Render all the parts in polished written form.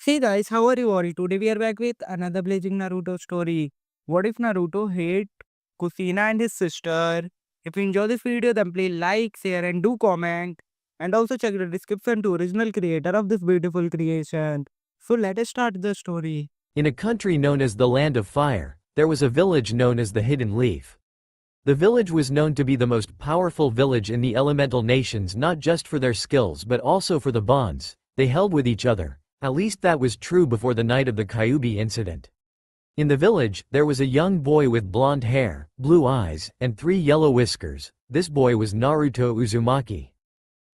Hey guys, how are you all? Today we are back with another blazing Naruto story. What if Naruto hate Kushina and his sister? If you enjoy this video, then please like, share and do comment. And also check the description to original creator of this beautiful creation. So let us start the story. In a country known as the Land of Fire, there was a village known as the Hidden Leaf. The village was known to be the most powerful village in the elemental nations, not just for their skills but also for the bonds they held with each other. At least that was true before the night of the Kyuubi incident. In the village, there was a young boy with blonde hair, blue eyes, and 3 yellow whiskers. This boy was Naruto Uzumaki.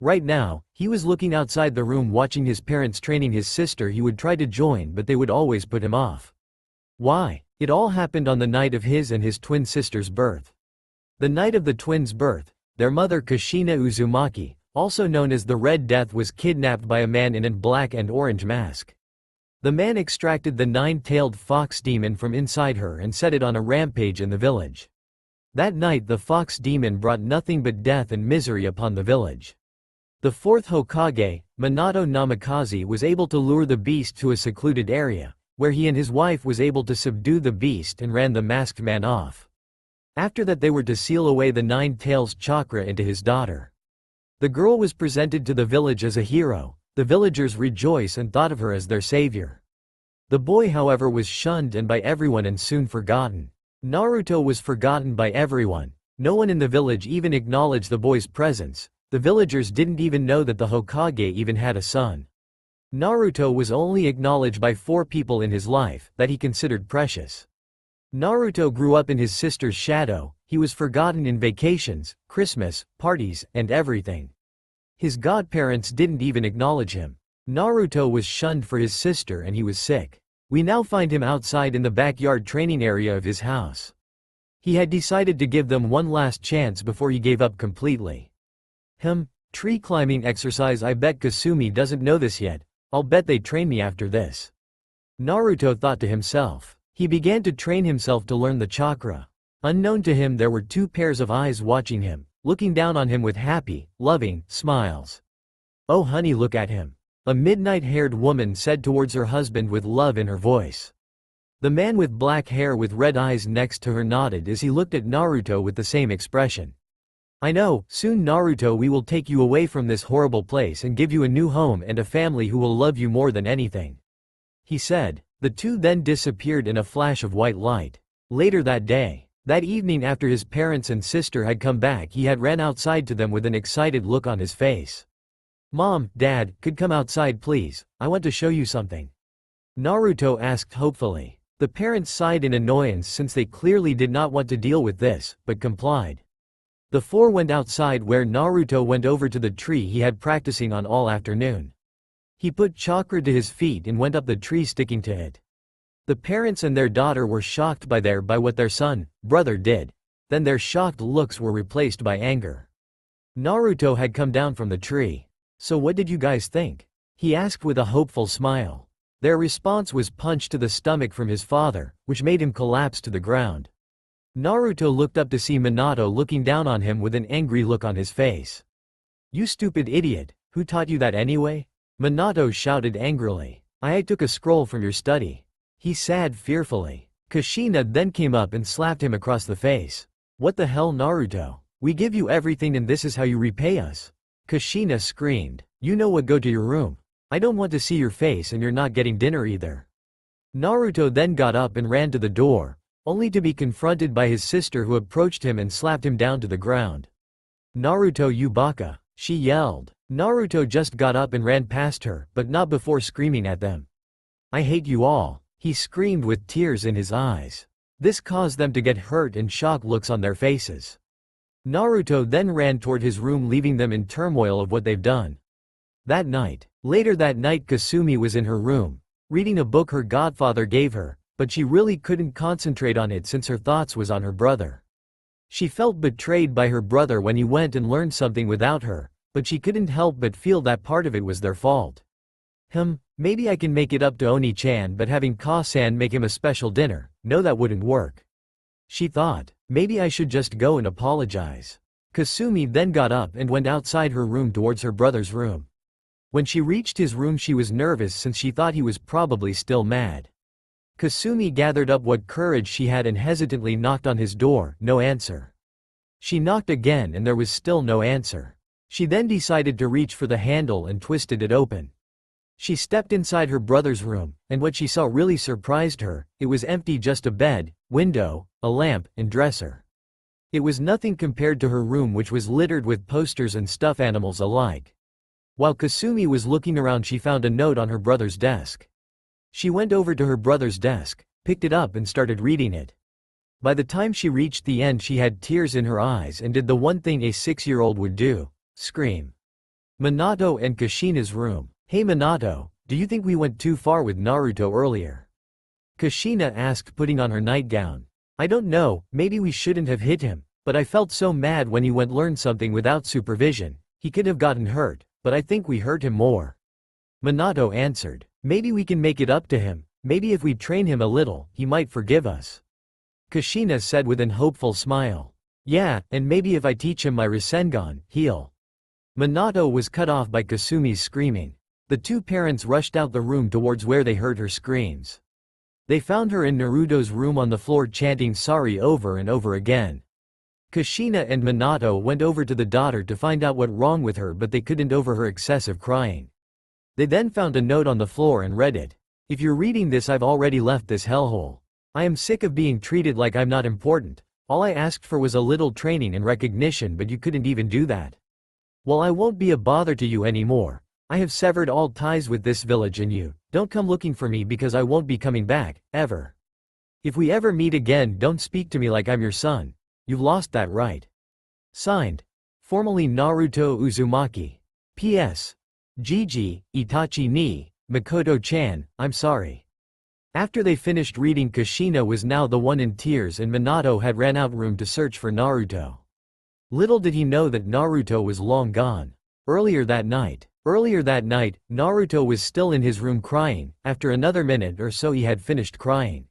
Right now, he was looking outside the room watching his parents training his sister. He would try to join but they would always put him off. Why? It all happened on the night of his and his twin sister's birth. The night of the twins' birth, their mother Kushina Uzumaki, also known as the Red Death, was kidnapped by a man in a black and orange mask. The man extracted the 9-tailed fox demon from inside her and set it on a rampage in the village. That night the fox demon brought nothing but death and misery upon the village. The fourth Hokage, Minato Namikaze, was able to lure the beast to a secluded area, where he and his wife was able to subdue the beast and ran the masked man off. After that they were to seal away the 9 tails chakra into his daughter. The girl was presented to the village as a hero. The villagers rejoiced and thought of her as their savior. The boy, however, was shunned and by everyone and soon forgotten. Naruto was forgotten by everyone. No one in the village even acknowledged the boy's presence. The villagers didn't even know that the Hokage even had a son. Naruto was only acknowledged by 4 people in his life that he considered precious. Naruto grew up in his sister's shadow. He was forgotten in vacations, Christmas, parties, and everything. His godparents didn't even acknowledge him. Naruto was shunned for his sister and he was sick. We now find him outside in the backyard training area of his house. He had decided to give them one last chance before he gave up completely. Tree climbing exercise. I bet Kasumi doesn't know this yet. I'll bet they train me after this. Naruto thought to himself. He began to train himself to learn the chakra. Unknown to him there were 2 pairs of eyes watching him, looking down on him with happy, loving smiles. "Oh honey, look at him," a midnight-haired woman said towards her husband with love in her voice. The man with black hair with red eyes next to her nodded as he looked at Naruto with the same expression. "I know, soon Naruto, we will take you away from this horrible place and give you a new home and a family who will love you more than anything," he said. The 2 then disappeared in a flash of white light. Later that evening after his parents and sister had come back, he had ran outside to them with an excited look on his face. "Mom, Dad, could come outside please, I want to show you something," Naruto asked hopefully. The parents sighed in annoyance since they clearly did not want to deal with this, but complied. The 4 went outside where Naruto went over to the tree he had practicing on all afternoon. He put chakra to his feet and went up the tree sticking to it. The parents and their daughter were shocked by what their brother did. Then their shocked looks were replaced by anger. Naruto had come down from the tree. "So what did you guys think?" he asked with a hopeful smile. Their response was punch to the stomach from his father, which made him collapse to the ground. Naruto looked up to see Minato looking down on him with an angry look on his face. "You stupid idiot, who taught you that anyway?" Minato shouted angrily. I took a scroll from your study," he said fearfully. Kushina then came up and slapped him across the face. "What the hell, Naruto? We give you everything and this is how you repay us?" Kushina screamed. "You know what, go to your room. I don't want to see your face and you're not getting dinner either." Naruto then got up and ran to the door, only to be confronted by his sister who approached him and slapped him down to the ground. "Naruto, you baka," she yelled. Naruto just got up and ran past her, but not before screaming at them. "I hate you all," he screamed with tears in his eyes. This caused them to get hurt and shocked looks on their faces. Naruto then ran toward his room, leaving them in turmoil of what they've done. Later that night Kasumi was in her room, reading a book her godfather gave her, but she really couldn't concentrate on it since her thoughts was on her brother. She felt betrayed by her brother when he went and learned something without her, but she couldn't help but feel that part of it was their fault. Maybe I can make it up to Oni-chan, but having Ka-san make him a special dinner, no, that wouldn't work. She thought, maybe I should just go and apologize. Kasumi then got up and went outside her room towards her brother's room. When she reached his room she was nervous since she thought he was probably still mad. Kasumi gathered up what courage she had and hesitantly knocked on his door, no answer. She knocked again and there was still no answer. She then decided to reach for the handle and twisted it open. She stepped inside her brother's room, and what she saw really surprised her. It was empty, just a bed, window, a lamp, and dresser. It was nothing compared to her room, which was littered with posters and stuffed animals alike. While Kasumi was looking around she found a note on her brother's desk. She went over to her brother's desk, picked it up and started reading it. By the time she reached the end she had tears in her eyes and did the one thing a 6-year-old would do: scream. Minato and Kushina's room. Hey Minato, do you think we went too far with Naruto earlier? Kushina asked, putting on her nightgown. I don't know, maybe we shouldn't have hit him, but I felt so mad when he went learn something without supervision. He could have gotten hurt, but I think we hurt him more. Minato answered. Maybe we can make it up to him, maybe if we train him a little, he might forgive us. Kushina said with an hopeful smile. Yeah, and maybe if I teach him my Rasengan, he'll. Minato was cut off by Kasumi's screaming. The two parents rushed out the room towards where they heard her screams. They found her in Naruto's room on the floor chanting sorry over and over again. Kushina and Minato went over to the daughter to find out what wrong with her, but they couldn't over her excessive crying. They then found a note on the floor and read it. If you're reading this, I've already left this hellhole. I am sick of being treated like I'm not important. All I asked for was a little training and recognition, but you couldn't even do that. Well, I won't be a bother to you anymore. I have severed all ties with this village and you. Don't come looking for me because I won't be coming back, ever. If we ever meet again, don't speak to me like I'm your son. You've lost that right. Signed. Formerly Naruto Uzumaki. P.S. Gigi, Itachi ni, Makoto-chan, I'm sorry. After they finished reading, Kushina was now the one in tears and Minato had ran out room to search for Naruto. Little did he know that Naruto was long gone. Earlier that night, Naruto was still in his room crying. After another minute or so he had finished crying.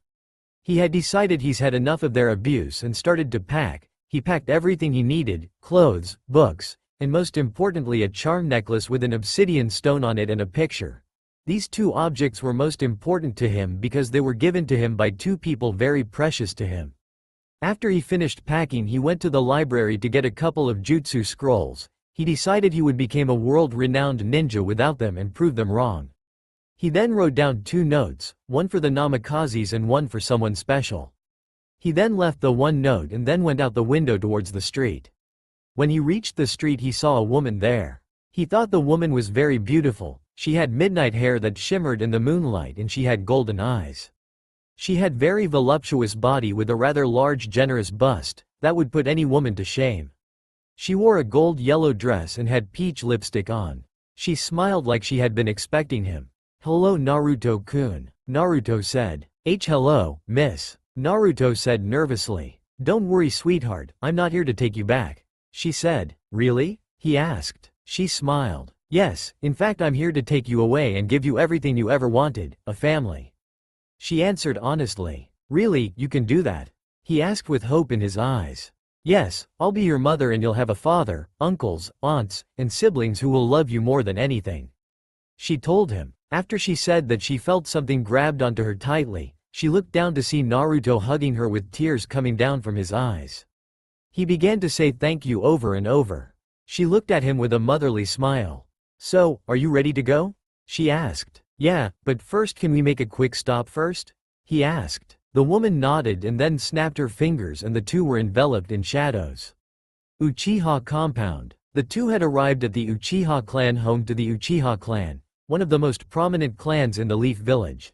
He had decided he's had enough of their abuse and started to pack. He packed everything he needed: clothes, books, and most importantly a charm necklace with an obsidian stone on it and a picture. These two objects were most important to him because they were given to him by two people very precious to him. After he finished packing, he went to the library to get a couple of jutsu scrolls. He decided he would become a world-renowned ninja without them and prove them wrong. He then wrote down 2 notes, one for the Namikazes and one for someone special. He then left the one note and then went out the window towards the street. When he reached the street he saw a woman there. He thought the woman was very beautiful. She had midnight hair that shimmered in the moonlight and she had golden eyes. She had very voluptuous body with a rather large generous bust, that would put any woman to shame. She wore a gold-yellow dress and had peach lipstick on. She smiled like she had been expecting him. Hello Naruto-kun, Naruto said. Hello, miss. Naruto said nervously. Don't worry sweetheart, I'm not here to take you back. She said. Really? He asked. She smiled. Yes, in fact I'm here to take you away and give you everything you ever wanted, a family. She answered honestly. Really, you can do that? He asked with hope in his eyes. Yes, I'll be your mother and you'll have a father, uncles, aunts, and siblings who will love you more than anything. She told him. After she said that she felt something grabbed onto her tightly, she looked down to see Naruto hugging her with tears coming down from his eyes. He began to say thank you over and over. She looked at him with a motherly smile. So, are you ready to go? She asked. Yeah, but first can we make a quick stop first? He asked. The woman nodded and then snapped her fingers and the two were enveloped in shadows. Uchiha compound. The two had arrived at the Uchiha clan home to the Uchiha clan, one of the most prominent clans in the Leaf Village.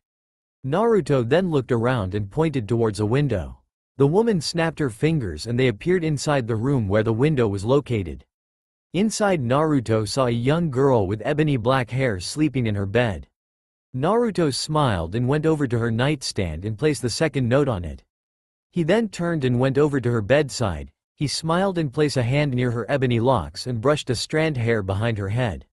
Naruto then looked around and pointed towards a window. The woman snapped her fingers and they appeared inside the room where the window was located. Inside, Naruto saw a young girl with ebony black hair sleeping in her bed. Naruto smiled and went over to her nightstand and placed the second note on it. He then turned and went over to her bedside. He smiled and placed a hand near her ebony locks and brushed a strand hair behind her head.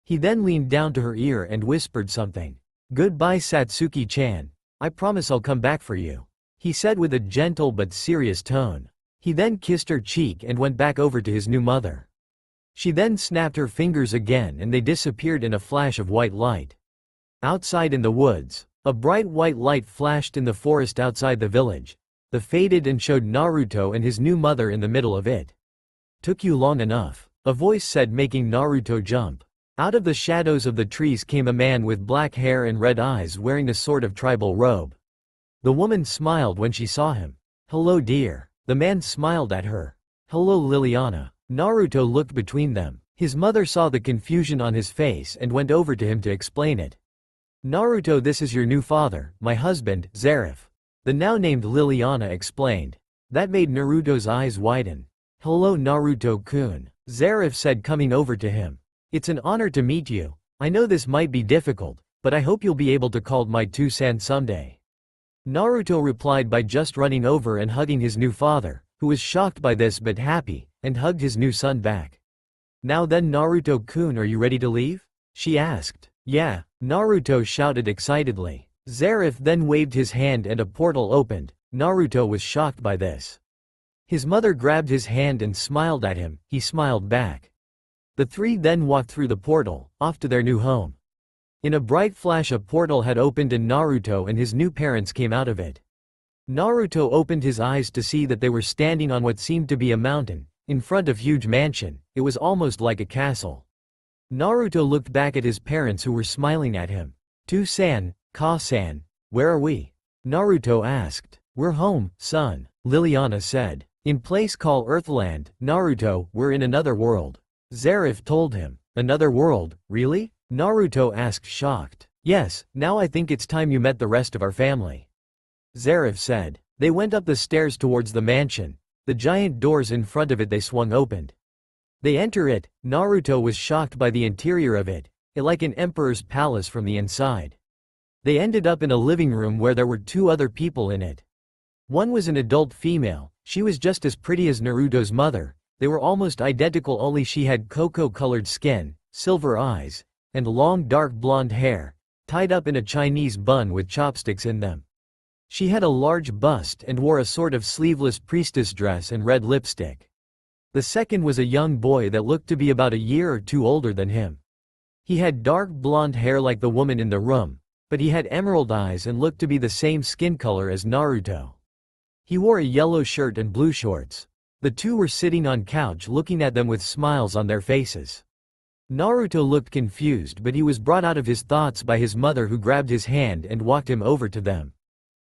He then leaned down to her ear and whispered something. Goodbye Satsuki-chan. I promise I'll come back for you. He said with a gentle but serious tone. He then kissed her cheek and went back over to his new mother. She then snapped her fingers again and they disappeared in a flash of white light. Outside in the woods, a bright white light flashed in the forest outside the village. The faded and showed Naruto and his new mother in the middle of it. "Took you long enough," a voice said, making Naruto jump. Out of the shadows of the trees came a man with black hair and red eyes wearing a sort of tribal robe. The woman smiled when she saw him. "Hello dear." The man smiled at her. "Hello Liliana." Naruto looked between them. His mother saw the confusion on his face and went over to him to explain it. "Naruto, this is your new father, my husband, Zarif." The now named Liliana explained. That made Naruto's eyes widen. "Hello Naruto-kun," Zarif said, coming over to him. "It's an honor to meet you. I know this might be difficult, but I hope you'll be able to call my two-san someday." Naruto replied by just running over and hugging his new father, who was shocked by this but happy, and hugged his new son back. "Now then Naruto-kun, are you ready to leave?" she asked. "Yeah," Naruto shouted excitedly. Zarif then waved his hand and a portal opened. Naruto was shocked by this. His mother grabbed his hand and smiled at him, he smiled back. The three then walked through the portal, off to their new home. In a bright flash a portal had opened and Naruto and his new parents came out of it. Naruto opened his eyes to see that they were standing on what seemed to be a mountain, in front of a huge mansion. It was almost like a castle. Naruto looked back at his parents who were smiling at him. "Tu-san, Ka-san, where are we?" Naruto asked. "We're home, son," Liliana said. "In place called Earthland, Naruto, we're in another world." Zarif told him. "Another world, really?" Naruto asked, shocked. "Yes, now I think it's time you met the rest of our family," Zarif said. They went up the stairs towards the mansion. The giant doors in front of it they swung opened. They enter it. Naruto was shocked by the interior of it, like an emperor's palace from the inside. They ended up in a living room where there were two other people in it. One was an adult female. She was just as pretty as Naruto's mother. They were almost identical, only she had cocoa-colored skin, silver eyes, and long dark blonde hair, tied up in a Chinese bun with chopsticks in them. She had a large bust and wore a sort of sleeveless priestess dress and red lipstick. The second was a young boy that looked to be about a year or two older than him. He had dark blonde hair like the woman in the room, but he had emerald eyes and looked to be the same skin color as Naruto. He wore a yellow shirt and blue shorts. The two were sitting on couch looking at them with smiles on their faces. Naruto looked confused, but he was brought out of his thoughts by his mother, who grabbed his hand and walked him over to them.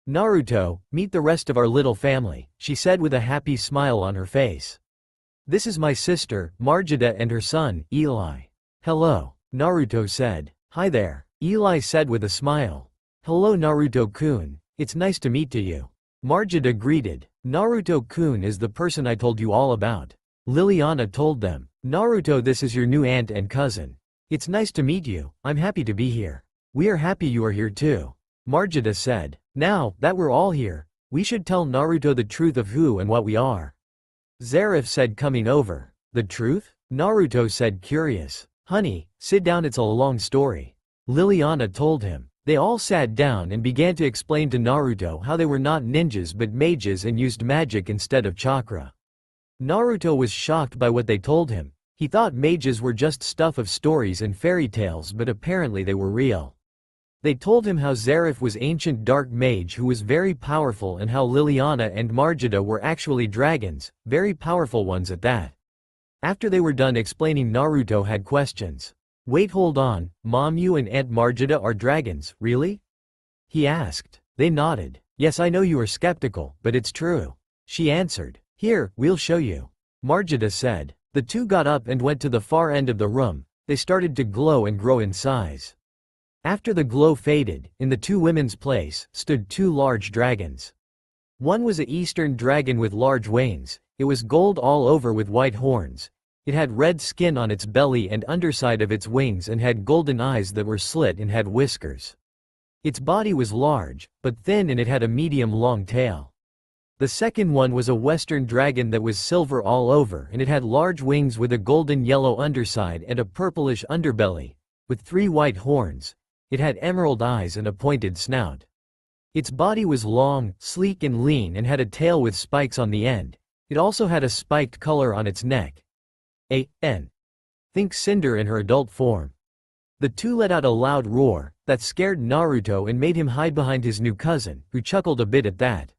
"Naruto, meet the rest of our little family," she said with a happy smile on her face. "This is my sister, Margita, and her son, Eli." "Hello," Naruto said. "Hi there," Eli said with a smile. "Hello Naruto-kun, it's nice to meet you." Margita greeted. "Naruto-kun is the person I told you all about," Liliana told them. "Naruto, this is your new aunt and cousin. It's nice to meet you, I'm happy to be here." "We are happy you are here too," Margita said. "Now that we're all here, we should tell Naruto the truth of who and what we are," Zarif said, coming over. "The truth?" Naruto said, curious. "Honey, sit down, it's a long story," Liliana told him. They all sat down and began to explain to Naruto how they were not ninjas but mages and used magic instead of chakra. Naruto was shocked by what they told him. He thought mages were just stuff of stories and fairy tales, but apparently they were real. They told him how Zarif was ancient dark mage who was very powerful, and how Liliana and Margita were actually dragons, very powerful ones at that. After they were done explaining, Naruto had questions. "Wait, hold on, Mom, you and Aunt Margita are dragons, really?" he asked. They nodded. "Yes, I know you are skeptical, but it's true," she answered. "Here, we'll show you," Margita said. The two got up and went to the far end of the room. They started to glow and grow in size. After the glow faded, in the two women's place, stood two large dragons. One was an eastern dragon with large wings. It was gold all over with white horns. It had red skin on its belly and underside of its wings, and had golden eyes that were slit and had whiskers. Its body was large, but thin, and it had a medium long tail. The second one was a western dragon that was silver all over, and it had large wings with a golden yellow underside and a purplish underbelly, with 3 white horns. It had emerald eyes and a pointed snout. Its body was long, sleek and lean, and had a tail with spikes on the end. It also had a spiked color on its neck. Think Cinder in her adult form. The two let out a loud roar that scared Naruto and made him hide behind his new cousin, who chuckled a bit at that.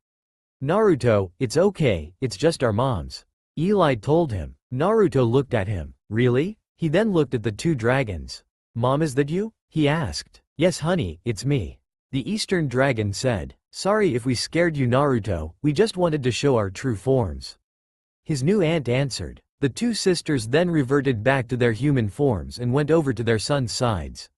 Naruto, it's okay, it's just our moms. Eli told him. Naruto looked at him. Really? He then looked at the two dragons. Mom, is that you? He asked. Yes honey, it's me. The Eastern Dragon said. Sorry if we scared you Naruto, we just wanted to show our true forms. His new aunt answered. The two sisters then reverted back to their human forms and went over to their son's sides.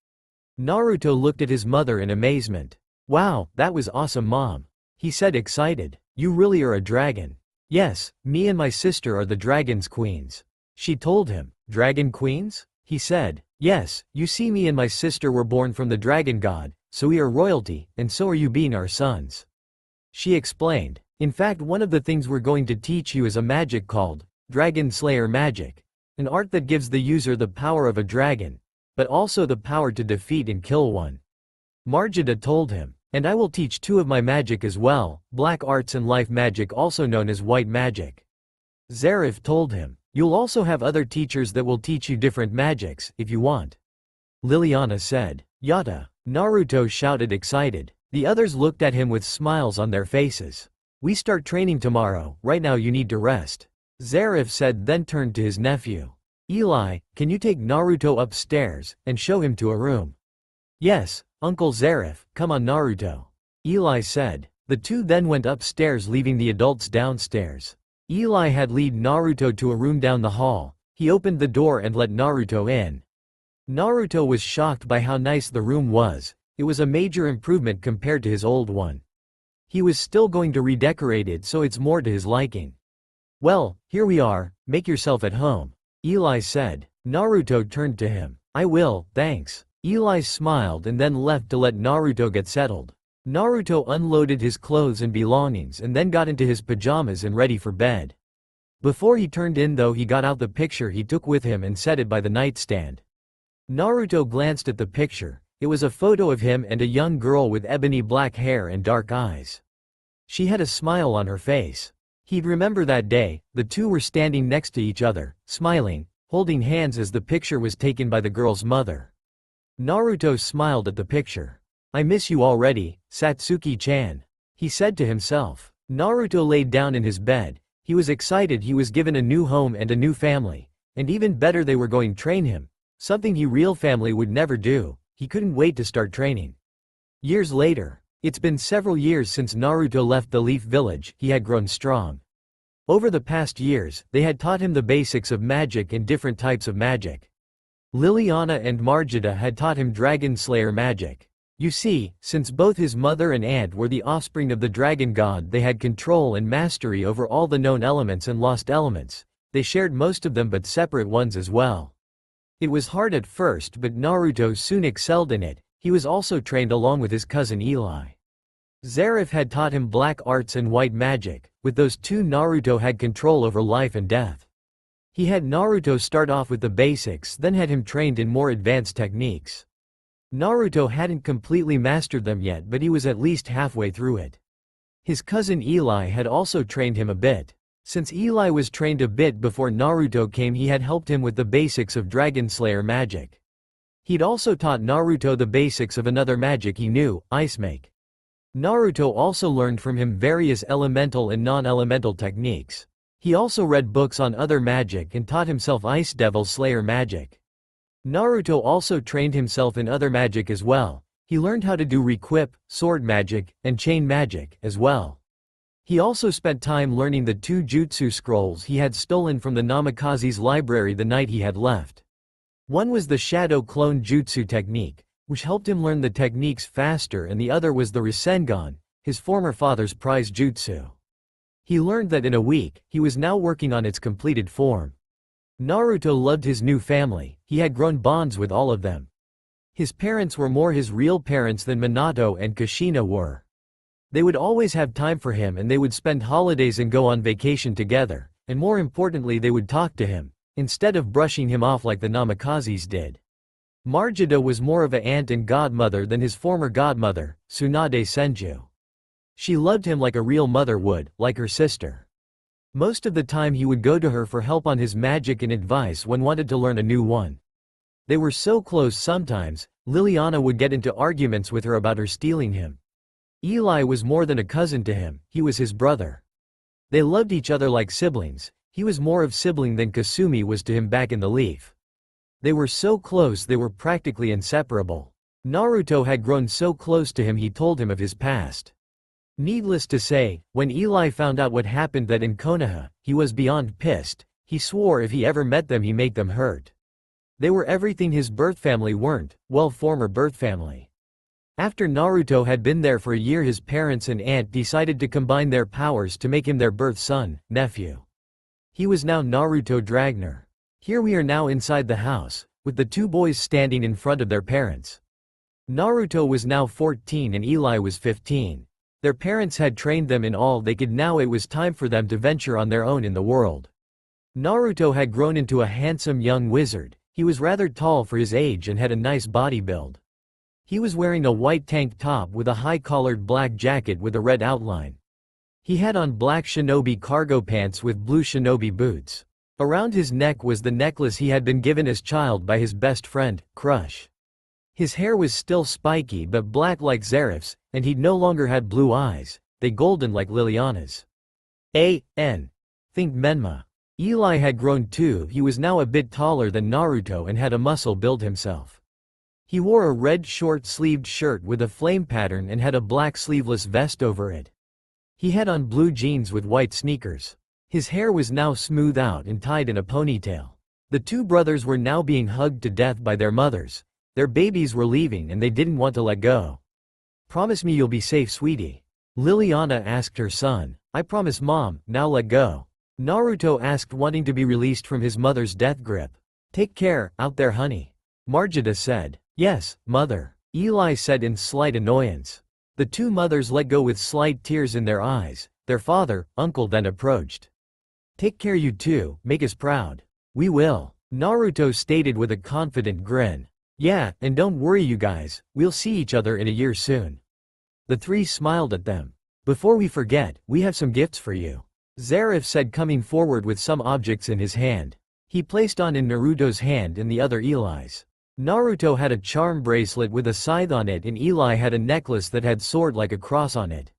Naruto looked at his mother in amazement. Wow, that was awesome mom. He said excited. You really are a dragon. Yes, me and my sister are the dragon's queens. She told him. Dragon queens? He said. Yes, you see me and my sister were born from the dragon god, so we are royalty, and so are you being our sons. She explained. In fact, one of the things we're going to teach you is a magic called Dragon Slayer magic, an art that gives the user the power of a dragon, but also the power to defeat and kill one. Margida told him. And I will teach two of my magic as well, black arts and life magic, also known as white magic. Zarif told him. You'll also have other teachers that will teach you different magics, if you want. Liliana said. Yata. Naruto shouted excited. The others looked at him with smiles on their faces. We start training tomorrow, right now you need to rest. Zarif said, then turned to his nephew. Eli, can you take Naruto upstairs, and show him to a room? Yes, Uncle Zarif, come on Naruto. Eli said. The two then went upstairs, leaving the adults downstairs. Eli had led Naruto to a room down the hall. He opened the door and let Naruto in. Naruto was shocked by how nice the room was. It was a major improvement compared to his old one. He was still going to redecorate it so it's more to his liking. Well, here we are, make yourself at home. Eli said. Naruto turned to him. I will, thanks. Eli smiled and then left to let Naruto get settled. Naruto unloaded his clothes and belongings and then got into his pajamas and ready for bed. Before he turned in though, he got out the picture he took with him and set it by the nightstand. Naruto glanced at the picture. It was a photo of him and a young girl with ebony black hair and dark eyes. She had a smile on her face. He'd remember that day. The two were standing next to each other, smiling, holding hands as the picture was taken by the girl's mother. Naruto smiled at the picture. I miss you already, Satsuki-chan. He said to himself. Naruto laid down in his bed. He was excited. He was given a new home and a new family. And even better, they were going to train him. Something he real family would never do. He couldn't wait to start training. Years later. It's been several years since Naruto left the Leaf Village. He had grown strong. Over the past years, they had taught him the basics of magic and different types of magic. Liliana and Margida had taught him Dragon Slayer magic. You see, since both his mother and aunt were the offspring of the dragon god, they had control and mastery over all the known elements and lost elements. They shared most of them but separate ones as well. It was hard at first, but Naruto soon excelled in it. He was also trained along with his cousin Eli. Zarif had taught him black arts and white magic. With those two, Naruto had control over life and death. He had Naruto start off with the basics, then had him trained in more advanced techniques. Naruto hadn't completely mastered them yet, but he was at least halfway through it. His cousin Eli had also trained him a bit. Since Eli was trained a bit before Naruto came, he had helped him with the basics of Dragon Slayer magic. He'd also taught Naruto the basics of another magic he knew, Ice Make. Naruto also learned from him various elemental and non-elemental techniques. He also read books on other magic and taught himself Ice Devil Slayer magic. Naruto also trained himself in other magic as well. He learned how to do requip, sword magic, and chain magic as well. He also spent time learning the two jutsu scrolls he had stolen from the Namikaze's library the night he had left. One was the Shadow Clone Jutsu technique, which helped him learn the techniques faster, and the other was the Rasengan, his former father's prize jutsu. He learned that in a week. He was now working on its completed form. Naruto loved his new family. He had grown bonds with all of them. His parents were more his real parents than Minato and Kushina were. They would always have time for him, and they would spend holidays and go on vacation together, and more importantly, they would talk to him, instead of brushing him off like the Namikazes did. Margida was more of an aunt and godmother than his former godmother, Tsunade Senju. She loved him like a real mother would, like her sister. Most of the time he would go to her for help on his magic and advice when wanted to learn a new one. They were so close sometimes, Liliana would get into arguments with her about her stealing him. Eli was more than a cousin to him, he was his brother. They loved each other like siblings, he was more of sibling than Kasumi was to him back in the Leaf. They were so close they were practically inseparable. Naruto had grown so close to him he told him of his past. Needless to say, when Eli found out what happened that in Konoha, he was beyond pissed. He swore if he ever met them he make them hurt. They were everything his birth family weren't, well, former birth family. After Naruto had been there for a year, his parents and aunt decided to combine their powers to make him their birth son, nephew. He was now Naruto Dragner. Here we are now inside the house, with the two boys standing in front of their parents. Naruto was now 14 and Eli was 15. Their parents had trained them in all they could. Now it was time for them to venture on their own in the world. Naruto had grown into a handsome young wizard. He was rather tall for his age and had a nice body build. He was wearing a white tank top with a high-collared black jacket with a red outline. He had on black shinobi cargo pants with blue shinobi boots. Around his neck was the necklace he had been given as child by his best friend, Crush. His hair was still spiky but black like Zerif's, and he no longer had blue eyes, they golden like Liliana's. Think Menma. Eli had grown too. He was now a bit taller than Naruto and had a muscle build himself. He wore a red short-sleeved shirt with a flame pattern and had a black sleeveless vest over it. He had on blue jeans with white sneakers. His hair was now smooth out and tied in a ponytail. The two brothers were now being hugged to death by their mothers. Their babies were leaving and they didn't want to let go. "Promise me you'll be safe, sweetie." Liliana asked her son. "I promise, Mom, now let go." Naruto asked, wanting to be released from his mother's death grip. "Take care, out there, honey." Margita said. "Yes, mother." Eli said in slight annoyance. The two mothers let go with slight tears in their eyes. Their father, uncle, then approached. "Take care, you two, make us proud." "We will," Naruto stated with a confident grin. "Yeah, and don't worry you guys, we'll see each other in a year soon." The three smiled at them. "Before we forget, we have some gifts for you," Zerif said, coming forward with some objects in his hand. He placed on in Naruto's hand and the other Eli's. Naruto had a charm bracelet with a scythe on it and Eli had a necklace that had sword like a cross on it.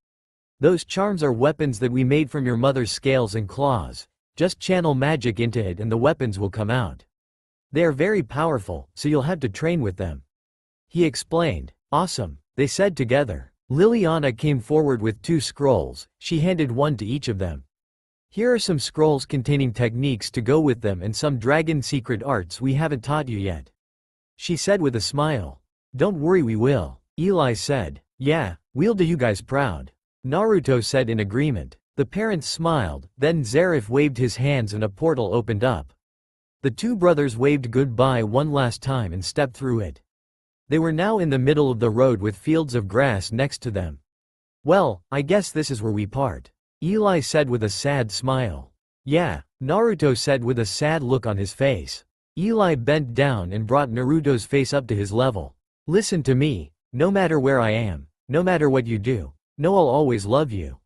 "Those charms are weapons that we made from your mother's scales and claws. Just channel magic into it and the weapons will come out. They are very powerful, so you'll have to train with them," he explained. "Awesome," they said together. Liliana came forward with 2 scrolls. She handed one to each of them. "Here are some scrolls containing techniques to go with them and some dragon secret arts we haven't taught you yet," she said with a smile. "Don't worry, we will," Eli said. "Yeah, we'll do you guys proud," Naruto said in agreement. The parents smiled, then Zerif waved his hands and a portal opened up. The two brothers waved goodbye one last time and stepped through it. They were now in the middle of the road with fields of grass next to them. "Well, I guess this is where we part," Eli said with a sad smile. "Yeah," Naruto said with a sad look on his face. Eli bent down and brought Naruto's face up to his level. "Listen to me, no matter where I am, no matter what you do, know I'll always love you,"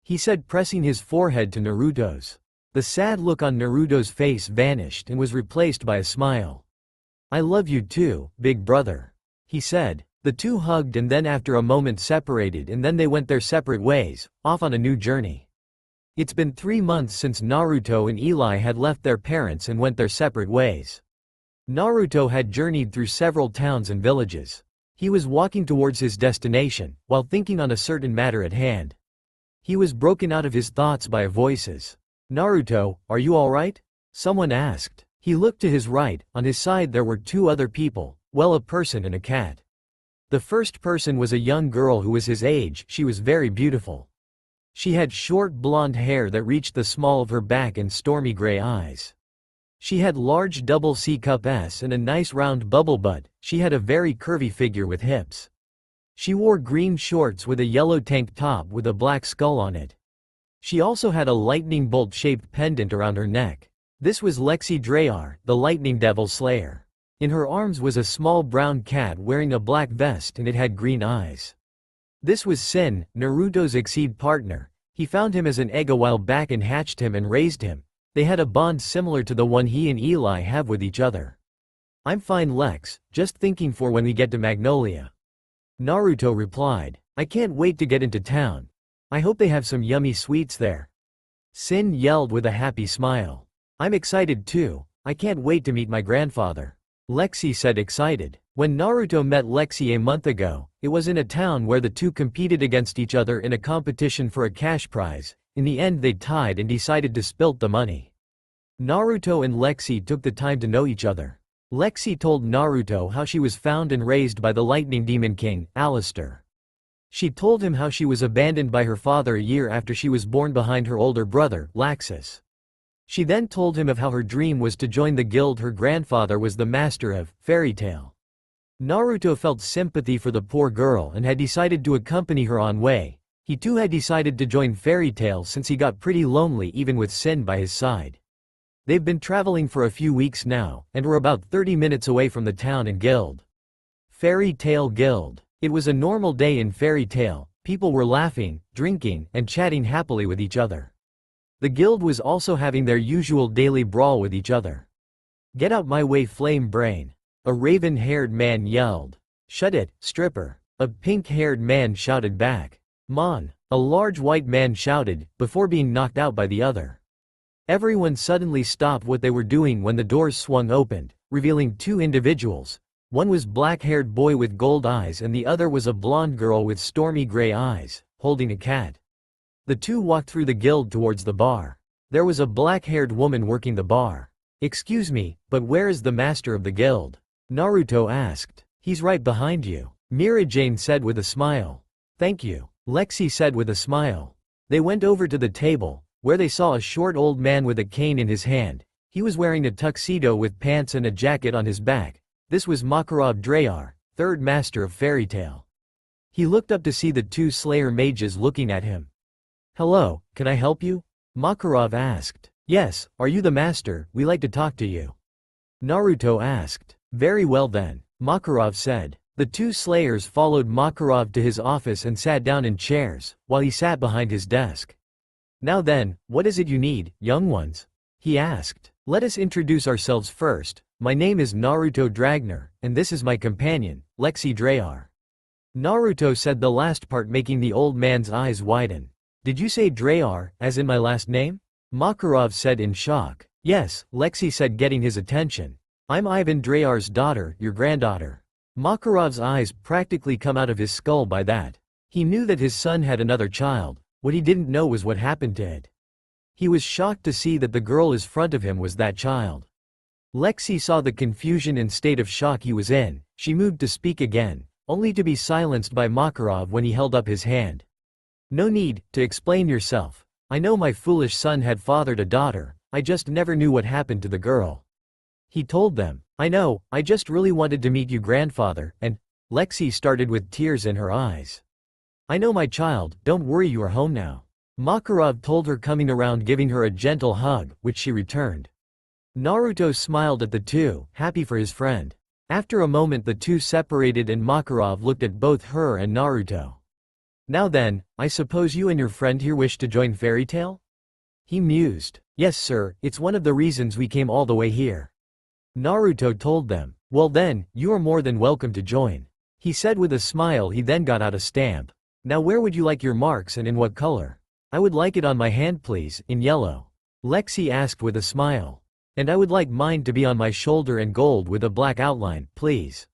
he said, pressing his forehead to Naruto's. The sad look on Naruto's face vanished and was replaced by a smile. "I love you too, big brother," he said. The two hugged and then after a moment separated and then they went their separate ways, off on a new journey. It's been 3 months since Naruto and Eli had left their parents and went their separate ways. Naruto had journeyed through several towns and villages. He was walking towards his destination, while thinking on a certain matter at hand. He was broken out of his thoughts by voices. "Naruto, are you alright?" someone asked. He looked to his right. On his side there were 2 other people, well, a person and a cat. The first person was a young girl who was his age. She was very beautiful. She had short blonde hair that reached the small of her back and stormy gray eyes. She had large double C cup S and a nice round bubble butt. She had a very curvy figure with hips. She wore green shorts with a yellow tank top with a black skull on it. She also had a lightning bolt-shaped pendant around her neck. This was Lexi Drayar, the Lightning Devil Slayer. In her arms was a small brown cat wearing a black vest and it had green eyes. This was Sin, Naruto's Exceed partner. He found him as an egg a while back and hatched him and raised him. They had a bond similar to the one he and Eli have with each other. I'm fine, Lex, just thinking for when we get to Magnolia. Naruto replied. I can't wait to get into town. I hope they have some yummy sweets there. Sin yelled with a happy smile. I'm excited too. I can't wait to meet my grandfather. Lexi said, excited. When Naruto met Lexi a month ago, it was in a town where the two competed against each other in a competition for a cash prize. In the end they tied and decided to split the money. Naruto and Lexi took the time to know each other. Lexi told Naruto how she was found and raised by the Lightning Demon King, Alistair. She told him how she was abandoned by her father a year after she was born behind her older brother, Laxus. She then told him of how her dream was to join the guild her grandfather was the master of, Fairy Tail. Naruto felt sympathy for the poor girl and had decided to accompany her on way. He too had decided to join Fairy Tail since he got pretty lonely even with Sin by his side. They've been traveling for a few weeks now, and were about 30 minutes away from the town and guild. Fairy Tail Guild. It was a normal day in Fairy Tail. People were laughing, drinking, and chatting happily with each other. The guild was also having their usual daily brawl with each other. Get out my way, flame brain. A raven-haired man yelled. Shut it, stripper. A pink-haired man shouted back. Mon. A large white man shouted, before being knocked out by the other. Everyone suddenly stopped what they were doing when the doors swung open, revealing two individuals. One was black-haired boy with gold eyes and the other was a blonde girl with stormy gray eyes, holding a cat. The two walked through the guild towards the bar. There was a black-haired woman working the bar. Excuse me, but where is the master of the guild? Naruto asked. He's right behind you, Mirajane said with a smile. Thank you, Lexi said with a smile. They went over to the table, where they saw a short old man with a cane in his hand. He was wearing a tuxedo with pants and a jacket on his back. This was Makarov Drayar, third master of Fairy Tail. He looked up to see the two Slayer mages looking at him. Hello, can I help you? Makarov asked. Yes, are you the master? We like to talk to you. Naruto asked. Very well then, Makarov said. The two Slayers followed Makarov to his office and sat down in chairs, while he sat behind his desk. Now then, what is it you need, young ones? He asked. Let us introduce ourselves first. My name is Naruto Dragner, and this is my companion, Lexi Drayar. Naruto said the last part, making the old man's eyes widen. Did you say Drayar, as in my last name? Makarov said in shock. Yes, Lexi said, getting his attention. I'm Ivan Drayar's daughter, your granddaughter. Makarov's eyes practically come out of his skull by that. He knew that his son had another child. What he didn't know was what happened to it. He was shocked to see that the girl in front of him was that child. Lexi saw the confusion and state of shock he was in. She moved to speak again, only to be silenced by Makarov when he held up his hand. No need to explain yourself. I know my foolish son had fathered a daughter, I just never knew what happened to the girl. He told them. I know, I just really wanted to meet you, grandfather, and Lexi started with tears in her eyes. I know, my child, don't worry, you are home now. Makarov told her, coming around giving her a gentle hug, which she returned. Naruto smiled at the two, happy for his friend. After a moment the two separated and Makarov looked at both her and Naruto. Now then, I suppose you and your friend here wish to join Fairy Tail? He mused. Yes sir, it's one of the reasons we came all the way here. Naruto told them. Well then, you are more than welcome to join. He said with a smile. He then got out a stamp. Now where would you like your marks and in what color? I would like it on my hand please, in yellow. Lexi asked with a smile. And I would like mine to be on my shoulder and gold with a black outline, please.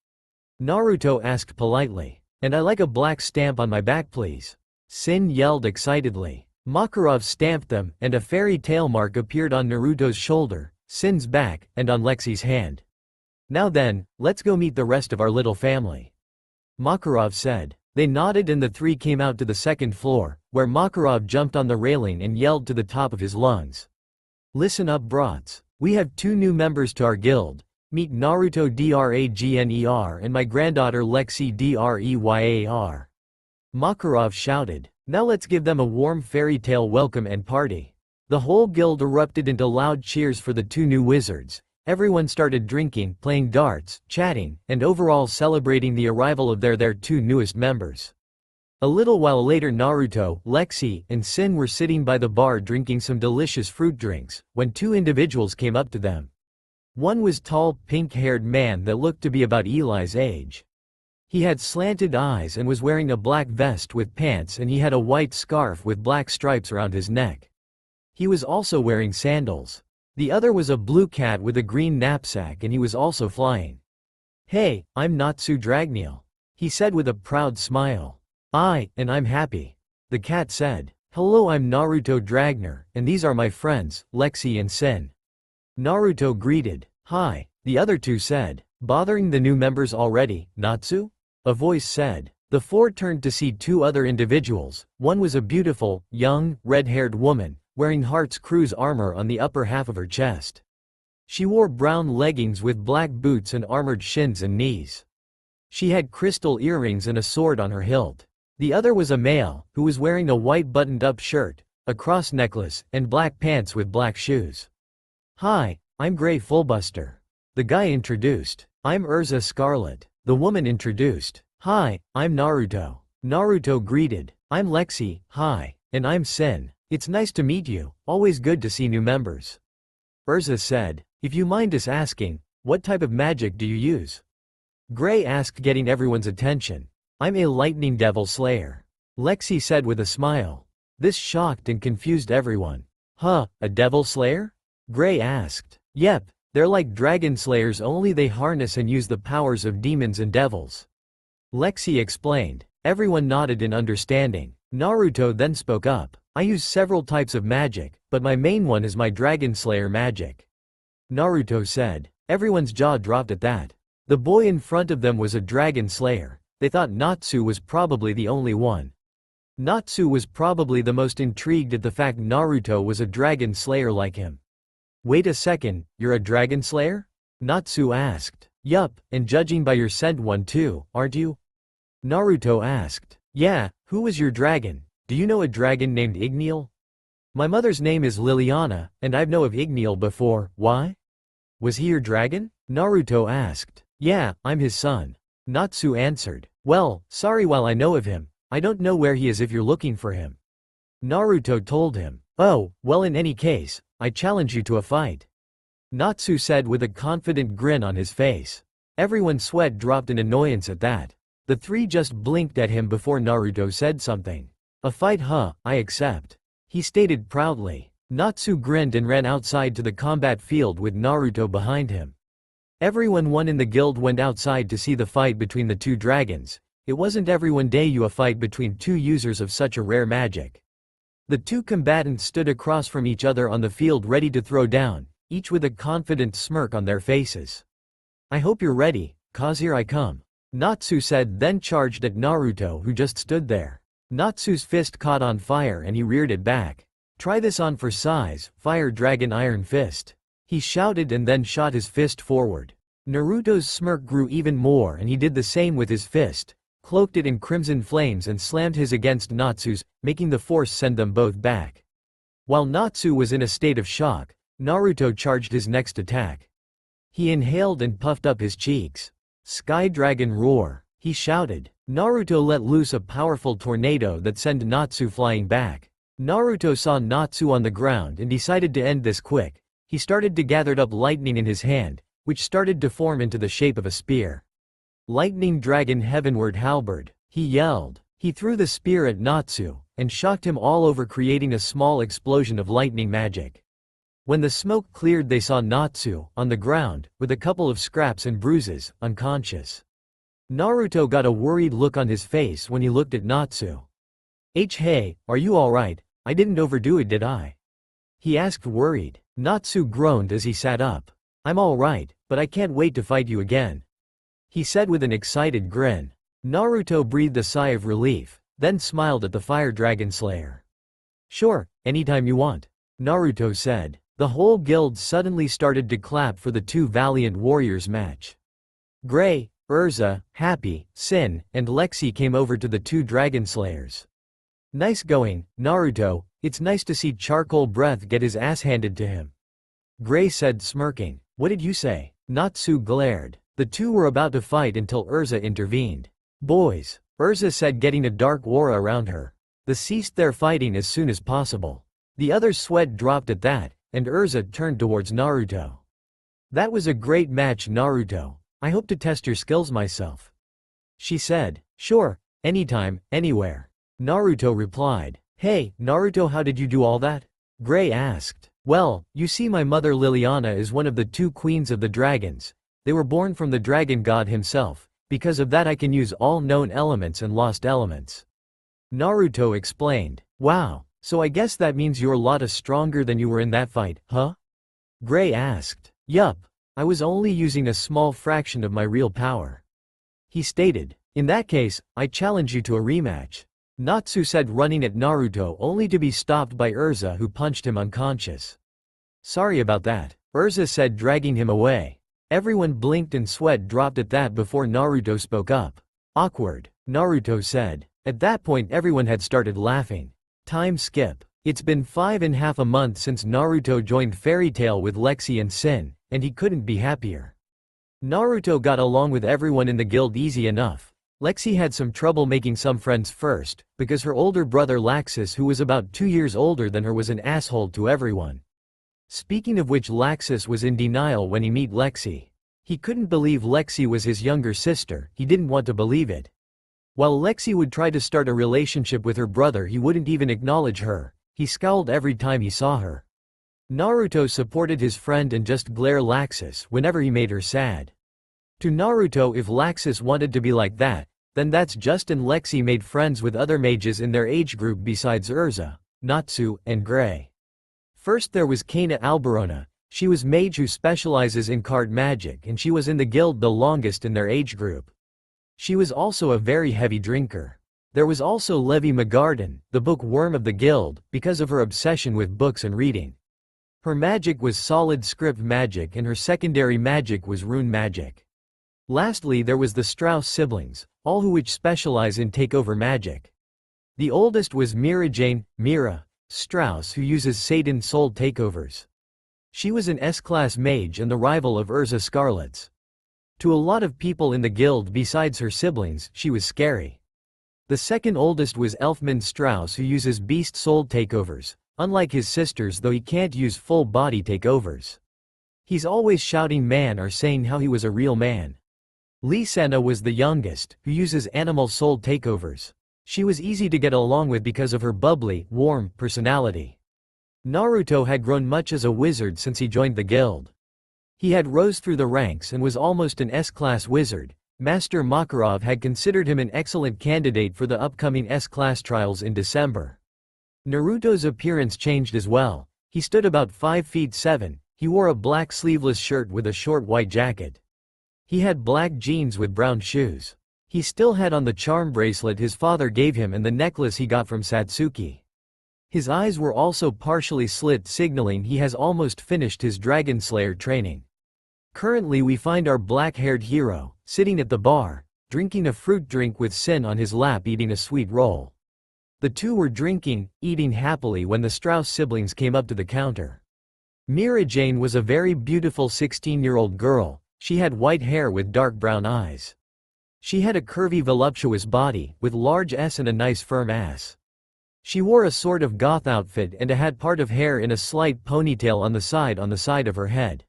Naruto asked politely. And I like a black stamp on my back please. Sin yelled excitedly. Makarov stamped them, and a fairy tail mark appeared on Naruto's shoulder, Sin's back, and on Lexi's hand. Now then, let's go meet the rest of our little family. Makarov said. They nodded and the three came out to the second floor, where Makarov jumped on the railing and yelled to the top of his lungs. Listen up brats. We have two new members to our guild. Meet Naruto Dragner and my granddaughter Lexi Dreyar. Makarov shouted. Now let's give them a warm fairy tale welcome and party. The whole guild erupted into loud cheers for the two new wizards. Everyone started drinking, playing darts, chatting, and overall celebrating the arrival of their two newest members. A little while later Naruto, Lexi, and Sin were sitting by the bar drinking some delicious fruit drinks, when two individuals came up to them. One was tall, pink-haired man that looked to be about Eli's age. He had slanted eyes and was wearing a black vest with pants, and he had a white scarf with black stripes around his neck. He was also wearing sandals. The other was a blue cat with a green knapsack, and he was also flying. "Hey, I'm Natsu Dragneel," he said with a proud smile. And I'm happy," the cat said. "Hello, I'm Naruto Dragner, and these are my friends, Lexi and Sin." Naruto greeted. "Hi," the other two said. "Bothering the new members already, Natsu?" a voice said. The four turned to see two other individuals. One was a beautiful, young, red-haired woman, wearing Heart's Crew's armor on the upper half of her chest. She wore brown leggings with black boots and armored shins and knees. She had crystal earrings and a sword on her hilt. The other was a male, who was wearing a white buttoned-up shirt, a cross necklace, and black pants with black shoes. "Hi, I'm Gray Fullbuster," the guy introduced. "I'm Urza Scarlet," the woman introduced. "Hi, I'm Naruto." Naruto greeted. "I'm Lexi, hi, and I'm Sin. It's nice to meet you, always good to see new members." Urza said, "If you mind us asking, what type of magic do you use?" Gray asked, getting everyone's attention. "I'm a lightning devil slayer," Lexi said with a smile. This shocked and confused everyone. "Huh, a devil slayer?" Gray asked. "Yep, they're like dragon slayers, only they harness and use the powers of demons and devils," Lexi explained. Everyone nodded in understanding. Naruto then spoke up. "I use several types of magic, but my main one is my dragon slayer magic," Naruto said. Everyone's jaw dropped at that. The boy in front of them was a dragon slayer. They thought Natsu was probably the only one. Natsu was probably the most intrigued at the fact Naruto was a dragon slayer like him. "Wait a second, you're a dragon slayer?" Natsu asked. "Yup, and judging by your scent one too, aren't you?" Naruto asked. "Yeah, who was your dragon? Do you know a dragon named Igneel?" "My mother's name is Liliana, and I've known of Igneel before. Why?" "Was he your dragon?" Naruto asked. "Yeah, I'm his son," Natsu answered. "Well, sorry, while I know of him, I don't know where he is if you're looking for him," Naruto told him. "Oh, well, in any case, I challenge you to a fight," Natsu said with a confident grin on his face. Everyone's sweat dropped in annoyance at that. The three just blinked at him before Naruto said something. "A fight, huh? I accept," he stated proudly. Natsu grinned and ran outside to the combat field with Naruto behind him. Everyone in the guild went outside to see the fight between the two dragons. It wasn't everyone day you a fight between two users of such a rare magic. The two combatants stood across from each other on the field ready to throw down, each with a confident smirk on their faces. "I hope you're ready, 'cause here I come," Natsu said, then charged at Naruto, who just stood there. Natsu's fist caught on fire and he reared it back. "Try this on for size, Fire Dragon Iron Fist," he shouted and then shot his fist forward. Naruto's smirk grew even more and he did the same with his fist, cloaked it in crimson flames and slammed his against Natsu's, making the force send them both back. While Natsu was in a state of shock, Naruto charged his next attack. He inhaled and puffed up his cheeks. "Sky Dragon Roar," he shouted. Naruto let loose a powerful tornado that sent Natsu flying back. Naruto saw Natsu on the ground and decided to end this quick. He started to gather up lightning in his hand, which started to form into the shape of a spear. "Lightning Dragon Heavenward Halberd," he yelled. He threw the spear at Natsu, and shocked him all over, creating a small explosion of lightning magic. When the smoke cleared, they saw Natsu, on the ground, with a couple of scraps and bruises, unconscious. Naruto got a worried look on his face when he looked at Natsu. Hey, are you alright? I didn't overdo it, did I?" he asked, worried. Natsu groaned as he sat up. "I'm alright, but I can't wait to fight you again," he said with an excited grin. Naruto breathed a sigh of relief, then smiled at the Fire Dragon Slayer. "Sure, anytime you want," Naruto said. The whole guild suddenly started to clap for the two valiant warriors match. Gray, Urza, Happy, Sin, and Lexi came over to the two dragon slayers. "Nice going, Naruto, it's nice to see Charcoal Breath get his ass handed to him," Gray said, smirking. "What did you say?" Natsu glared. The two were about to fight until Urza intervened. "Boys, Urza said, getting a dark aura around her. They ceased their fighting as soon as possible. The others' sweat dropped at that, and Urza turned towards Naruto. That was a great match, Naruto. I hope to test your skills myself. She said. Sure, anytime, anywhere. Naruto replied. Hey, Naruto, how did you do all that? Gray asked. Well, you see, my mother Liliana is one of the 2 queens of the dragons. They were born from the dragon god himself. Because of that I can use all known elements and lost elements. Naruto explained. Wow, so I guess that means you're a lot stronger than you were in that fight, huh? Gray asked. Yup. I was only using a small fraction of my real power. He stated. In that case, I challenge you to a rematch. Natsu said, running at Naruto only to be stopped by Urza, who punched him unconscious. Sorry about that, Urza said, dragging him away. Everyone blinked and sweat dropped at that before Naruto spoke up. Awkward, Naruto said. At that point everyone had started laughing. Time skip. It's been 5.5 months since Naruto joined Fairy Tail with Lexi and Sin, and he couldn't be happier. Naruto got along with everyone in the guild easy enough. Lexi had some trouble making some friends first, because her older brother Laxus, who was about 2 years older than her, was an asshole to everyone. Speaking of which, Laxus was in denial when he met Lexi. He couldn't believe Lexi was his younger sister, he didn't want to believe it. While Lexi would try to start a relationship with her brother, he wouldn't even acknowledge her. He scowled every time he saw her. Naruto supported his friend and just glared Laxus whenever he made her sad. To Naruto, if Laxus wanted to be like that, then that's just. And Lexi made friends with other mages in their age group besides Urza, Natsu, and Gray. First there was Kana Alberona. She was mage who specializes in card magic, and she was in the guild the longest in their age group. She was also a very heavy drinker. There was also Levi Magarden, the bookworm of the guild, because of her obsession with books and reading. Her magic was solid script magic, and her secondary magic was rune magic. Lastly there was the Strauss siblings, all who which specialize in takeover magic. The oldest was Mira Strauss, who uses Satan soul takeovers. She was an S-class mage and the rival of Urza Scarlet's. To a lot of people in the guild besides her siblings, she was scary. The second oldest was Elfman Strauss, who uses beast soul takeovers, unlike his sisters, though he can't use full body takeovers. He's always shouting man or saying how he was a real man. Lisana was the youngest, who uses animal soul takeovers. She was easy to get along with because of her bubbly, warm personality. Naruto had grown much as a wizard since he joined the guild. He had rose through the ranks and was almost an S-class wizard. Master Makarov had considered him an excellent candidate for the upcoming S-class trials in December. Naruto's appearance changed as well. He stood about 5 feet 7, he wore a black sleeveless shirt with a short white jacket. He had black jeans with brown shoes. He still had on the charm bracelet his father gave him and the necklace he got from Satsuki. His eyes were also partially slit, signaling he has almost finished his Dragon Slayer training. Currently we find our black-haired hero, sitting at the bar, drinking a fruit drink with Sin on his lap, eating a sweet roll. The two were drinking, eating happily when the Strauss siblings came up to the counter. Mira Jane was a very beautiful 16-year-old girl. She had white hair with dark brown eyes. She had a curvy voluptuous body, with large S and a nice firm ass. She wore a sort of goth outfit and had part of hair in a slight ponytail on the side of her head.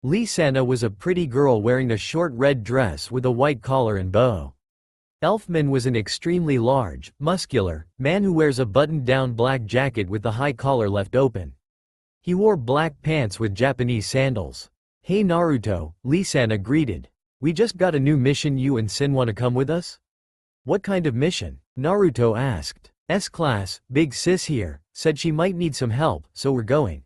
Lisana was a pretty girl wearing a short red dress with a white collar and bow. Elfman was an extremely large, muscular man who wears a buttoned-down black jacket with the high collar left open. He wore black pants with Japanese sandals. Hey Naruto, Lisana greeted. We just got a new mission, you and Sin wanna come with us? What kind of mission? Naruto asked. S-class, big sis here, said she might need some help, so we're going.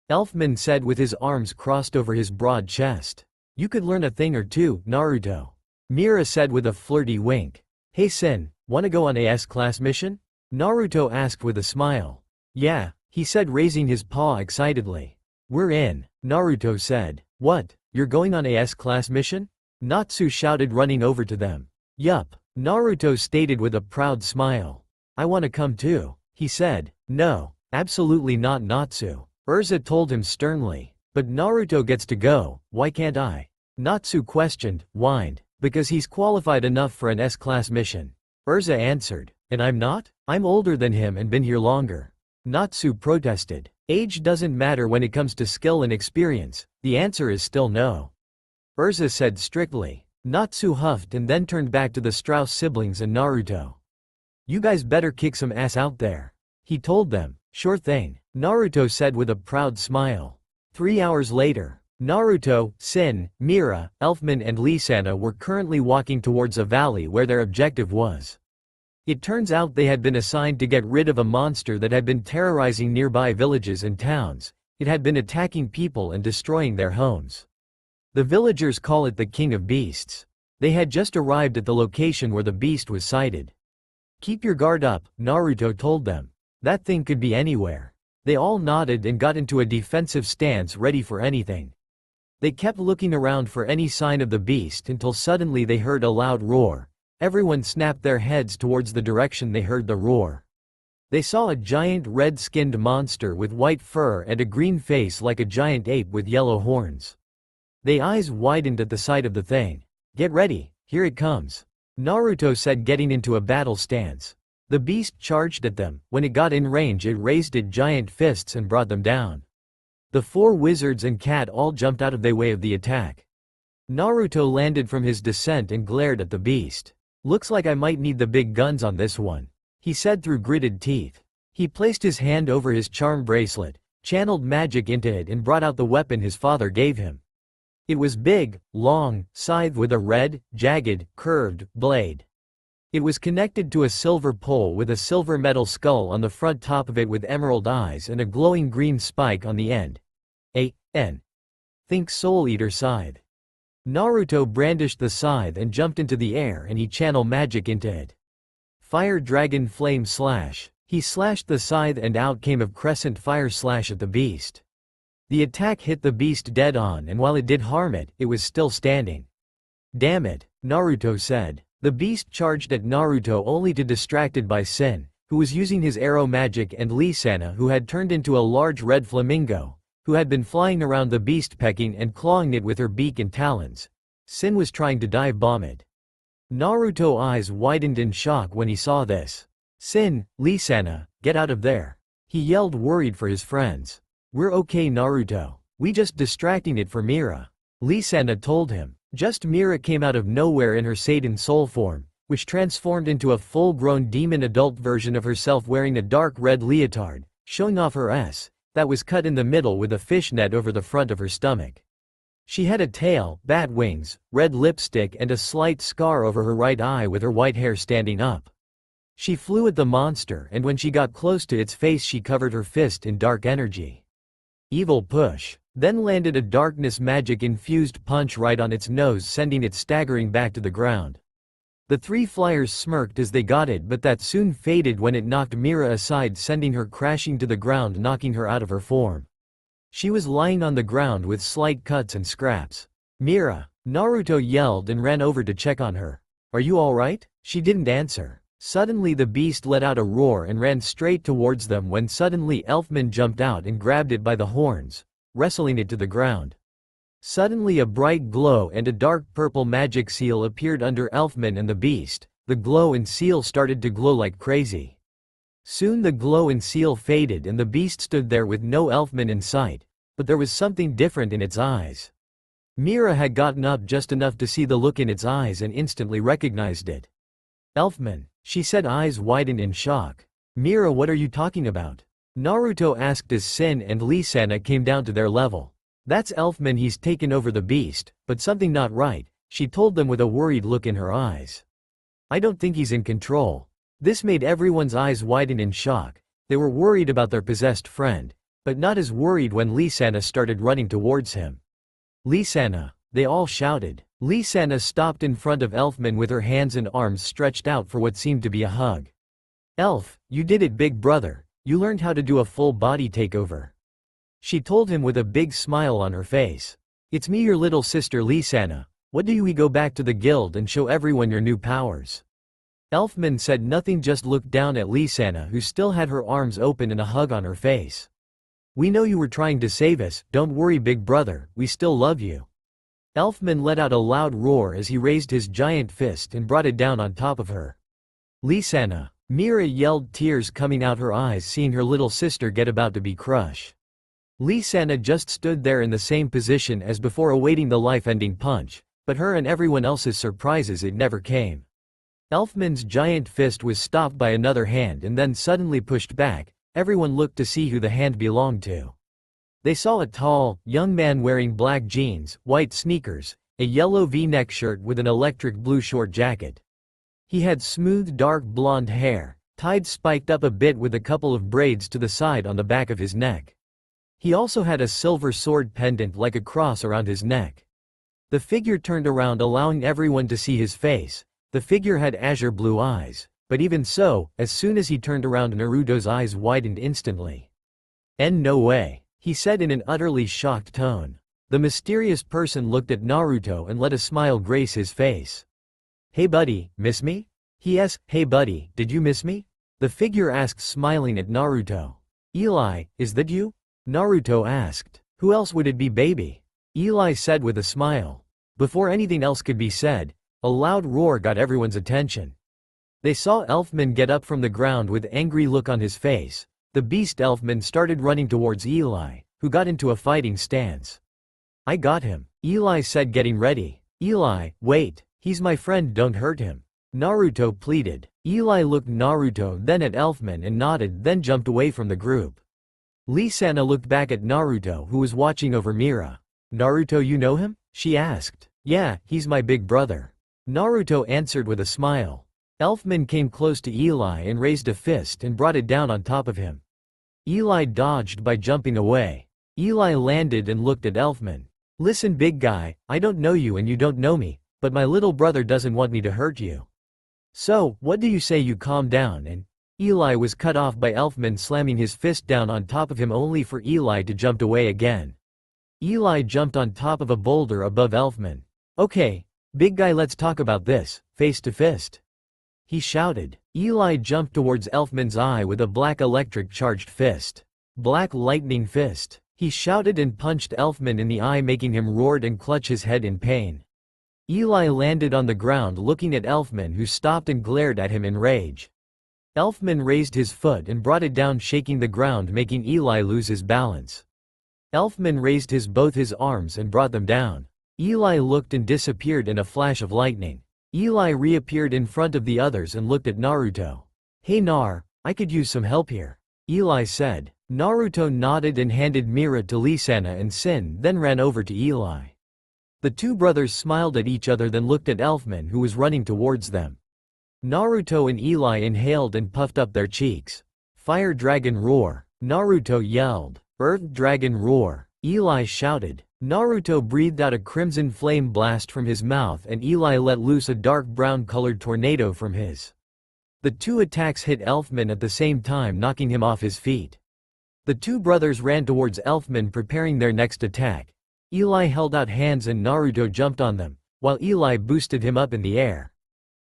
Elfman said with his arms crossed over his broad chest. You could learn a thing or two, Naruto. Mira said with a flirty wink. Hey Sin, wanna go on a S-class mission? Naruto asked with a smile. Yeah, he said, raising his paw excitedly. We're in, Naruto said. What, you're going on a S-class mission? Natsu shouted, running over to them. Yup, Naruto stated with a proud smile. I wanna come too, he said. No, absolutely not, Natsu, Urza told him sternly. But Naruto gets to go, why can't I? Natsu questioned, whined. Because he's qualified enough for an S-class mission. Urza answered, and I'm not? I'm older than him and been here longer. Natsu protested. Age doesn't matter when it comes to skill and experience, the answer is still no. Urza said strictly. Natsu huffed and then turned back to the Strauss siblings and Naruto. You guys better kick some ass out there. He told them. Sure thing, Naruto said with a proud smile. 3 hours later, Naruto, Sin, Mira, Elfman and Lisana were currently walking towards a valley where their objective was. It turns out they had been assigned to get rid of a monster that had been terrorizing nearby villages and towns. It had been attacking people and destroying their homes. The villagers call it the King of Beasts. They had just arrived at the location where the beast was sighted. Keep your guard up, Naruto told them. That thing could be anywhere. They all nodded and got into a defensive stance ready for anything. They kept looking around for any sign of the beast until suddenly they heard a loud roar. Everyone snapped their heads towards the direction they heard the roar. They saw a giant red-skinned monster with white fur and a green face like a giant ape with yellow horns. Their eyes widened at the sight of the thing. Get ready, here it comes, Naruto said, getting into a battle stance. The beast charged at them. When it got in range, it raised its giant fists and brought them down. The 4 wizards and cat all jumped out of their way of the attack. Naruto landed from his descent and glared at the beast. Looks like I might need the big guns on this one, he said through gritted teeth. He placed his hand over his charm bracelet, channeled magic into it and brought out the weapon his father gave him. It was big, long, scythe with a red, jagged, curved blade. It was connected to a silver pole with a silver metal skull on the front top of it with emerald eyes and a glowing green spike on the end. Think Soul Eater scythe. Naruto brandished the scythe and jumped into the air and he channeled magic into it. Fire Dragon Flame Slash. He slashed the scythe and out came a crescent fire slash at the beast. The attack hit the beast dead on, and while it did harm it, it was still standing. Damn it, Naruto said. The beast charged at Naruto only to distracted by Sin, who was using his arrow magic, and Lisana, who had turned into a large red flamingo, who had been flying around the beast pecking and clawing it with her beak and talons. Sin was trying to dive bomb it. Naruto's eyes widened in shock when he saw this. Sin, Lisana, get out of there. He yelled, worried for his friends. We're okay, Naruto. We just distracting it for Mira. Lisana told him. Just Mira came out of nowhere in her Satan soul form, which transformed into a full-grown demon adult version of herself wearing a dark red leotard, showing off her ass, that was cut in the middle with a fishnet over the front of her stomach. She had a tail, bat wings, red lipstick and a slight scar over her right eye with her white hair standing up. She flew at the monster, and when she got close to its face she covered her fist in dark energy. Evil push. Then landed a darkness magic-infused punch right on its nose, sending it staggering back to the ground. The 3 flyers smirked as they got it, but that soon faded when it knocked Mira aside, sending her crashing to the ground, knocking her out of her form. She was lying on the ground with slight cuts and scraps. Mira, Naruto yelled and ran over to check on her. Are you alright? She didn't answer. Suddenly the beast let out a roar and ran straight towards them when suddenly Elfman jumped out and grabbed it by the horns, wrestling it to the ground. Suddenly a bright glow and a dark purple magic seal appeared under Elfman and the beast. The glow and seal started to glow like crazy. Soon the glow and seal faded and the beast stood there with no Elfman in sight, but there was something different in its eyes. Mira had gotten up just enough to see the look in its eyes and instantly recognized it. Elfman, she said, eyes widened in shock. Mira, what are you talking about? Naruto asked as Sin and Lisana came down to their level. That's Elfman, he's taken over the beast, but something not right, she told them with a worried look in her eyes. I don't think he's in control. This made everyone's eyes widen in shock. They were worried about their possessed friend, but not as worried when Lisana started running towards him. Lisana, they all shouted. Lisana stopped in front of Elfman with her hands and arms stretched out for what seemed to be a hug. Elf, you did it, big brother. You learned how to do a full body takeover. She told him with a big smile on her face. It's me, your little sister Lisana. What do we go back to the guild and show everyone your new powers? Elfman said nothing, just looked down at Lisana, who still had her arms open and a hug on her face. We know you were trying to save us, don't worry big brother, we still love you. Elfman let out a loud roar as he raised his giant fist and brought it down on top of her. Lisanna. Mira yelled, tears coming out her eyes seeing her little sister get about to be crushed. Lisanna just stood there in the same position as before awaiting the life-ending punch, but her and everyone else's surprises it never came. Elfman's giant fist was stopped by another hand and then suddenly pushed back. Everyone looked to see who the hand belonged to. They saw a tall, young man wearing black jeans, white sneakers, a yellow V-neck shirt with an electric blue short jacket. He had smooth dark blonde hair, tied spiked up a bit with a couple of braids to the side on the back of his neck. He also had a silver sword pendant like a cross around his neck. The figure turned around allowing everyone to see his face. The figure had azure blue eyes, but even so, as soon as he turned around Naruto's eyes widened instantly. No way, he said in an utterly shocked tone. The mysterious person looked at Naruto and let a smile grace his face. Hey buddy, miss me? Hey buddy, did you miss me? The figure asked smiling at Naruto. Eli, is that you? Naruto asked. Who else would it be baby? Eli said with a smile. Before anything else could be said, a loud roar got everyone's attention. They saw Elfman get up from the ground with angry look on his face. The beast Elfman started running towards Eli, who got into a fighting stance. I got him, Eli said getting ready. Eli, wait, he's my friend, don't hurt him. Naruto pleaded. Eli looked Naruto then at Elfman and nodded then jumped away from the group. Lisanna looked back at Naruto who was watching over Mira. Naruto, you know him? She asked. Yeah, he's my big brother. Naruto answered with a smile. Elfman came close to Eli and raised a fist and brought it down on top of him. Eli dodged by jumping away. Eli landed and looked at Elfman. Listen big guy, I don't know you and you don't know me, but my little brother doesn't want me to hurt you. So, what do you say you calm down and… Eli was cut off by Elfman slamming his fist down on top of him only for Eli to jump away again. Eli jumped on top of a boulder above Elfman. Okay, big guy, let's talk about this, face to fist. He shouted. Eli jumped towards Elfman's eye with a black electric charged fist. Black lightning fist. He shouted and punched Elfman in the eye making him roared and clutch his head in pain. Eli landed on the ground looking at Elfman who stopped and glared at him in rage. Elfman raised his foot and brought it down shaking the ground making Eli lose his balance. Elfman raised both his arms and brought them down. Eli looked and disappeared in a flash of lightning. Eli reappeared in front of the others and looked at Naruto. Hey Nar, I could use some help here. Eli said. Naruto nodded and handed Mira to Lisanna and Sin then ran over to Eli. The two brothers smiled at each other then looked at Elfman who was running towards them. Naruto and Eli inhaled and puffed up their cheeks. Fire Dragon Roar. Naruto yelled. Earth Dragon Roar. Eli shouted. Naruto breathed out a crimson flame blast from his mouth and Eli let loose a dark brown colored tornado from his. The two attacks hit Elfman at the same time knocking him off his feet. The two brothers ran towards Elfman preparing their next attack. Eli held out hands and Naruto jumped on them, while Eli boosted him up in the air.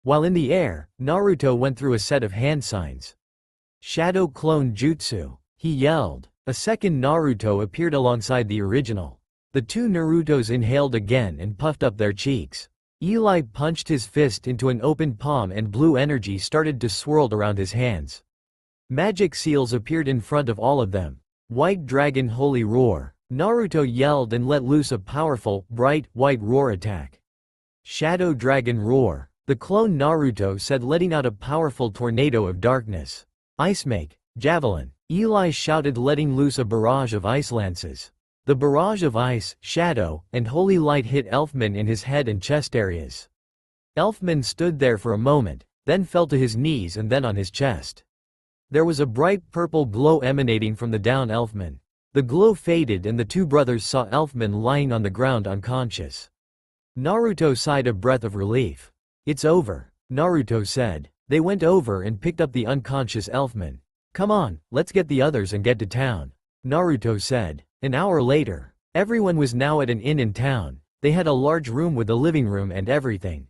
While in the air, Naruto went through a set of hand signs. Shadow Clone Jutsu. He yelled. A second Naruto appeared alongside the original. The two Narutos inhaled again and puffed up their cheeks. Eli punched his fist into an open palm and blue energy started to swirl around his hands. Magic seals appeared in front of all of them. White Dragon Holy Roar. Naruto yelled and let loose a powerful, bright, white roar attack. Shadow Dragon Roar. The clone Naruto said letting out a powerful tornado of darkness. Ice Make. Javelin. Eli shouted letting loose a barrage of ice lances. The barrage of ice, shadow, and holy light hit Elfman in his head and chest areas. Elfman stood there for a moment, then fell to his knees and then on his chest. There was a bright purple glow emanating from the down Elfman. The glow faded and the two brothers saw Elfman lying on the ground unconscious. Naruto sighed a breath of relief. It's over, Naruto said. They went over and picked up the unconscious Elfman. Come on, let's get the others and get to town, Naruto said. An hour later, everyone was now at an inn in town. They had a large room with a living room and everything.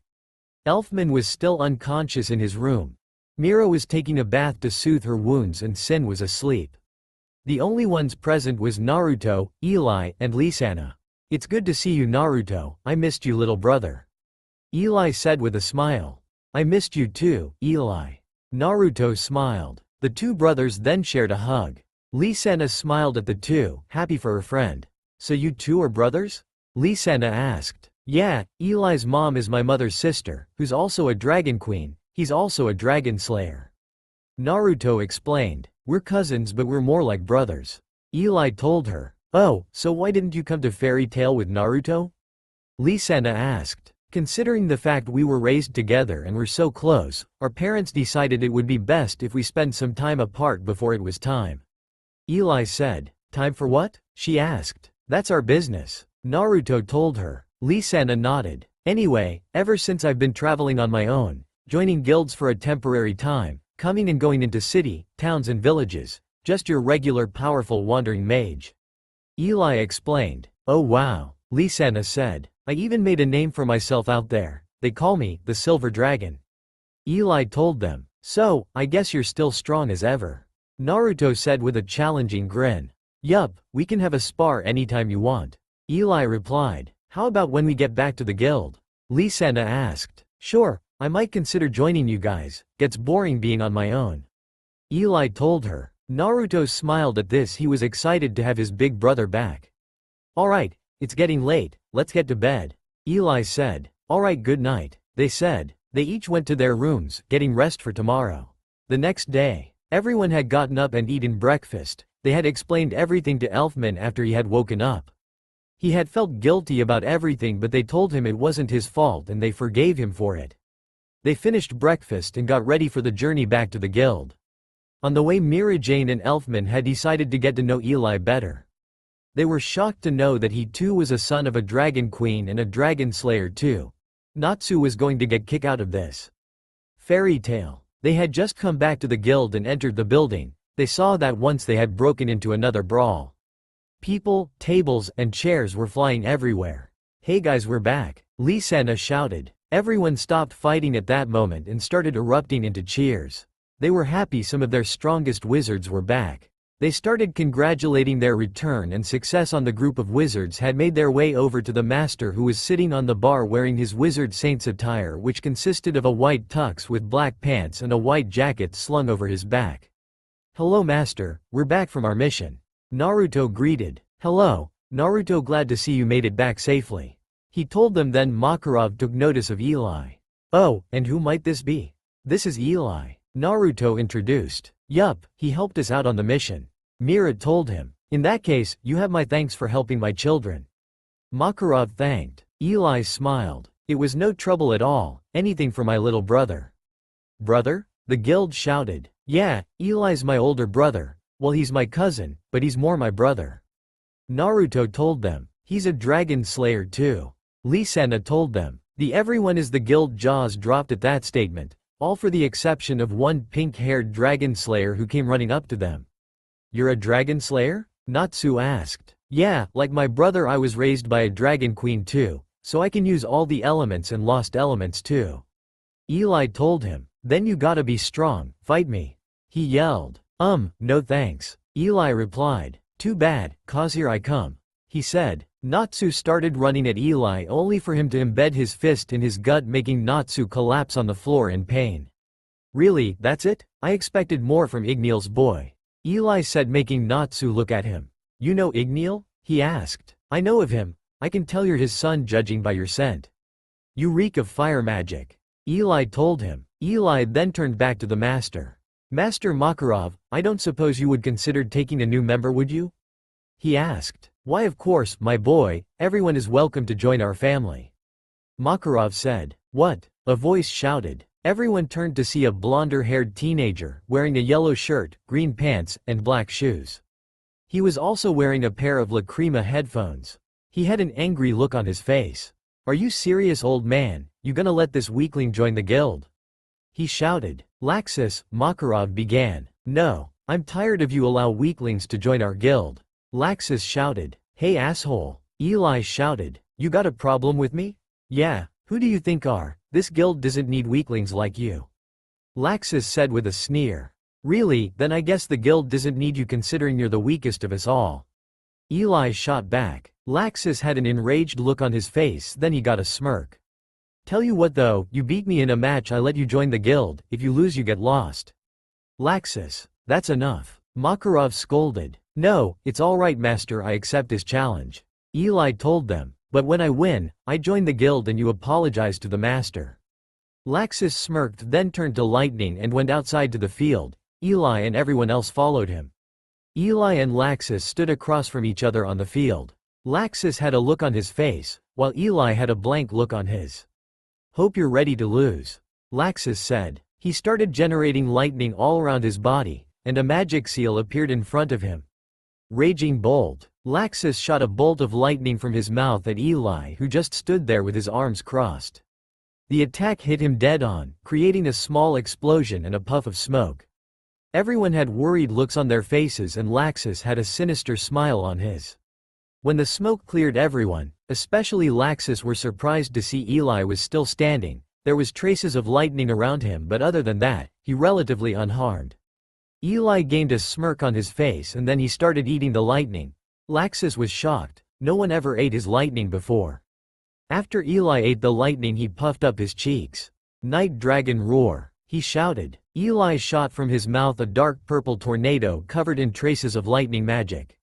Elfman was still unconscious in his room. Mira was taking a bath to soothe her wounds and Sin was asleep. The only ones present was Naruto, Eli, and Lisanna. It's good to see you Naruto, I missed you little brother. Eli said with a smile. I missed you too, Eli. Naruto smiled. The two brothers then shared a hug. Lee Senna smiled at the two, happy for her friend. So you two are brothers? Lee Senna asked. Yeah, Eli's mom is my mother's sister, who's also a dragon queen. He's also a dragon slayer. Naruto explained. We're cousins but we're more like brothers. Eli told her. Oh, so why didn't you come to Fairy Tail with Naruto? Lee Senna asked. Considering the fact we were raised together and were so close, our parents decided it would be best if we spend some time apart before it was time. Eli said. Time for what? She asked. That's our business. Naruto told her. Lee Senna nodded. Anyway, ever since I've been traveling on my own, joining guilds for a temporary time, coming and going into city, towns and villages, just your regular powerful wandering mage. Eli explained. Oh wow, Lee Senna said. I even made a name for myself out there. They call me the Silver Dragon. Eli told them. So, I guess you're still strong as ever. Naruto said with a challenging grin. Yup, we can have a spar anytime you want. Eli replied. How about when we get back to the guild? Lee Senna asked. Sure, I might consider joining you guys. Gets boring being on my own. Eli told her. Naruto smiled at this. He was excited to have his big brother back. Alright, it's getting late, let's get to bed. Eli said. Alright, good night, they said. They each went to their rooms, getting rest for tomorrow. The next day, everyone had gotten up and eaten breakfast. They had explained everything to Elfman after he had woken up. He had felt guilty about everything but they told him it wasn't his fault and they forgave him for it. They finished breakfast and got ready for the journey back to the guild. On the way, Mira Jane and Elfman had decided to get to know Eli better. They were shocked to know that he too was a son of a dragon queen and a dragon slayer too. Natsu was going to get kicked out of this fairy tale. They had just come back to the guild and entered the building. They saw that once they had broken into another brawl. People, tables, and chairs were flying everywhere. Hey guys, we're back, Lee Senna shouted. Everyone stopped fighting at that moment and started erupting into cheers. They were happy some of their strongest wizards were back. They started congratulating their return and success on. The group of wizards had made their way over to the master who was sitting on the bar wearing his wizard saint's attire, which consisted of a white tux with black pants and a white jacket slung over his back. Hello master, we're back from our mission. Naruto greeted. Hello, Naruto, glad to see you made it back safely. He told them. Then Makarov took notice of Eli. Oh, and who might this be? This is Eli, Naruto introduced. Yup, he helped us out on the mission. Mira told him. In that case, you have my thanks for helping my children. Makarov thanked. Eli smiled. It was no trouble at all, anything for my little brother. Brother? The guild shouted. Yeah, Eli's my older brother. Well, he's my cousin, but he's more my brother. Naruto told them. He's a dragon slayer too. Lee Senna told them. Everyone is the guild jaws dropped at that statement, all for the exception of one pink-haired dragon slayer who came running up to them. You're a dragon slayer? Natsu asked. Yeah, like my brother, I was raised by a dragon queen too, so I can use all the elements and lost elements too. Eli told him. Then you gotta be strong, fight me. He yelled. No thanks. Eli replied. Too bad, 'cause here I come. He said. Natsu started running at Eli only for him to embed his fist in his gut, making Natsu collapse on the floor in pain. Really, that's it? I expected more from Igneal's boy. Eli said, making Natsu look at him. You know Igneal? He asked. I know of him. I can tell you're his son judging by your scent. You reek of fire magic. Eli told him. Eli then turned back to the master. Master Makarov, I don't suppose you would consider taking a new member, would you? He asked. Why, of course, my boy, everyone is welcome to join our family. Makarov said. What? A voice shouted. Everyone turned to see a blonder-haired teenager, wearing a yellow shirt, green pants, and black shoes. He was also wearing a pair of Lacrima headphones. He had an angry look on his face. Are you serious, old man? You gonna let this weakling join the guild? He shouted. Laxus, Makarov began. No, I'm tired of you allow weaklings to join our guild. Laxus shouted. Hey asshole. Eli shouted. You got a problem with me? Yeah, who do you think are? This guild doesn't need weaklings like you. Laxus said with a sneer. Really, then I guess the guild doesn't need you considering you're the weakest of us all. Eli shot back. Laxus had an enraged look on his face, then he got a smirk. Tell you what though, you beat me in a match, I let you join the guild, if you lose you get lost. Laxus, that's enough. Makarov scolded. No, it's alright master, I accept his challenge. Eli told them, but when I win, I join the guild and you apologize to the master. Laxus smirked, then turned to Lightning and went outside to the field. Eli and everyone else followed him. Eli and Laxus stood across from each other on the field. Laxus had a look on his face, while Eli had a blank look on his. Hope you're ready to lose. Laxus said. He started generating lightning all around his body, and a magic seal appeared in front of him. Raging bolt. Laxus shot a bolt of lightning from his mouth at Eli, who just stood there with his arms crossed. The attack hit him dead on, creating a small explosion and a puff of smoke. Everyone had worried looks on their faces and Laxus had a sinister smile on his. When the smoke cleared, everyone, especially Laxus, were surprised to see Eli was still standing. There was traces of lightning around him, but other than that, he relatively unharmed. Eli gained a smirk on his face and then he started eating the lightning. Laxus was shocked. No one ever ate his lightning before. After Eli ate the lightning, he puffed up his cheeks. Night Dragon Roar, he shouted. Eli shot from his mouth a dark purple tornado covered in traces of lightning magic.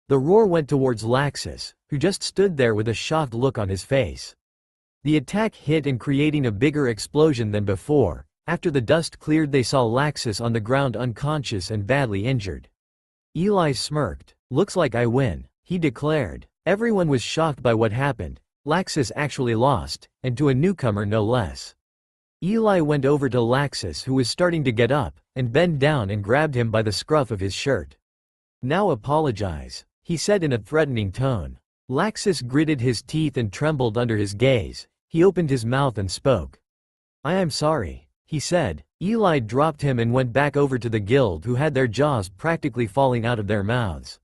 The roar went towards Laxus, who just stood there with a shocked look on his face. The attack hit and creating a bigger explosion than before. After the dust cleared, they saw Laxus on the ground unconscious and badly injured. Eli smirked. Looks like I win, he declared. Everyone was shocked by what happened. Laxus actually lost, and to a newcomer no less. Eli went over to Laxus, who was starting to get up, and bent down and grabbed him by the scruff of his shirt. Now apologize, he said in a threatening tone. Laxus gritted his teeth and trembled under his gaze. He opened his mouth and spoke. I am sorry, he said. Eli dropped him and went back over to the guild, who had their jaws practically falling out of their mouths.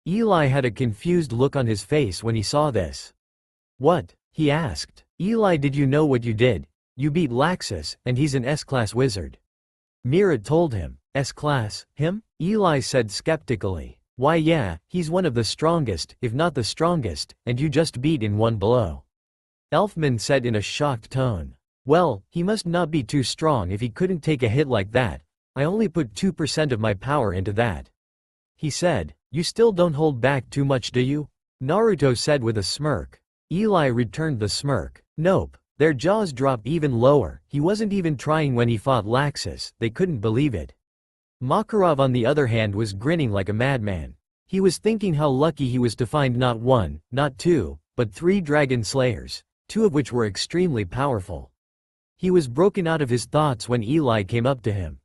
Eli had a confused look on his face when he saw this. What? He asked. Eli, did you know what you did? You beat Laxus, and he's an S-class wizard. Mira told him. S-class, him? Eli said skeptically. Why yeah, he's one of the strongest, if not the strongest, and you just beat in one blow. Elfman said in a shocked tone. Well, he must not be too strong if he couldn't take a hit like that. I only put 2% of my power into that. He said. You still don't hold back too much, do you? Naruto said with a smirk. Eli returned the smirk. Nope. Their jaws dropped even lower. He wasn't even trying when he fought Laxus. They couldn't believe it. Makarov on the other hand was grinning like a madman. He was thinking how lucky he was to find not one, not two, but 3 dragon slayers, 2 of which were extremely powerful. He was broken out of his thoughts when Eli came up to him.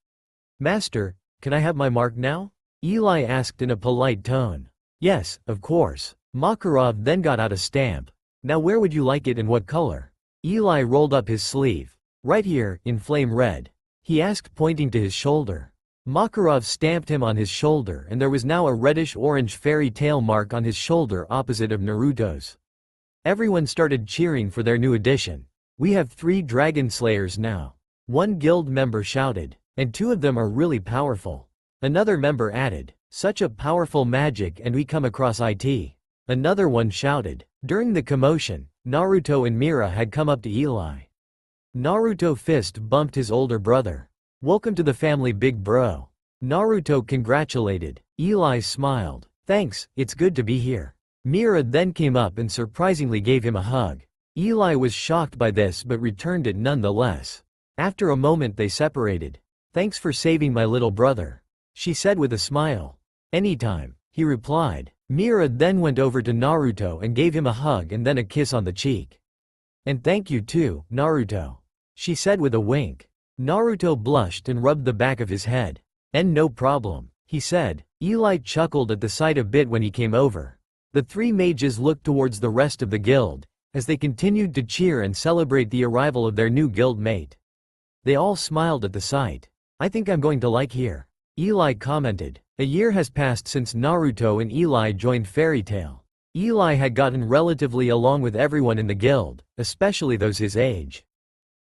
Master, can I have my mark now? Eli asked in a polite tone. Yes, of course. Makarov then got out a stamp. Now where would you like it and what color? Eli rolled up his sleeve. Right here, in flame red. He asked, pointing to his shoulder. Makarov stamped him on his shoulder and there was now a reddish-orange fairy tail mark on his shoulder opposite of Naruto's. Everyone started cheering for their new addition. We have 3 dragon slayers now. One guild member shouted. And 2 of them are really powerful. Another member added. Such a powerful magic and we come across it. Another one shouted. During the commotion, Naruto and Mira had come up to Eli. Naruto fist bumped his older brother. Welcome to the family, big bro. Naruto congratulated. Eli smiled. Thanks, it's good to be here. Mira then came up and surprisingly gave him a hug. Eli was shocked by this but returned it nonetheless. After a moment they separated. Thanks for saving my little brother, she said with a smile. Anytime, he replied. Mira then went over to Naruto and gave him a hug and then a kiss on the cheek. And thank you too, Naruto, she said with a wink. Naruto blushed and rubbed the back of his head. And no problem, he said. Eli chuckled at the sight a bit when he came over. The 3 mages looked towards the rest of the guild, as they continued to cheer and celebrate the arrival of their new guild mate. They all smiled at the sight. I think I'm going to like here, Eli commented. A year has passed since Naruto and Eli joined Fairy Tail. Eli had gotten relatively along with everyone in the guild, especially those his age.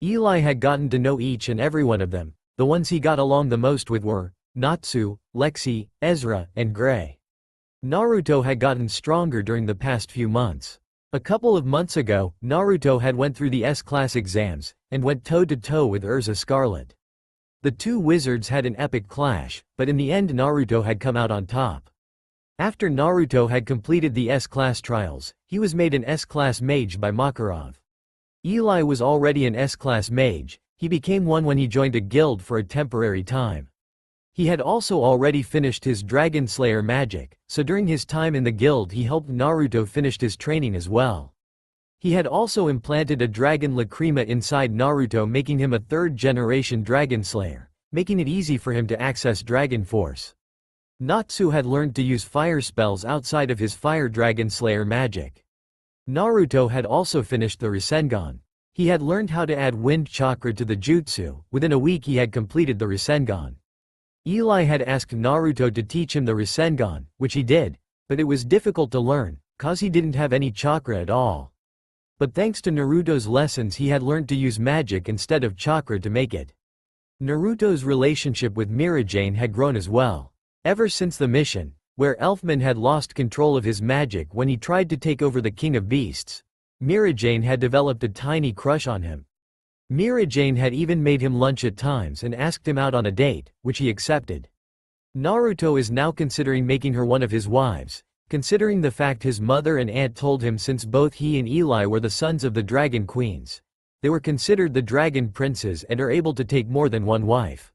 Eli had gotten to know each and every one of them. The ones he got along the most with were Natsu, Lexi, Ezra, and Gray. Naruto had gotten stronger during the past few months. A couple of months ago, Naruto had went through the S-class exams, and went toe-to-toe with Urza Scarlet. The two wizards had an epic clash, but in the end Naruto had come out on top. After Naruto had completed the S-class trials, he was made an S-class mage by Makarov. Eli was already an S-class mage, he became one when he joined a guild for a temporary time. He had also already finished his Dragon Slayer magic, so during his time in the guild he helped Naruto finish his training as well. He had also implanted a dragon lacrima inside Naruto, making him a third-generation Dragon Slayer, making it easy for him to access Dragon Force. Natsu had learned to use fire spells outside of his Fire Dragon Slayer magic. Naruto had also finished the Rasengan. He had learned how to add wind chakra to the jutsu. Within a week he had completed the Rasengan. Eli had asked Naruto to teach him the Rasengan, which he did, but it was difficult to learn, cause he didn't have any chakra at all. But thanks to Naruto's lessons he had learned to use magic instead of chakra to make it. Naruto's relationship with Mirajane had grown as well. Ever since the mission, where Elfman had lost control of his magic when he tried to take over the King of Beasts, Mirajane had developed a tiny crush on him. Mirajane had even made him lunch at times and asked him out on a date, which he accepted. Naruto is now considering making her one of his wives, considering the fact his mother and aunt told him since both he and Eli were the sons of the Dragon Queens. They were considered the Dragon Princes and are able to take more than one wife.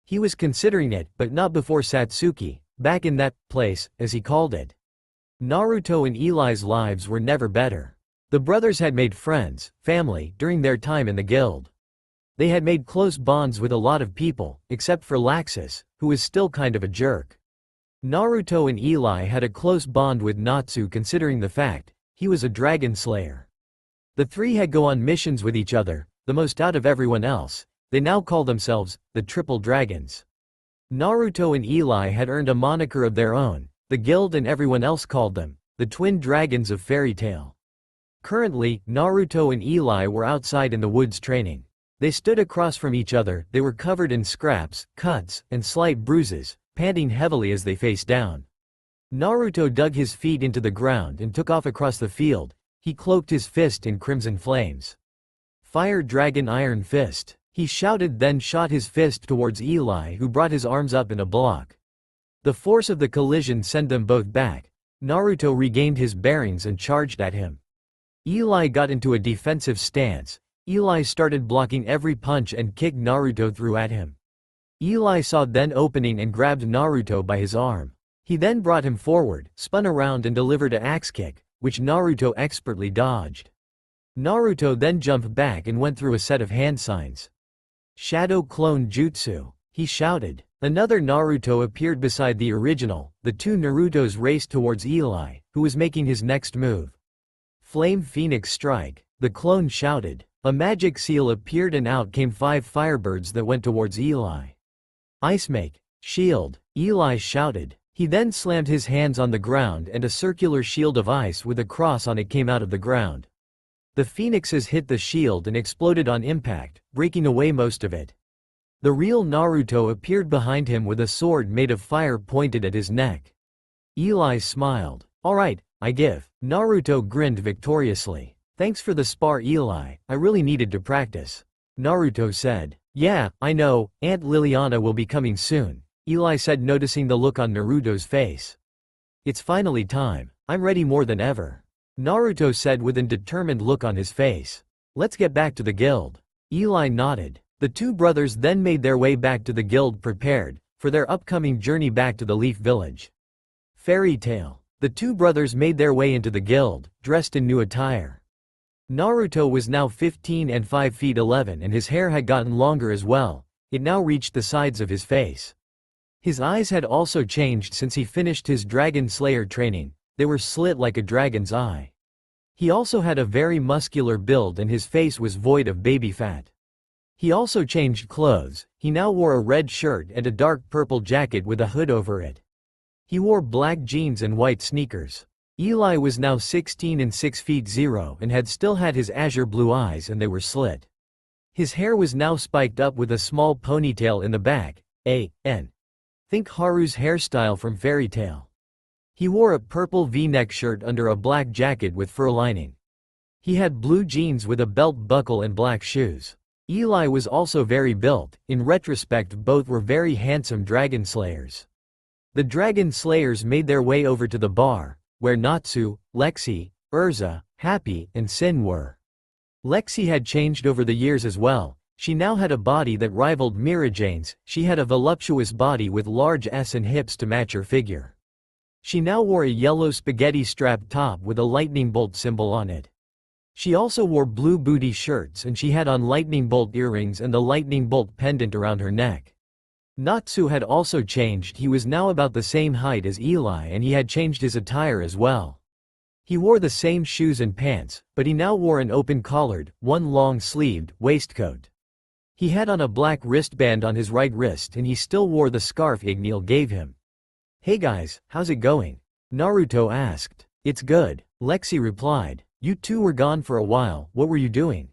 He was considering it, but not before Satsuki, back in that place, as he called it. Naruto and Eli's lives were never better. The brothers had made friends, family, during their time in the guild. They had made close bonds with a lot of people, except for Laxus, who was still kind of a jerk. Naruto and Eli had a close bond with Natsu considering the fact he was a dragon slayer. The three had go on missions with each other, the most out of everyone else. They now call themselves the Triple Dragons. Naruto and Eli had earned a moniker of their own. The guild and everyone else called them the Twin Dragons of Fairy Tail. Currently, Naruto and Eli were outside in the woods training. They stood across from each other. They were covered in scraps, cuts, and slight bruises, panting heavily as they faced down. Naruto dug his feet into the ground and took off across the field. He cloaked his fist in crimson flames. Fire Dragon Iron Fist. He shouted, then shot his fist towards Eli, who brought his arms up in a block. The force of the collision sent them both back. Naruto regained his bearings and charged at him. Eli got into a defensive stance. Eli started blocking every punch and kick Naruto threw at him. Eli saw then opening and grabbed Naruto by his arm. He then brought him forward, spun around and delivered an axe kick, which Naruto expertly dodged. Naruto then jumped back and went through a set of hand signs. Shadow Clone Jutsu. He shouted. Another Naruto appeared beside the original. The two Narutos raced towards Eli, who was making his next move. Flame Phoenix Strike. The clone shouted. A magic seal appeared and out came 5 firebirds that went towards Eli. Ice Make. Shield. Eli shouted. He then slammed his hands on the ground and a circular shield of ice with a cross on it came out of the ground. The phoenixes hit the shield and exploded on impact, breaking away most of it. The real Naruto appeared behind him with a sword made of fire pointed at his neck. Eli smiled. Alright, I give. Naruto grinned victoriously. Thanks for the spar, Eli, I really needed to practice. Naruto said. Yeah, I know, Aunt Liliana will be coming soon, Eli said, noticing the look on Naruto's face. It's finally time. I'm ready more than ever, Naruto said with a determined look on his face. Let's get back to the guild. Eli nodded. The two brothers then made their way back to the guild, prepared for their upcoming journey back to the Leaf Village. Fairy Tail. The two brothers made their way into the guild, dressed in new attire. Naruto was now 15 and 5 feet 11 and his hair had gotten longer as well. It now reached the sides of his face. His eyes had also changed since he finished his Dragon Slayer training. They were slit like a dragon's eye. He also had a very muscular build and his face was void of baby fat. He also changed clothes. He now wore a red shirt and a dark purple jacket with a hood over it. He wore black jeans and white sneakers. Eli was now 16 and 6 feet 0 and had still had his azure blue eyes and they were slit. His hair was now spiked up with a small ponytail in the back. Think Haru's hairstyle from Fairy Tail. He wore a purple V-neck shirt under a black jacket with fur lining. He had blue jeans with a belt buckle and black shoes. Eli was also very built. In retrospect, both were very handsome dragon slayers. The dragon slayers made their way over to the bar, where Natsu, Lexi, Urza, Happy, and Sin were. Lexi had changed over the years as well. She now had a body that rivaled Mirajane's. She had a voluptuous body with large S and hips to match her figure. She now wore a yellow spaghetti-strap top with a lightning bolt symbol on it. She also wore blue booty shirts and she had on lightning bolt earrings and the lightning bolt pendant around her neck. Natsu had also changed. He was now about the same height as Eli and he had changed his attire as well. He wore the same shoes and pants, but he now wore an open-collared, one long-sleeved, waistcoat. He had on a black wristband on his right wrist and he still wore the scarf Igneel gave him. "Hey guys, how's it going?" Naruto asked. "It's good," Lexi replied. "You two were gone for a while, what were you doing?"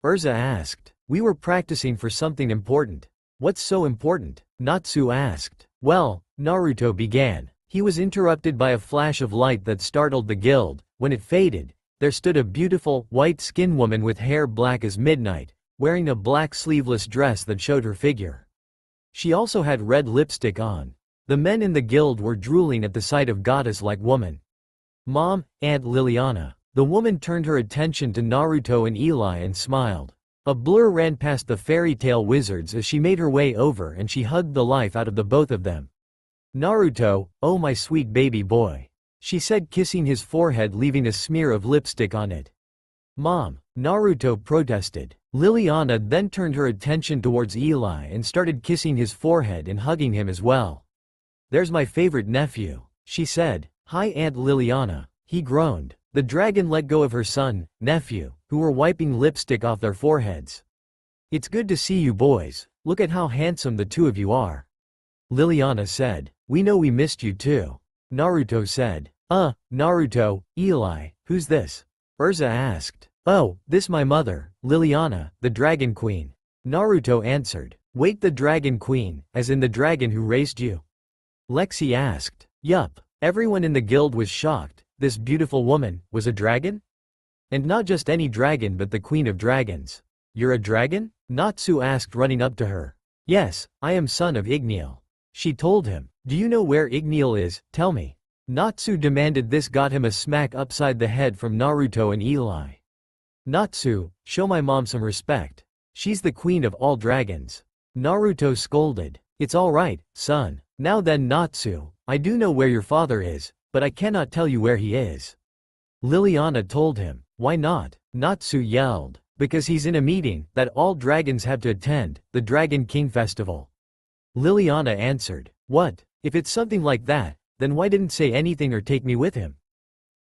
Urza asked. "We were practicing for something important." "What's so important?" Natsu asked. "Well," Naruto began. He was interrupted by a flash of light that startled the guild. When it faded, there stood a beautiful, white-skinned woman with hair black as midnight, wearing a black sleeveless dress that showed her figure. She also had red lipstick on. The men in the guild were drooling at the sight of goddess-like woman. "Mom, Aunt Liliana." The woman turned her attention to Naruto and Eli and smiled. A blur ran past the fairy tale wizards as she made her way over and she hugged the life out of the both of them. "Naruto, oh my sweet baby boy," she said, kissing his forehead, leaving a smear of lipstick on it. "Mom," Naruto protested. Liliana then turned her attention towards Eli and started kissing his forehead and hugging him as well. "There's my favorite nephew," she said. "Hi Aunt Liliana," he groaned. The dragon let go of her son, nephew, who were wiping lipstick off their foreheads. "It's good to see you boys, look at how handsome the two of you are." Liliana said. "We know we missed you too," Naruto said. Naruto, Eli, who's this?" Urza asked. "Oh, this my mother, Liliana, the Dragon Queen," Naruto answered. "Wait, the Dragon Queen, as in the dragon who raised you?" Lexi asked. "Yup." Everyone in the guild was shocked. This beautiful woman was a dragon? And not just any dragon but the Queen of Dragons. "You're a dragon?" Natsu asked, running up to her. "Yes, I am son of Igneel," she told him. "Do you know where Igneel is? Tell me." Natsu demanded. This got him a smack upside the head from Naruto and Eli. "Natsu, show my mom some respect. She's the queen of all dragons," Naruto scolded. "It's alright, son. Now then Natsu, I do know where your father is, but I cannot tell you where he is," Liliana told him. "Why not?" Natsu yelled. "Because he's in a meeting that all dragons have to attend, the Dragon King Festival," Liliana answered. "What? If it's something like that, then why didn't say anything or take me with him?"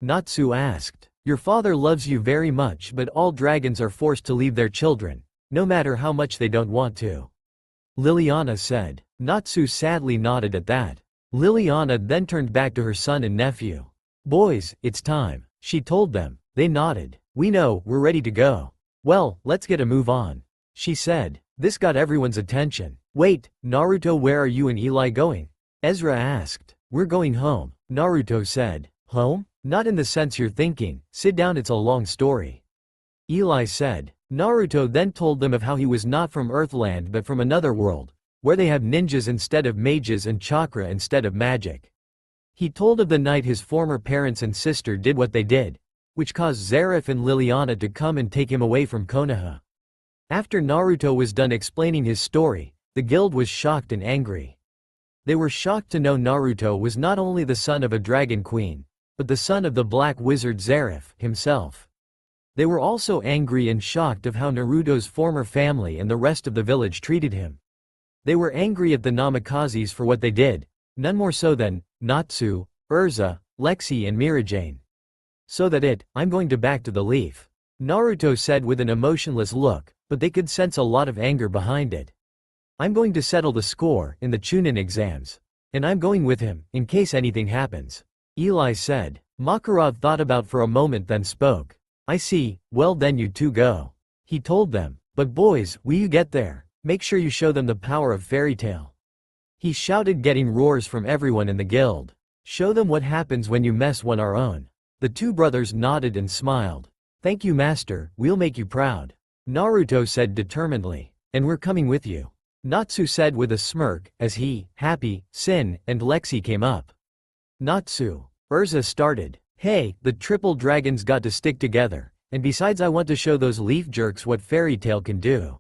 Natsu asked. "Your father loves you very much, but all dragons are forced to leave their children, no matter how much they don't want to," Liliana said. Natsu sadly nodded at that. Liliana then turned back to her son and nephew. "Boys, it's time," she told them. They nodded. "We know, we're ready to go." "Well, let's get a move on," she said. This got everyone's attention. "Wait, Naruto, where are you and Eli going?" Ezra asked. "We're going home," Naruto said. "Home? Not in the sense you're thinking. Sit down, it's a long story," Eli said. Naruto then told them of how he was not from Earthland but from another world, where they have ninjas instead of mages and chakra instead of magic. He told of the night his former parents and sister did what they did, which caused Zareth and Liliana to come and take him away from Konoha. After Naruto was done explaining his story, the guild was shocked and angry. They were shocked to know Naruto was not only the son of a dragon queen, but the son of the black wizard Zareth himself. They were also angry and shocked of how Naruto's former family and the rest of the village treated him. They were angry at the Namakazes for what they did, none more so than Natsu, Urza, Lexi and Mirajane. "So that I'm going back to the leaf," Naruto said with an emotionless look, but they could sense a lot of anger behind it. "I'm going to settle the score in the Chunin exams. And I'm going with him, in case anything happens," Eli said. Makarov thought about for a moment then spoke. "I see, well then you two go," he told them. "But boys, when you get there, make sure you show them the power of fairy tale," he shouted, getting roars from everyone in the guild. Show them what happens when you mess one our own. The two brothers nodded and smiled. Thank you master, we'll make you proud. Naruto said determinedly. And we're coming with you. Natsu said with a smirk, as he, Happy, Sin, and Lexi came up. Natsu. Urza started. Hey, the triple dragons got to stick together, and besides I want to show those leaf jerks what Fairy Tail can do.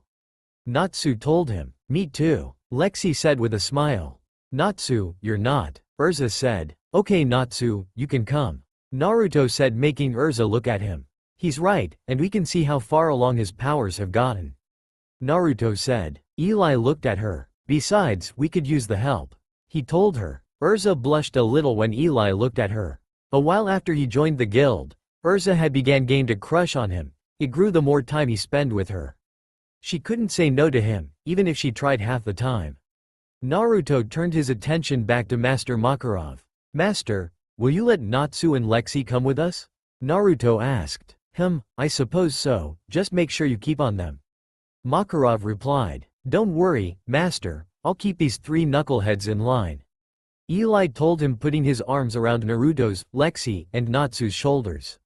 Natsu told him. Me too. Lexi said with a smile. Natsu, you're not. Urza said. Okay Natsu, you can come. Naruto said making Urza look at him. He's right, and we can see how far along his powers have gotten. Naruto said. Eli looked at her. Besides, we could use the help. He told her. Urza blushed a little when Eli looked at her. A while after he joined the guild, Urza had gained a crush on him. It grew the more time he spent with her. She couldn't say no to him, even if she tried half the time. Naruto turned his attention back to Master Makarov. Master, will you let Natsu and Lexi come with us? Naruto asked. I suppose so, just make sure you keep on them. Makarov replied. Don't worry, master, I'll keep these three knuckleheads in line. Eli told him putting his arms around Naruto's, Lexi, and Natsu's shoulders.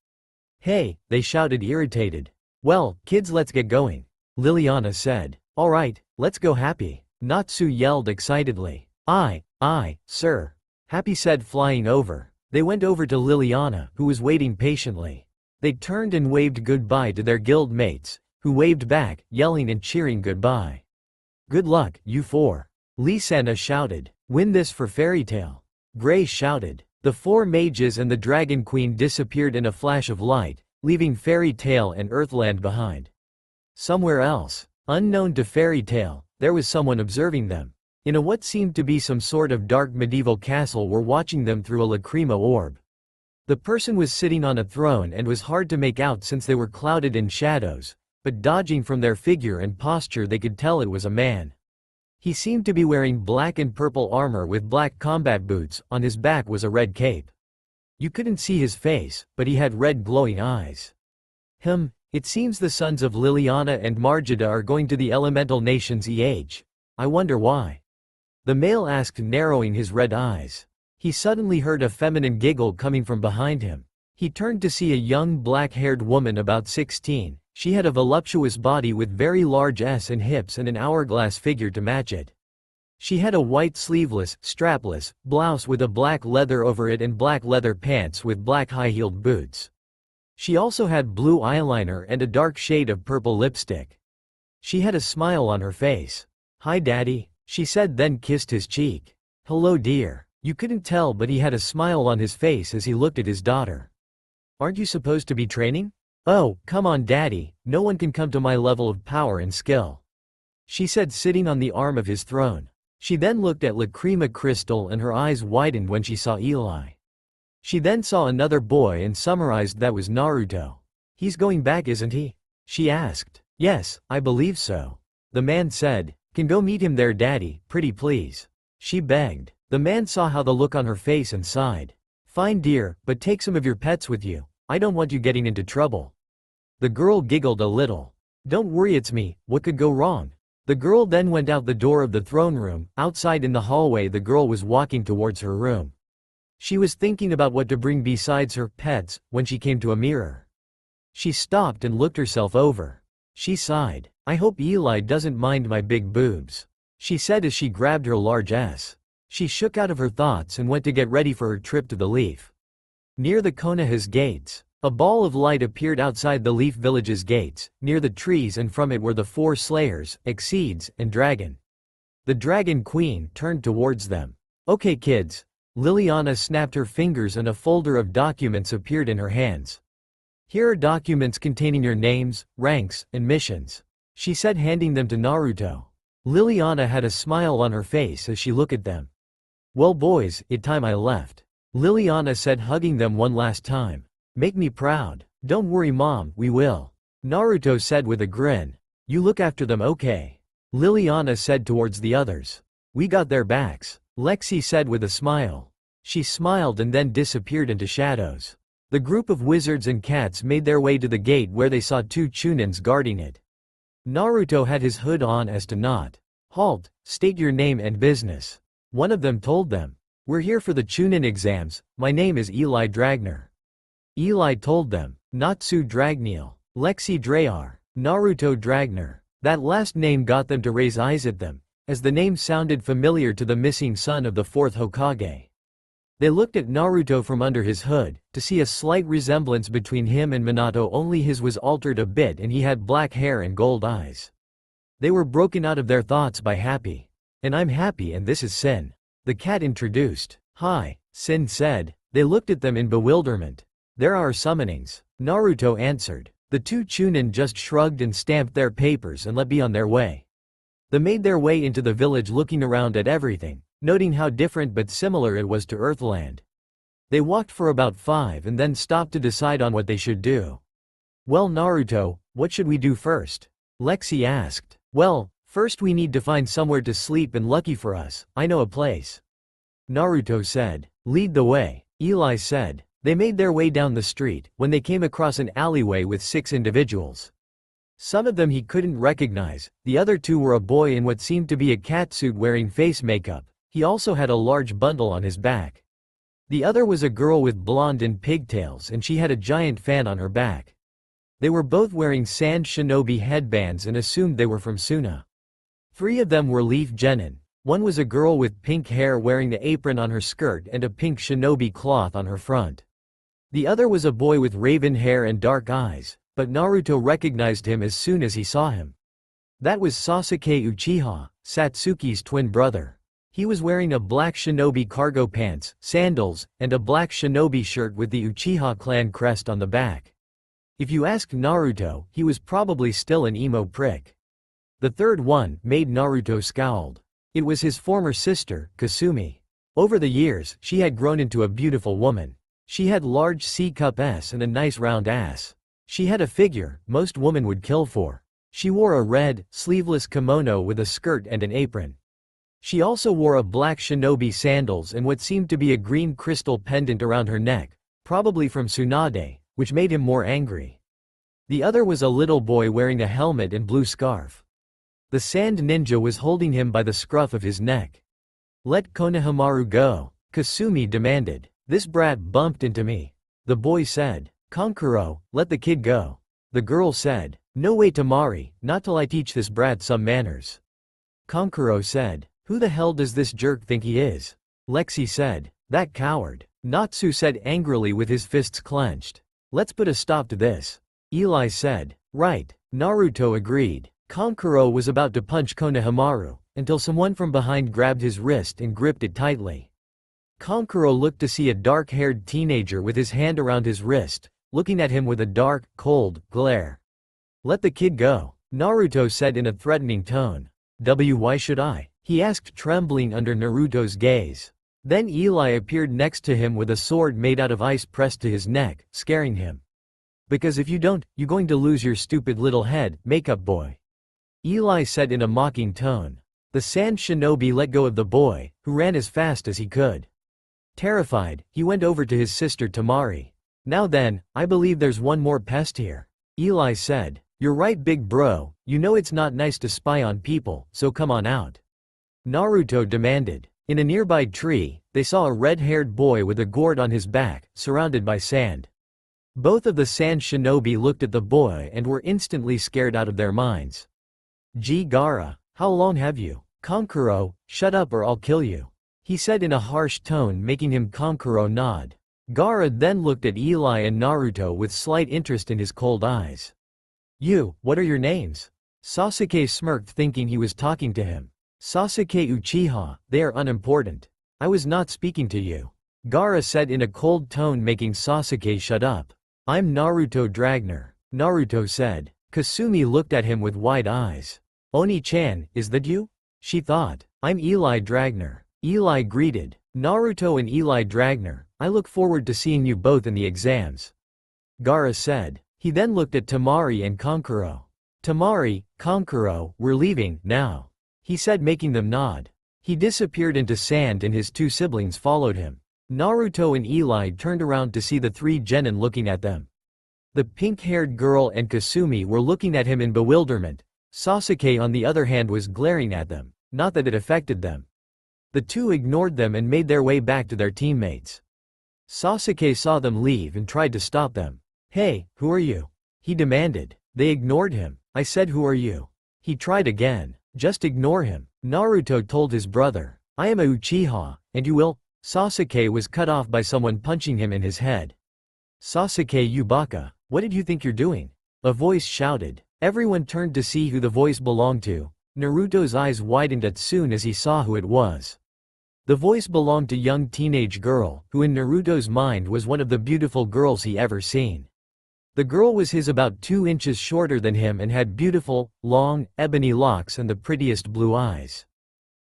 Hey, they shouted irritated. Well, kids let's get going. Liliana said. Alright, let's go Happy. Natsu yelled excitedly. Aye, sir. Happy said flying over. They went over to Liliana, who was waiting patiently. They turned and waved goodbye to their guild mates, who waved back, yelling and cheering goodbye. Good luck, you four. Lee-sana shouted. Win this for Fairy Tail. Gray shouted. The four mages and the Dragon Queen disappeared in a flash of light, leaving Fairy Tail and Earthland behind. Somewhere else, unknown to Fairy Tail, there was someone observing them. In a what seemed to be some sort of dark medieval castle were watching them through a lacrima orb. The person was sitting on a throne and was hard to make out since they were clouded in shadows, but dodging from their figure and posture they could tell it was a man. He seemed to be wearing black and purple armor with black combat boots, on his back was a red cape. You couldn't see his face, but he had red glowing eyes. It seems the sons of Liliana and Margida are going to the elemental nation's age. I wonder why. The male asked, narrowing his red eyes. He suddenly heard a feminine giggle coming from behind him. He turned to see a young black-haired woman about 16. She had a voluptuous body with very large ass and hips and an hourglass figure to match it. She had a white sleeveless, strapless, blouse with a black leather over it and black leather pants with black high-heeled boots. She also had blue eyeliner and a dark shade of purple lipstick. She had a smile on her face. Hi daddy, she said, then kissed his cheek. Hello dear. You couldn't tell but he had a smile on his face as he looked at his daughter. Aren't you supposed to be training? Oh, come on daddy, no one can come to my level of power and skill. She said, sitting on the arm of his throne. She then looked at Lacrima Crystal and her eyes widened when she saw Eli. She then saw another boy and summarized that was Naruto. He's going back isn't he? She asked. Yes, I believe so. The man said. Can go meet him there daddy, pretty please. She begged. The man saw how the look on her face and sighed. Fine dear, but take some of your pets with you. I don't want you getting into trouble. The girl giggled a little. Don't worry it's me, what could go wrong? The girl then went out the door of the throne room. Outside in the hallway the girl was walking towards her room. She was thinking about what to bring besides her pets, when she came to a mirror. She stopped and looked herself over. She sighed. I hope Eli doesn't mind my big boobs. She said as she grabbed her large ass. She shook out of her thoughts and went to get ready for her trip to the Leaf. Near the Konoha's gates, a ball of light appeared outside the Leaf Village's gates, near the trees, and from it were the four slayers, Exceeds, and Dragon. The Dragon Queen turned towards them. Okay kids. Liliana snapped her fingers and a folder of documents appeared in her hands. Here are documents containing your names, ranks, and missions. She said, handing them to Naruto. Liliana had a smile on her face as she looked at them. Well boys, it's time I left. Liliana said, hugging them one last time. Make me proud. Don't worry mom, we will. Naruto said with a grin. You look after them okay? Liliana said towards the others. We got their backs. Lexi said with a smile. She smiled and then disappeared into shadows. The group of wizards and cats made their way to the gate where they saw two Chunins guarding it. Naruto had his hood on as to not. Halt, state your name and business. One of them told them. "We're here for the Chunin exams. My name is Eli Dragner." Eli told them, "Natsu Dragneel, Lexi Drayar, Naruto Dragner." That last name got them to raise eyes at them, as the name sounded familiar to the missing son of the fourth Hokage. They looked at Naruto from under his hood, to see a slight resemblance between him and Minato, only his was altered a bit and he had black hair and gold eyes. They were broken out of their thoughts by Happy. "And I'm Happy and this is Sin." The cat introduced. "Hi," Sin said. They looked at them in bewilderment. "There are summonings," Naruto answered. The two Chunin just shrugged and stamped their papers and let be on their way. They made their way into the village, looking around at everything, noting how different but similar it was to Earthland. They walked for about 5 and then stopped to decide on what they should do. "Well, Naruto, what should we do first?" Lexi asked. "Well, first we need to find somewhere to sleep, and lucky for us, I know a place," Naruto said. "Lead the way," Eli said. They made their way down the street, when they came across an alleyway with 6 individuals. Some of them he couldn't recognize, the other 2 were a boy in what seemed to be a catsuit wearing face makeup. He also had a large bundle on his back. The other was a girl with blonde and pigtails, and she had a giant fan on her back. They were both wearing sand shinobi headbands and assumed they were from Suna. 3 of them were Leaf Genin. One was a girl with pink hair wearing the apron on her skirt and a pink shinobi cloth on her front. The other was a boy with raven hair and dark eyes, but Naruto recognized him as soon as he saw him. That was Sasuke Uchiha, Satsuki's twin brother. He was wearing a black shinobi cargo pants, sandals, and a black shinobi shirt with the Uchiha clan crest on the back. If you asked Naruto, he was probably still an emo prick. The third one made Naruto scowled. It was his former sister, Kasumi. Over the years, she had grown into a beautiful woman. She had large C-cup S and a nice round ass. She had a figure most women would kill for. She wore a red, sleeveless kimono with a skirt and an apron. She also wore a black shinobi sandals and what seemed to be a green crystal pendant around her neck, probably from Tsunade, which made him more angry. The other was a little boy wearing a helmet and blue scarf. The sand ninja was holding him by the scruff of his neck. "Let Konohamaru go," Kasumi demanded. "This brat bumped into me," the boy said. "Kankuro, let the kid go." The girl said. "No way, Tamari, not till I teach this brat some manners." Kankuro said. "Who the hell does this jerk think he is?" Lexi said. "That coward," Natsu said angrily with his fists clenched. "Let's put a stop to this," Eli said. "Right," Naruto agreed. Kankuro was about to punch Konohamaru, until someone from behind grabbed his wrist and gripped it tightly. Kankuro looked to see a dark-haired teenager with his hand around his wrist, looking at him with a dark, cold glare. "Let the kid go," Naruto said in a threatening tone. "Why should I?" he asked, trembling under Naruto's gaze. Then Eli appeared next to him with a sword made out of ice pressed to his neck, scaring him. "Because if you don't, you're going to lose your stupid little head, makeup boy," Eli said in a mocking tone. The sand shinobi let go of the boy, who ran as fast as he could. Terrified, he went over to his sister Tamari. "Now then, I believe there's one more pest here," Eli said. "You're right, big bro, you know it's not nice to spy on people, so come on out," Naruto demanded. In a nearby tree, they saw a red-haired boy with a gourd on his back, surrounded by sand. Both of the sand shinobi looked at the boy and were instantly scared out of their minds. "Gaara, how long have you?" "Kankuro, shut up or I'll kill you," he said in a harsh tone, making him Kankuro nod. Gaara then looked at Eli and Naruto with slight interest in his cold eyes. What are your names?" Sasuke smirked, thinking he was talking to him. "Sasuke Uchiha, they are unimportant. I was not speaking to you," Gaara said in a cold tone, making Sasuke shut up. "I'm Naruto Dragner," Naruto said. Kasumi looked at him with wide eyes. "Oni-chan, is that you?" she thought. "I'm Eli Dragner," Eli greeted. "Naruto and Eli Dragner, I look forward to seeing you both in the exams," Gaara said. He then looked at Tamari and Kankuro. "Tamari, Kankuro, we're leaving, now," he said, making them nod. He disappeared into sand and his 2 siblings followed him. Naruto and Eli turned around to see the 3 genin looking at them. The pink-haired girl and Kasumi were looking at him in bewilderment. Sasuke on the other hand was glaring at them, not that it affected them. The two ignored them and made their way back to their teammates. Sasuke saw them leave and tried to stop them. "Hey, who are you?" he demanded. They ignored him. "I said who are you?" He tried again. "Just ignore him." Naruto told his brother. "I am a Uchiha, and you will—" Sasuke was cut off by someone punching him in his head. "Sasuke, you baka, what did you think you're doing?" a voice shouted. Everyone turned to see who the voice belonged to. Naruto's eyes widened as soon as he saw who it was. The voice belonged to a young teenage girl, who in Naruto's mind was one of the beautiful girls he ever seen. The girl was about 2 inches shorter than him and had beautiful, long, ebony locks and the prettiest blue eyes.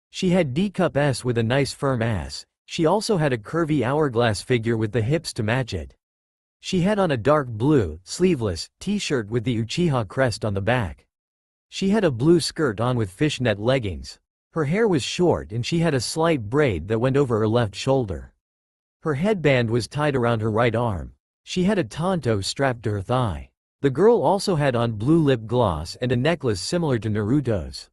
She had D-cup S with a nice firm ass. She also had a curvy hourglass figure with the hips to match it. She had on a dark blue, sleeveless, t-shirt with the Uchiha crest on the back. She had a blue skirt on with fishnet leggings. Her hair was short and she had a slight braid that went over her left shoulder. Her headband was tied around her right arm. She had a tanto strapped to her thigh. The girl also had on blue lip gloss and a necklace similar to Naruto's.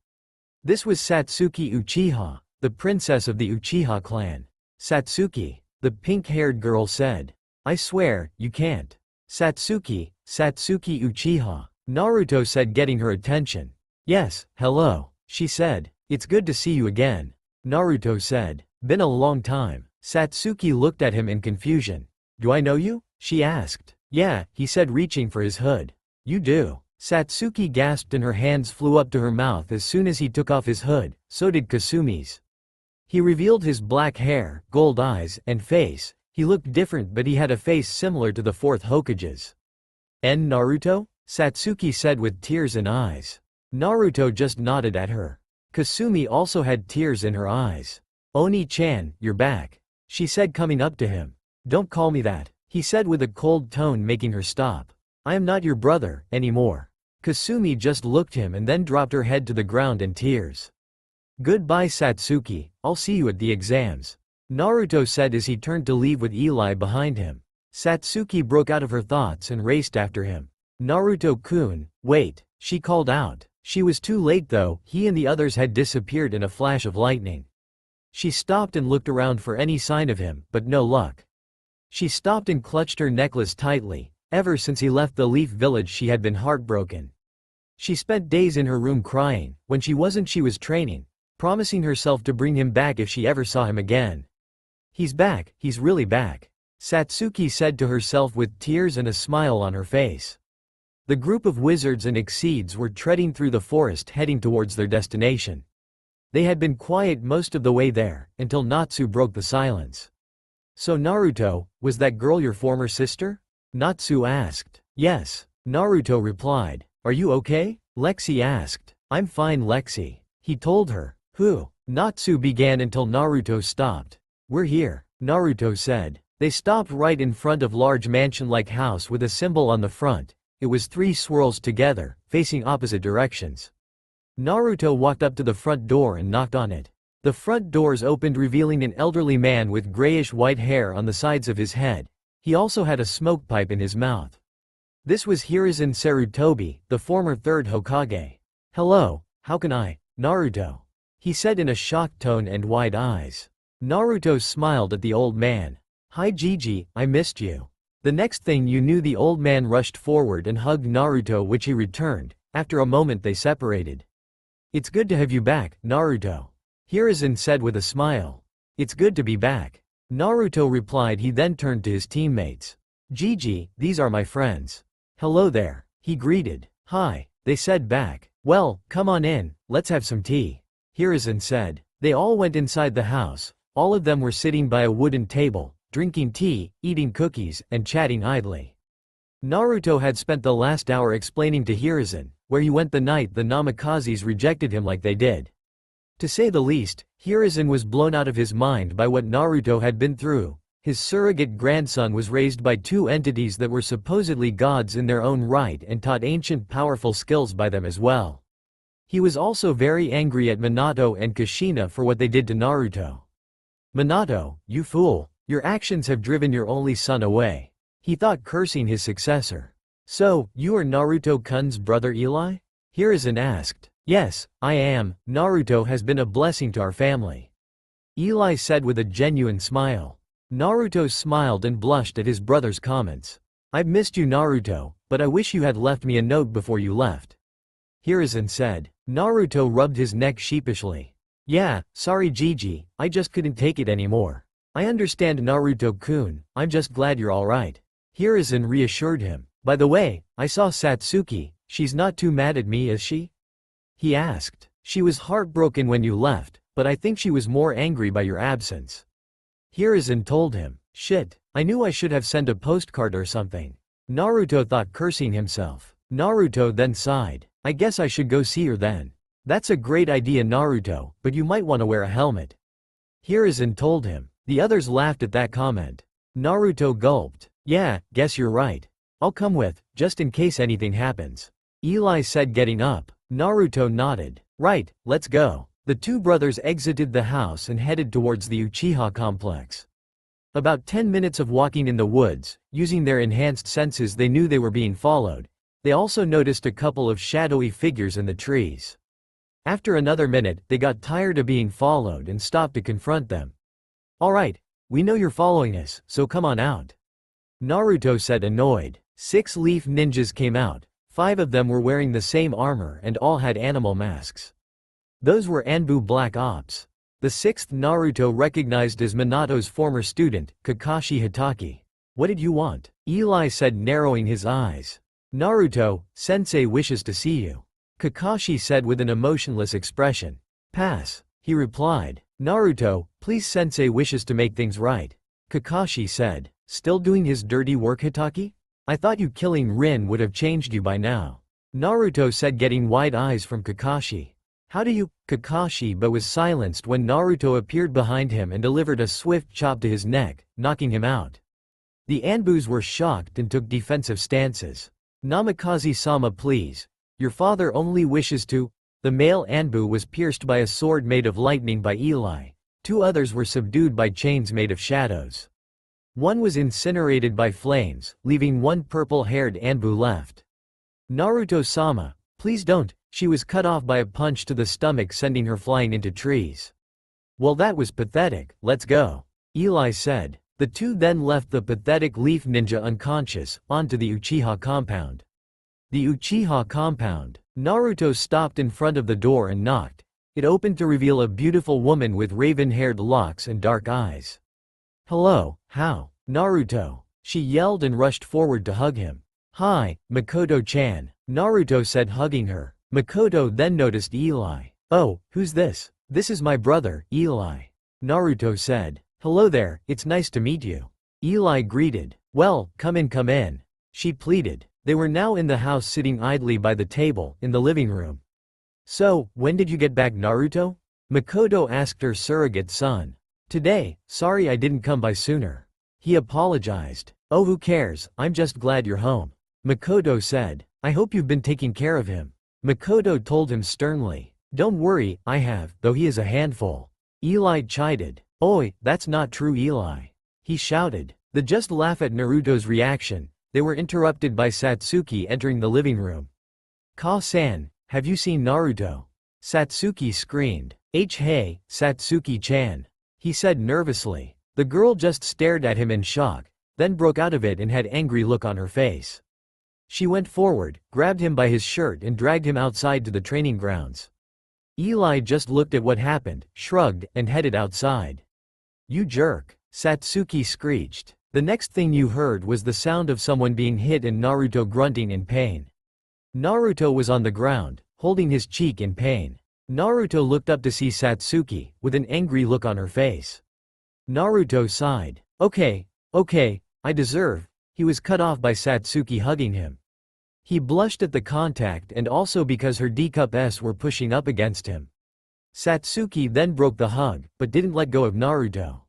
This was Satsuki Uchiha, the princess of the Uchiha clan. "Satsuki," the pink-haired girl said. "I swear, you can't." Satsuki Uchiha," Naruto said, getting her attention. "Yes, hello," she said. "It's good to see you again," Naruto said. "Been a long time." Satsuki looked at him in confusion. "Do I know you?" she asked. "Yeah," he said, reaching for his hood. "You do." Satsuki gasped and her hands flew up to her mouth as soon as he took off his hood. So did Kasumi's. He revealed his black hair, gold eyes, and face. He looked different, but he had a face similar to the fourth Hokage's. "And Naruto?" Satsuki said with tears in eyes. Naruto just nodded at her. Kasumi also had tears in her eyes. "Oni-chan, you're back," she said, coming up to him. "Don't call me that," he said with a cold tone, making her stop. "I am not your brother anymore." Kasumi just looked him and then dropped her head to the ground in tears. "Goodbye Satsuki, I'll see you at the exams," Naruto said as he turned to leave with Eli behind him. Satsuki broke out of her thoughts and raced after him. "Naruto-kun, wait," she called out. She was too late though, he and the others had disappeared in a flash of lightning. She stopped and looked around for any sign of him, but no luck. She stopped and clutched her necklace tightly. Ever since he left the Leaf Village she had been heartbroken. She spent days in her room crying. When she wasn't, she was training, promising herself to bring him back if she ever saw him again. "He's back, he's really back," Satsuki said to herself with tears and a smile on her face. The group of wizards and exceeds were treading through the forest heading towards their destination. They had been quiet most of the way there, until Natsu broke the silence. "So Naruto, was that girl your former sister?" Natsu asked. "Yes," Naruto replied. "Are you okay?" Lexi asked. "I'm fine Lexi," he told her. "Who?" Natsu began until Naruto stopped. "We're here," Naruto said. They stopped right in front of large mansion-like house with a symbol on the front. It was 3 swirls together, facing opposite directions. Naruto walked up to the front door and knocked on it. The front doors opened, revealing an elderly man with grayish-white hair on the sides of his head. He also had a smoke pipe in his mouth. This was Hiruzen Sarutobi, the former 3rd Hokage. "Hello, how can I?" "Naruto," he said in a shocked tone and wide eyes. Naruto smiled at the old man. "Hi Gigi, I missed you." The next thing you knew, the old man rushed forward and hugged Naruto, which he returned. After a moment they separated. "It's good to have you back, Naruto," Hiruzen said with a smile. "It's good to be back," Naruto replied. He then turned to his teammates. "Gigi, these are my friends." "Hello there," he greeted. "Hi," they said back. "Well, come on in, let's have some tea," Hiruzen said. They all went inside the house. All of them were sitting by a wooden table, drinking tea, eating cookies, and chatting idly. Naruto had spent the last hour explaining to Hiruzen where he went the night the Namakazes rejected him like they did. To say the least, Hiruzen was blown out of his mind by what Naruto had been through. His surrogate grandson was raised by 2 entities that were supposedly gods in their own right and taught ancient powerful skills by them as well. He was also very angry at Minato and Kushina for what they did to Naruto. "Minato, you fool, your actions have driven your only son away," he thought, cursing his successor. "So, you are Naruto-kun's brother Eli?" Hiruzen asked. "Yes, I am. Naruto has been a blessing to our family." Eli said with a genuine smile. Naruto smiled and blushed at his brother's comments. I've missed you, Naruto, but I wish you had left me a note before you left. Hiruzen said. Naruto rubbed his neck sheepishly. Yeah, sorry Gigi, I just couldn't take it anymore. I understand Naruto-kun, I'm just glad you're alright. Hiruzen reassured him. By the way, I saw Satsuki, she's not too mad at me, is she? He asked. She was heartbroken when you left, but I think she was more angry by your absence. Hiruzen told him. Shit, I knew I should have sent a postcard or something. Naruto thought, cursing himself. Naruto then sighed. I guess I should go see her then. That's a great idea, Naruto, but you might want to wear a helmet. Hiruzen told him. The others laughed at that comment. Naruto gulped. Yeah, guess you're right. I'll come with, just in case anything happens. Eli said, getting up. Naruto nodded. Right, let's go. The two brothers exited the house and headed towards the Uchiha complex. About 10 minutes of walking in the woods, using their enhanced senses they knew they were being followed. They also noticed a couple of shadowy figures in the trees. After another minute, they got tired of being followed and stopped to confront them. Alright, we know you're following us, so come on out. Naruto said, annoyed. 6 leaf ninjas came out. 5 of them were wearing the same armor and all had animal masks. Those were Anbu Black Ops. The 6th Naruto recognized as Minato's former student, Kakashi Hatake. What did you want? Eli said, narrowing his eyes. Naruto, sensei wishes to see you. Kakashi said with an emotionless expression. Pass, he replied. Naruto, please, sensei wishes to make things right. Kakashi said. Still doing his dirty work, Hatake? I thought you killing Rin would have changed you by now. Naruto said, getting wide eyes from Kakashi. How do you, Kakashi, but was silenced when Naruto appeared behind him and delivered a swift chop to his neck, knocking him out. The Anbus were shocked and took defensive stances. Namikaze-sama, please. Your father only wishes to. The male Anbu was pierced by a sword made of lightning by Eli. 2 others were subdued by chains made of shadows. 1 was incinerated by flames, leaving 1 purple-haired Anbu left. Naruto-sama, please don't. She was cut off by a punch to the stomach, sending her flying into trees. Well, that was pathetic, let's go. Eli said. The 2 then left the pathetic leaf ninja unconscious, onto the Uchiha compound. The Uchiha compound. Naruto stopped in front of the door and knocked. It opened to reveal a beautiful woman with raven-haired locks and dark eyes. Hello, how? Naruto. She yelled and rushed forward to hug him. Hi, Makoto-chan, Naruto said, hugging her. Makoto then noticed Eli. Oh, who's this? This is my brother, Eli. Naruto said. Hello there, it's nice to meet you. Eli greeted. Well, come in, she pleaded. They were now in the house, sitting idly by the table, in the living room. So, when did you get back, Naruto? Makoto asked her surrogate son. Today, sorry I didn't come by sooner. He apologized. Oh, who cares, I'm just glad you're home. Makoto said. I hope you've been taking care of him. Makoto told him sternly. Don't worry, I have, though he is a handful. Eli chided. Oi, that's not true, Eli. He shouted. They just laugh at Naruto's reaction. They were interrupted by Satsuki entering the living room. Ka-san, have you seen Naruto? Satsuki screamed. Hey, Satsuki-chan. He said nervously. The girl just stared at him in shock, then broke out of it and had angry look on her face. She went forward, grabbed him by his shirt and dragged him outside to the training grounds. Eli just looked at what happened, shrugged, and headed outside. You jerk, Satsuki screeched. The next thing you heard was the sound of someone being hit and Naruto grunting in pain. Naruto was on the ground, holding his cheek in pain. Naruto looked up to see Satsuki, with an angry look on her face. Naruto sighed. Okay, I deserve. He was cut off by Satsuki hugging him. He blushed at the contact and also because her D-cups were pushing up against him. Satsuki then broke the hug, but didn't let go of Naruto.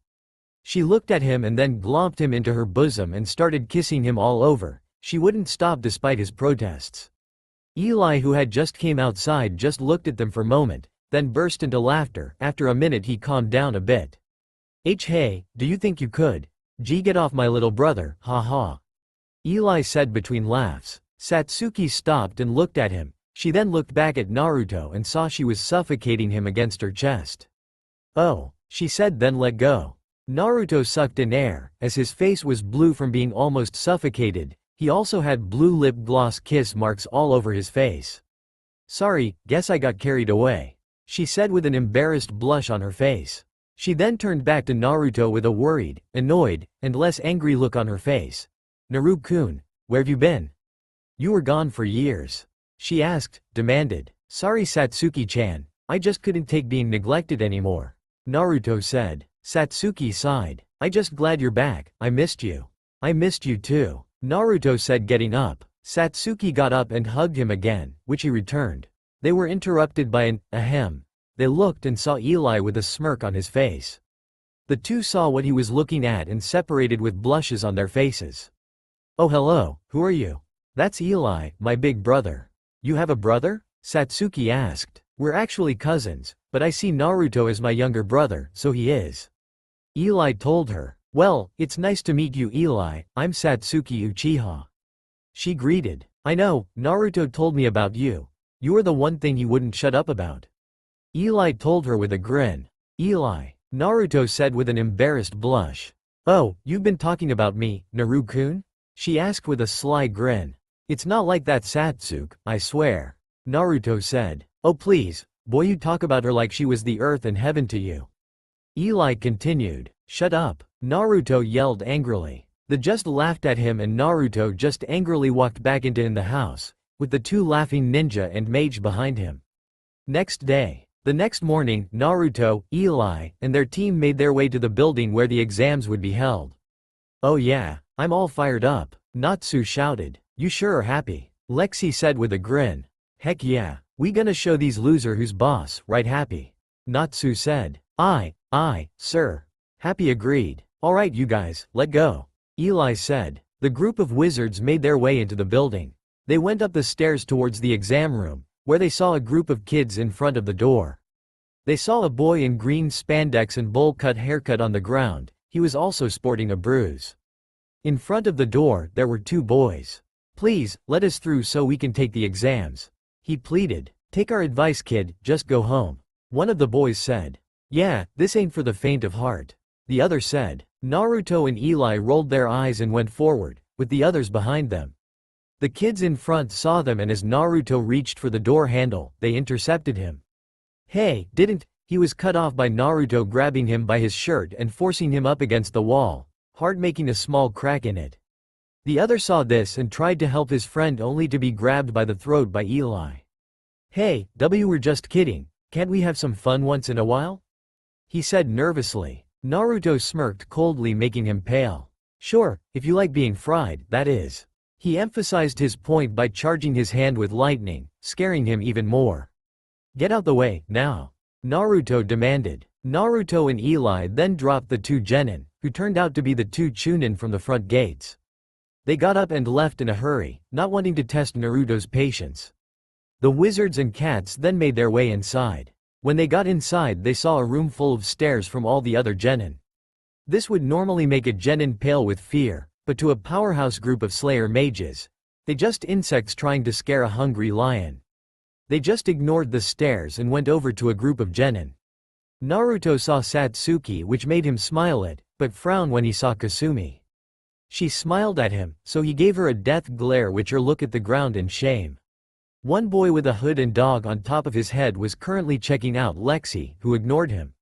She looked at him and then glomped him into her bosom and started kissing him all over. She wouldn't stop despite his protests. Eli, who had just came outside, just looked at them for a moment, then burst into laughter. After a minute he calmed down a bit. Hey, do you think you could? Get off my little brother, ha ha. Eli said between laughs. Satsuki stopped and looked at him. She then looked back at Naruto and saw she was suffocating him against her chest. Oh, she said, then let go. Naruto sucked in air, as his face was blue from being almost suffocated. He also had blue lip gloss kiss marks all over his face. Sorry, guess I got carried away, she said with an embarrassed blush on her face. She then turned back to Naruto with a worried, annoyed, and less angry look on her face. Naruto-kun, where've you been? You were gone for years, she asked, demanded. Sorry Satsuki-chan, I just couldn't take being neglected anymore, Naruto said. Satsuki sighed. I just glad you're back, I missed you. I missed you too, Naruto said, getting up. Satsuki got up and hugged him again, which he returned. They were interrupted by an ahem. They looked and saw Eli with a smirk on his face. The two saw what he was looking at and separated with blushes on their faces. Oh hello, who are you? That's Eli, my big brother. You have a brother? Satsuki asked. We're actually cousins, but I see Naruto as my younger brother, so he is. Eli told her. Well, it's nice to meet you Eli, I'm Satsuki Uchiha. She greeted. I know, Naruto told me about you. You were the one thing he wouldn't shut up about. Eli told her with a grin. Eli, Naruto said with an embarrassed blush. Oh, you've been talking about me, Naruto-kun? She asked with a sly grin. It's not like that Satsuki, I swear. Naruto said. Oh please, boy, you talk about her like she was the earth and heaven to you. Eli continued. Shut up, Naruto yelled angrily. The just laughed at him and Naruto just angrily walked back into the house, with the two laughing ninja and mage behind him. Next day. The next morning, Naruto, Eli, and their team made their way to the building where the exams would be held. Oh yeah, I'm all fired up, Natsu shouted. You sure are happy, Lexi said with a grin. Heck yeah, we gonna show these loser who's boss, right Happy? Natsu said. Aye, sir. Happy agreed. Alright you guys, let go, Eli said. The group of wizards made their way into the building. They went up the stairs towards the exam room, where they saw a group of kids in front of the door. They saw a boy in green spandex and bowl-cut haircut on the ground. He was also sporting a bruise. In front of the door, there were two boys. Please, let us through so we can take the exams, he pleaded. Take our advice kid, just go home, one of the boys said. Yeah, this ain't for the faint of heart, the other said. Naruto and Eli rolled their eyes and went forward, with the others behind them. The kids in front saw them and as Naruto reached for the door handle, they intercepted him. Hey, he was cut off by Naruto grabbing him by his shirt and forcing him up against the wall, hard making a small crack in it. The other saw this and tried to help his friend only to be grabbed by the throat by Eli. Hey, we're just kidding, can't we have some fun once in a while? He said nervously. Naruto smirked coldly, making him pale. Sure, if you like being fried, that is. He emphasized his point by charging his hand with lightning, scaring him even more. Get out the way, now, Naruto demanded. Naruto and Eli then dropped the two genin, who turned out to be the two chunin from the front gates. They got up and left in a hurry, not wanting to test Naruto's patience. The wizards and cats then made their way inside. When they got inside they saw a room full of stares from all the other genin. This would normally make a genin pale with fear, but to a powerhouse group of slayer mages, they just insects trying to scare a hungry lion. They just ignored the stares and went over to a group of genin. Naruto saw Satsuki, which made him smile at, but frown when he saw Kasumi. She smiled at him, so he gave her a death glare which her look at the ground in shame. One boy with a hood and dog on top of his head was currently checking out Lexi, who ignored him.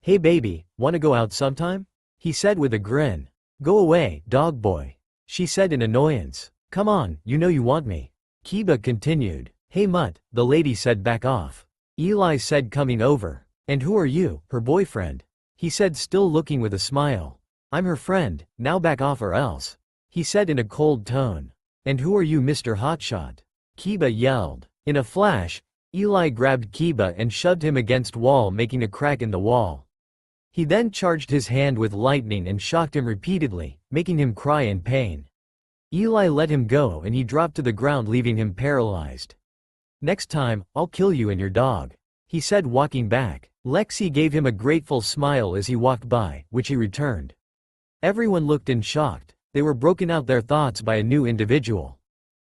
Hey baby, wanna go out sometime? He said with a grin. Go away, dog boy, she said in annoyance. Come on, you know you want me. Kiba continued. Hey mutt, the lady said back off. Eli said coming over. And who are you, her boyfriend? He said still looking with a smile. I'm her friend, now back off or else, he said in a cold tone. And who are you, Mr. Hotshot? Kiba yelled. In a flash, Eli grabbed Kiba and shoved him against wall, making a crack in the wall. He then charged his hand with lightning and shocked him repeatedly, making him cry in pain. Eli let him go and he dropped to the ground, leaving him paralyzed. Next time, I'll kill you and your dog, he said walking back. Lexi gave him a grateful smile as he walked by, which he returned. Everyone looked in shocked. They were broken out their thoughts by a new individual.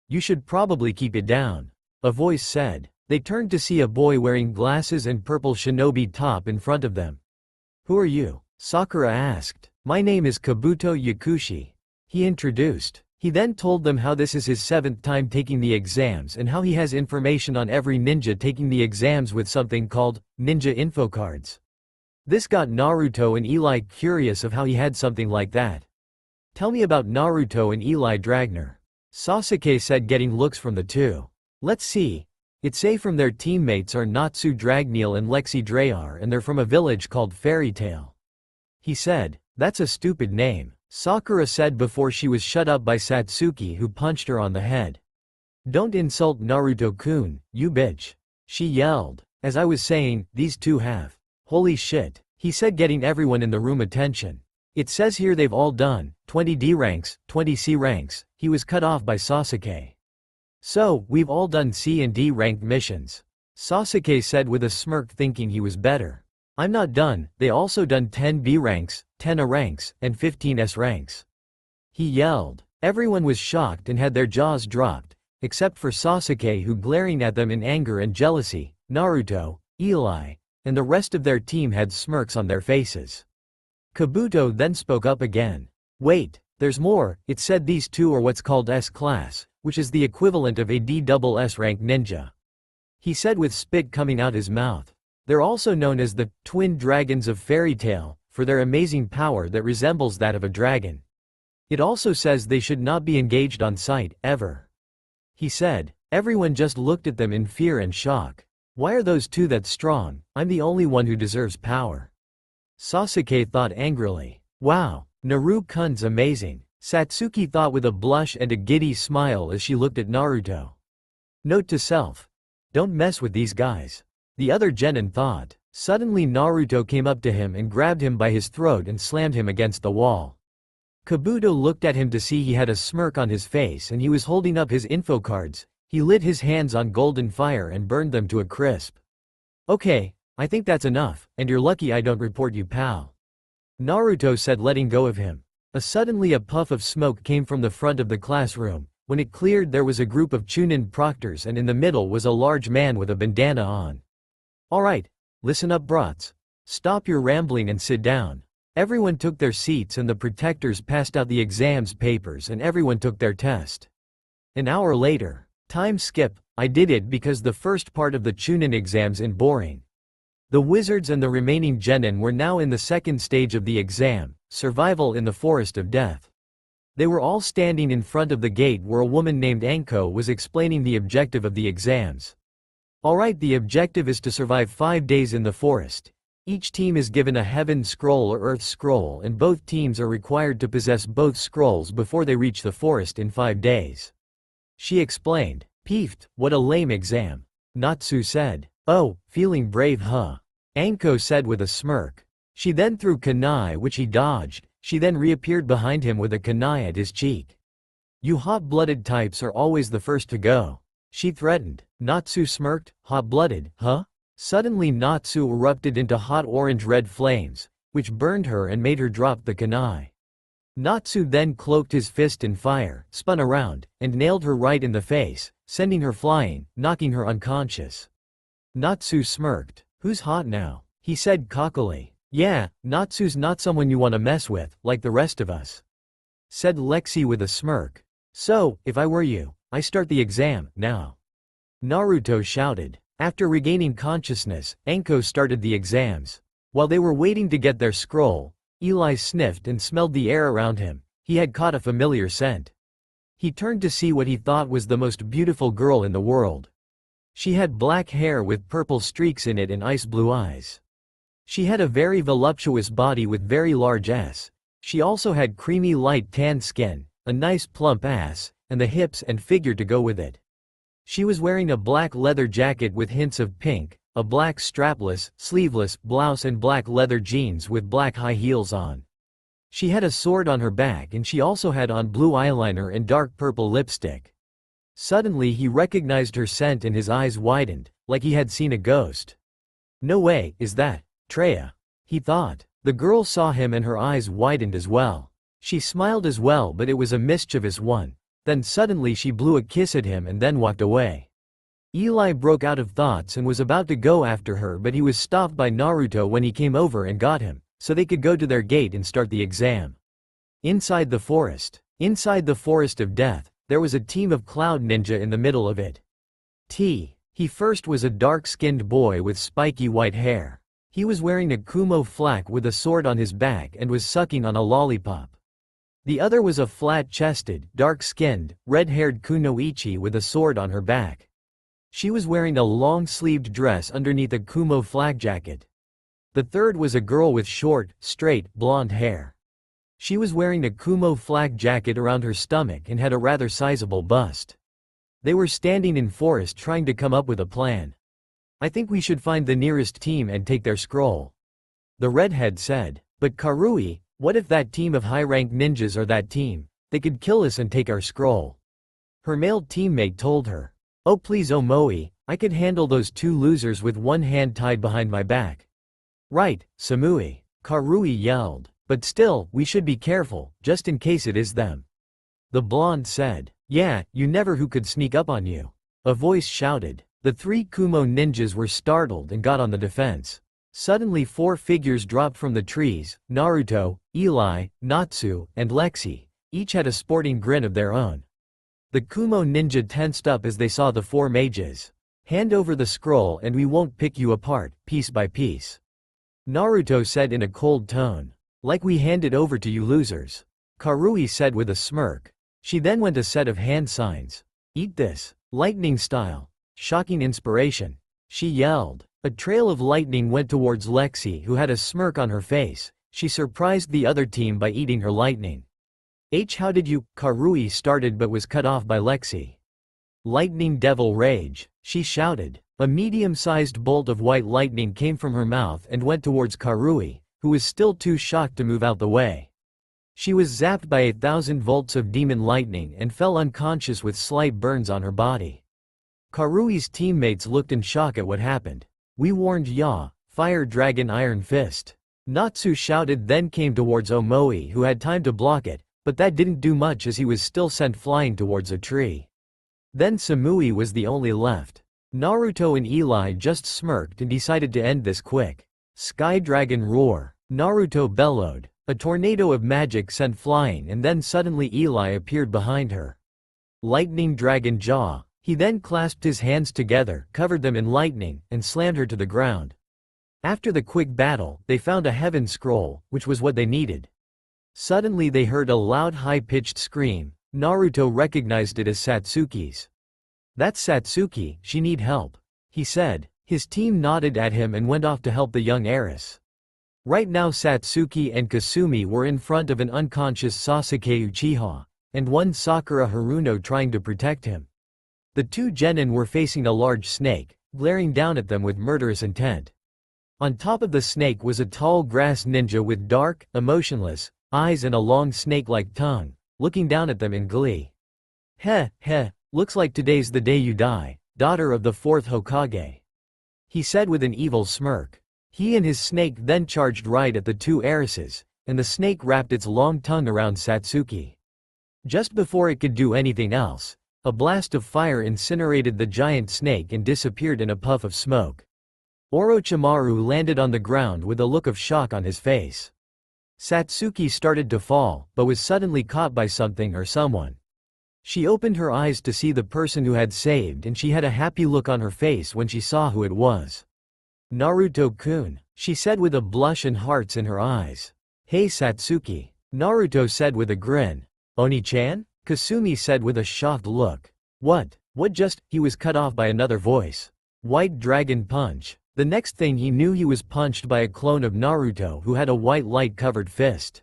You should probably keep it down, a voice said. They turned to see a boy wearing glasses and purple shinobi top in front of them. Who are you? Sakura asked. My name is Kabuto Yakushi. He introduced. He then told them how this is his 7th time taking the exams and how he has information on every ninja taking the exams with something called ninja info cards. This got Naruto and Eli curious of how he had something like that. Tell me about Naruto and Eli Dragner. Sasuke said, getting looks from the two. Let's see. It's say from their teammates are Natsu Dragneel and Lexi Drayar, and they're from a village called Fairy Tale. He said, that's a stupid name. Sakura said before she was shut up by Satsuki, who punched her on the head. Don't insult Naruto-kun, you bitch. She yelled. As I was saying, these two have. Holy shit, he said, getting everyone in the room attention. It says here they've all done 20 D ranks, 20 C ranks. He was cut off by Sasuke. So, we've all done C and D ranked missions. Sasuke said with a smirk, thinking he was better. I'm not done, they also done 10 B ranks, 10 A ranks, and 15 S ranks. He yelled. Everyone was shocked and had their jaws dropped, except for Sasuke, who glaring at them in anger and jealousy, Naruto, Eli, and the rest of their team had smirks on their faces. Kabuto then spoke up again. Wait, there's more. It said these two are what's called S-class, which is the equivalent of a D-double-S rank ninja. He said with spit coming out his mouth. They're also known as the twin dragons of Fairy Tale, for their amazing power that resembles that of a dragon. It also says they should not be engaged on sight, ever. He said. Everyone just looked at them in fear and shock. Why are those two that strong? I'm the only one who deserves power. Sasuke thought angrily. Wow, Naru-kun's amazing. Satsuki thought with a blush and a giddy smile as she looked at Naruto. Note to self. Don't mess with these guys. The other genin thought. Suddenly Naruto came up to him and grabbed him by his throat and slammed him against the wall. Kabuto looked at him to see he had a smirk on his face and he was holding up his info cards. He lit his hands on golden fire and burned them to a crisp. Okay, I think that's enough, and you're lucky I don't report you, pal. Naruto said, letting go of him. Suddenly a puff of smoke came from the front of the classroom. When it cleared, there was a group of Chunin proctors, and in the middle was a large man with a bandana on. Alright, listen up, brats. Stop your rambling and sit down. Everyone took their seats and the protectors passed out the exams papers and everyone took their test. An hour later. Time skip. I did it because the first part of the Chunin exams in boring. The wizards and the remaining genin were now in the second stage of the exam, survival in the forest of death. They were all standing in front of the gate where a woman named Anko was explaining the objective of the exams. Alright, the objective is to survive 5 days in the forest. Each team is given a heaven scroll or earth scroll and both teams are required to possess both scrolls before they reach the forest in 5 days. She explained. Peefed, what a lame exam. Natsu said. Oh, feeling brave, huh? Anko said with a smirk. She then threw kunai, which he dodged. She then reappeared behind him with a kunai at his cheek. You hot-blooded types are always the first to go. She threatened. Natsu smirked. Hot-blooded, huh? Suddenly Natsu erupted into hot orange-red flames, which burned her and made her drop the kunai. Natsu then cloaked his fist in fire, spun around, and nailed her right in the face, sending her flying, knocking her unconscious. Natsu smirked. Who's hot now? He said cockily. Yeah, Natsu's not someone you want to mess with, like the rest of us. Said Lexi with a smirk. So, if I were you, I start the exam, now. Naruto shouted. After regaining consciousness, Anko started the exams. While they were waiting to get their scroll, Eli sniffed and smelled the air around him. He had caught a familiar scent. He turned to see what he thought was the most beautiful girl in the world. She had black hair with purple streaks in it and ice blue eyes. She had a very voluptuous body with very large ass. She also had creamy light tan skin, a nice plump ass, and the hips and figure to go with it. She was wearing a black leather jacket with hints of pink, a black strapless, sleeveless blouse and black leather jeans with black high heels on. She had a sword on her back and she also had on blue eyeliner and dark purple lipstick. Suddenly he recognized her scent and his eyes widened, like he had seen a ghost. No way, is that Treya? He thought. The girl saw him and her eyes widened as well. She smiled as well, but it was a mischievous one. Then suddenly she blew a kiss at him and then walked away. Eli broke out of thoughts and was about to go after her, but he was stopped by Naruto when he came over and got him. so they could go to their gate and start the exam. Inside the forest of death, there was a team of cloud ninja in the middle of it. He first was a dark-skinned boy with spiky white hair. He was wearing a kumo flak with a sword on his back and was sucking on a lollipop. The other was a flat-chested, dark-skinned, red-haired kunoichi with a sword on her back. She was wearing a long-sleeved dress underneath a kumo flak jacket. The third was a girl with short, straight, blonde hair. She was wearing a kumo flak jacket around her stomach and had a rather sizable bust. They were standing in forest trying to come up with a plan. "I think we should find the nearest team and take their scroll," the redhead said. "But Karui, what if that team of high-ranked ninjas are that team? They could kill us and take our scroll." Her male teammate told her. "Oh please Omoi, I could handle those two losers with one hand tied behind my back." "Right, Samui," Karui yelled. "But still, we should be careful, just in case it is them." The blonde said. "Yeah, you never who could sneak up on you," a voice shouted. The three Kumo ninjas were startled and got on the defense. Suddenly 4 figures dropped from the trees: Naruto, Eli, Natsu, and Lexi. Each had a sporting grin of their own. The Kumo ninja tensed up as they saw the 4 mages. "Hand over the scroll and we won't pick you apart, piece by piece," Naruto said in a cold tone. "Like we handed over to you losers," Karui said with a smirk. She then went a set of hand signs. "Eat this, lightning style. Shocking inspiration," she yelled. A trail of lightning went towards Lexi, who had a smirk on her face. She surprised the other team by eating her lightning. How did you?" Karui started but was cut off by Lexi. "Lightning devil rage," she shouted. A medium-sized bolt of white lightning came from her mouth and went towards Karui, who was still too shocked to move out the way. She was zapped by 1,000 volts of demon lightning and fell unconscious with slight burns on her body. Karui's teammates looked in shock at what happened. "We warned ya, Fire Dragon Iron Fist," Natsu shouted, then came towards Omoi, who had time to block it, but that didn't do much as he was still sent flying towards a tree. Then Samui was the only left. Naruto and Eli just smirked and decided to end this quick. "Sky Dragon Roar," Naruto bellowed. A tornado of magic sent flying, and then suddenly Eli appeared behind her. "Lightning Dragon Jaw." He then clasped his hands together, covered them in lightning, and slammed her to the ground. After the quick battle, they found a heaven scroll, which was what they needed. Suddenly they heard a loud high-pitched scream. Naruto recognized it as Satsuki's. "That's Satsuki, she need help," he said. His team nodded at him and went off to help the young heiress. Right now Satsuki and Kasumi were in front of an unconscious Sasuke Uchiha, and one Sakura Haruno trying to protect him. The 2 genin were facing a large snake, glaring down at them with murderous intent. On top of the snake was a tall grass ninja with dark, emotionless eyes and a long snake-like tongue, looking down at them in glee. Heh, looks like today's the day you die, daughter of the 4th Hokage," he said with an evil smirk. He and his snake then charged right at the 2 heiresses, and the snake wrapped its long tongue around Satsuki. Just before it could do anything else, a blast of fire incinerated the giant snake and disappeared in a puff of smoke. Orochimaru landed on the ground with a look of shock on his face. Satsuki started to fall, but was suddenly caught by something or someone. She opened her eyes to see the person who had saved, and she had a happy look on her face when she saw who it was. "Naruto-kun," she said with a blush and hearts in her eyes. "Hey Satsuki," Naruto said with a grin. "Oni-chan?" Kasumi said with a shocked look. What just?" He was cut off by another voice. "White Dragon Punch." The next thing he knew, he was punched by a clone of Naruto who had a white light-covered fist.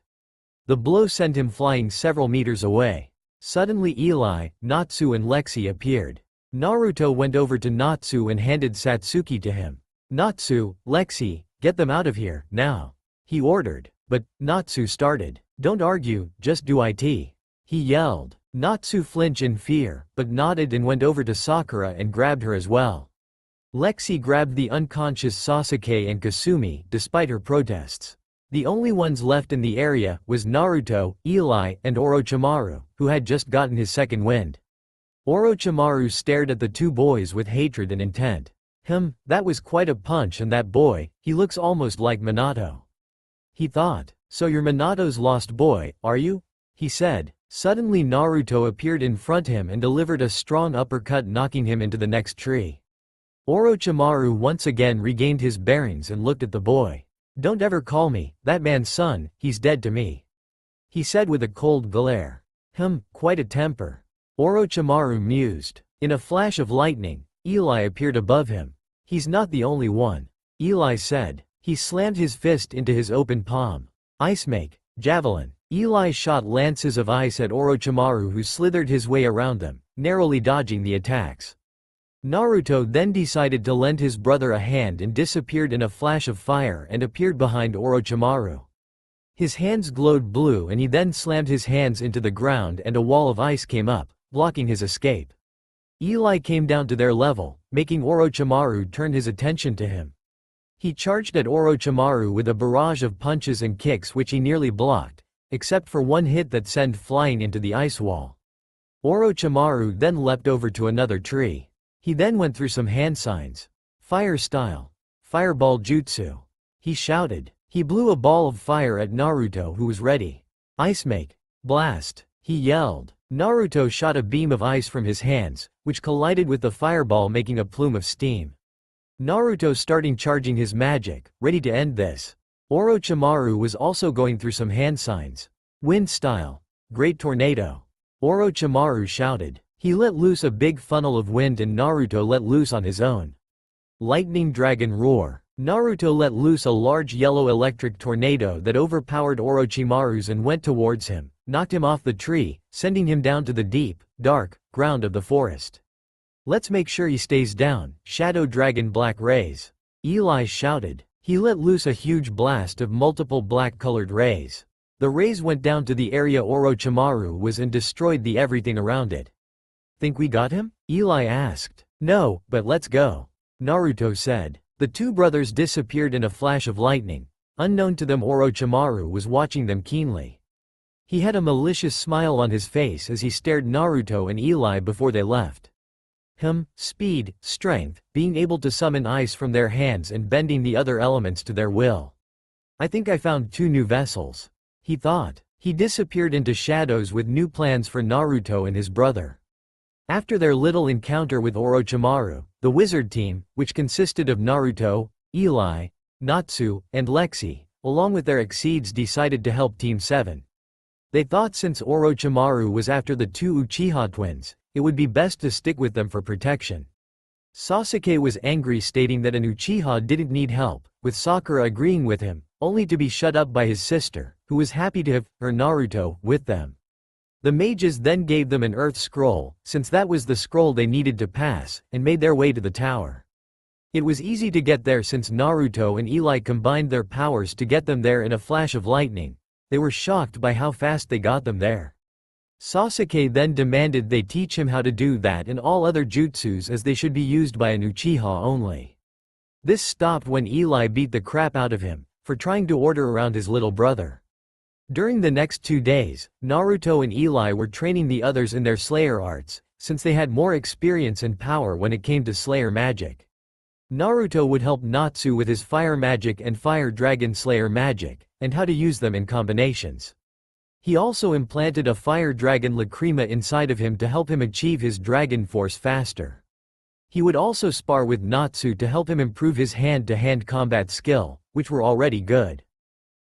The blow sent him flying several meters away. Suddenly Eli, Natsu and Lexi appeared. Naruto went over to Natsu and handed Satsuki to him. "Natsu, Lexi, get them out of here, now," he ordered. But Natsu started. "Don't argue, just do it," he yelled. Natsu flinched in fear, but nodded and went over to Sakura and grabbed her as well. Lexi grabbed the unconscious Sasuke and Kasumi, despite her protests. The only ones left in the area was Naruto, Eli, and Orochimaru, who had just gotten his second wind. Orochimaru stared at the 2 boys with hatred and intent. That was quite a punch, and that boy, he looks almost like Minato." He thought. So you're Minato's lost boy, are you? He said. Suddenly Naruto appeared in front of him and delivered a strong uppercut, knocking him into the next tree. Orochimaru once again regained his bearings and looked at the boy. Don't ever call me that man's son, he's dead to me, he said with a cold glare. Quite a temper. Orochimaru mused. In a flash of lightning, Eli appeared above him. He's not the only one, Eli said. He slammed his fist into his open palm. Ice make, javelin. Eli shot lances of ice at Orochimaru, who slithered his way around them, narrowly dodging the attacks. Naruto then decided to lend his brother a hand and disappeared in a flash of fire and appeared behind Orochimaru. His hands glowed blue and he then slammed his hands into the ground and a wall of ice came up, blocking his escape. Eli came down to their level, making Orochimaru turn his attention to him. He charged at Orochimaru with a barrage of punches and kicks which he nearly blocked, except for one hit that sent flying into the ice wall. Orochimaru then leapt over to another tree. He then went through some hand signs. Fire style. Fireball jutsu. He shouted. He blew a ball of fire at Naruto, who was ready. Ice make. Blast. He yelled. Naruto shot a beam of ice from his hands, which collided with the fireball, making a plume of steam. Naruto started charging his magic, ready to end this. Orochimaru was also going through some hand signs. Wind style. Great tornado. Orochimaru shouted. He let loose a big funnel of wind and Naruto let loose on his own. Lightning dragon roar. Naruto let loose a large yellow electric tornado that overpowered Orochimaru's and went towards him, knocked him off the tree, sending him down to the deep, dark ground of the forest. Let's make sure he stays down. Shadow dragon black rays. Eli shouted. He let loose a huge blast of multiple black-colored rays. The rays went down to the area Orochimaru was and destroyed the everything around it. Think we got him? Eli asked. No, but let's go, Naruto said. The two brothers disappeared in a flash of lightning. Unknown to them, Orochimaru was watching them keenly. He had a malicious smile on his face as he stared Naruto and Eli before they left. Speed, strength, being able to summon ice from their hands and bending the other elements to their will. I think I found two new vessels, he thought. He disappeared into shadows with new plans for Naruto and his brother. After their little encounter with Orochimaru, the wizard team, which consisted of Naruto, Eli, Natsu, and Lexi, along with their exceeds, decided to help Team 7. They thought since Orochimaru was after the two Uchiha twins, it would be best to stick with them for protection. Sasuke was angry, stating that an Uchiha didn't need help, with Sakura agreeing with him, only to be shut up by his sister, who was happy to have her Naruto with them. The mages then gave them an earth scroll, since that was the scroll they needed to pass, and made their way to the tower. It was easy to get there since Naruto and Eli combined their powers to get them there in a flash of lightning. They were shocked by how fast they got them there. Sasuke then demanded they teach him how to do that and all other jutsus, as they should be used by an Uchiha only. This stopped when Eli beat the crap out of him for trying to order around his little brother. During the next 2 days, Naruto and Eli were training the others in their Slayer arts, since they had more experience and power when it came to Slayer magic. Naruto would help Natsu with his fire magic and fire dragon Slayer magic, and how to use them in combinations. He also implanted a fire dragon lacrima inside of him to help him achieve his dragon force faster. He would also spar with Natsu to help him improve his hand-to-hand combat skill, which were already good.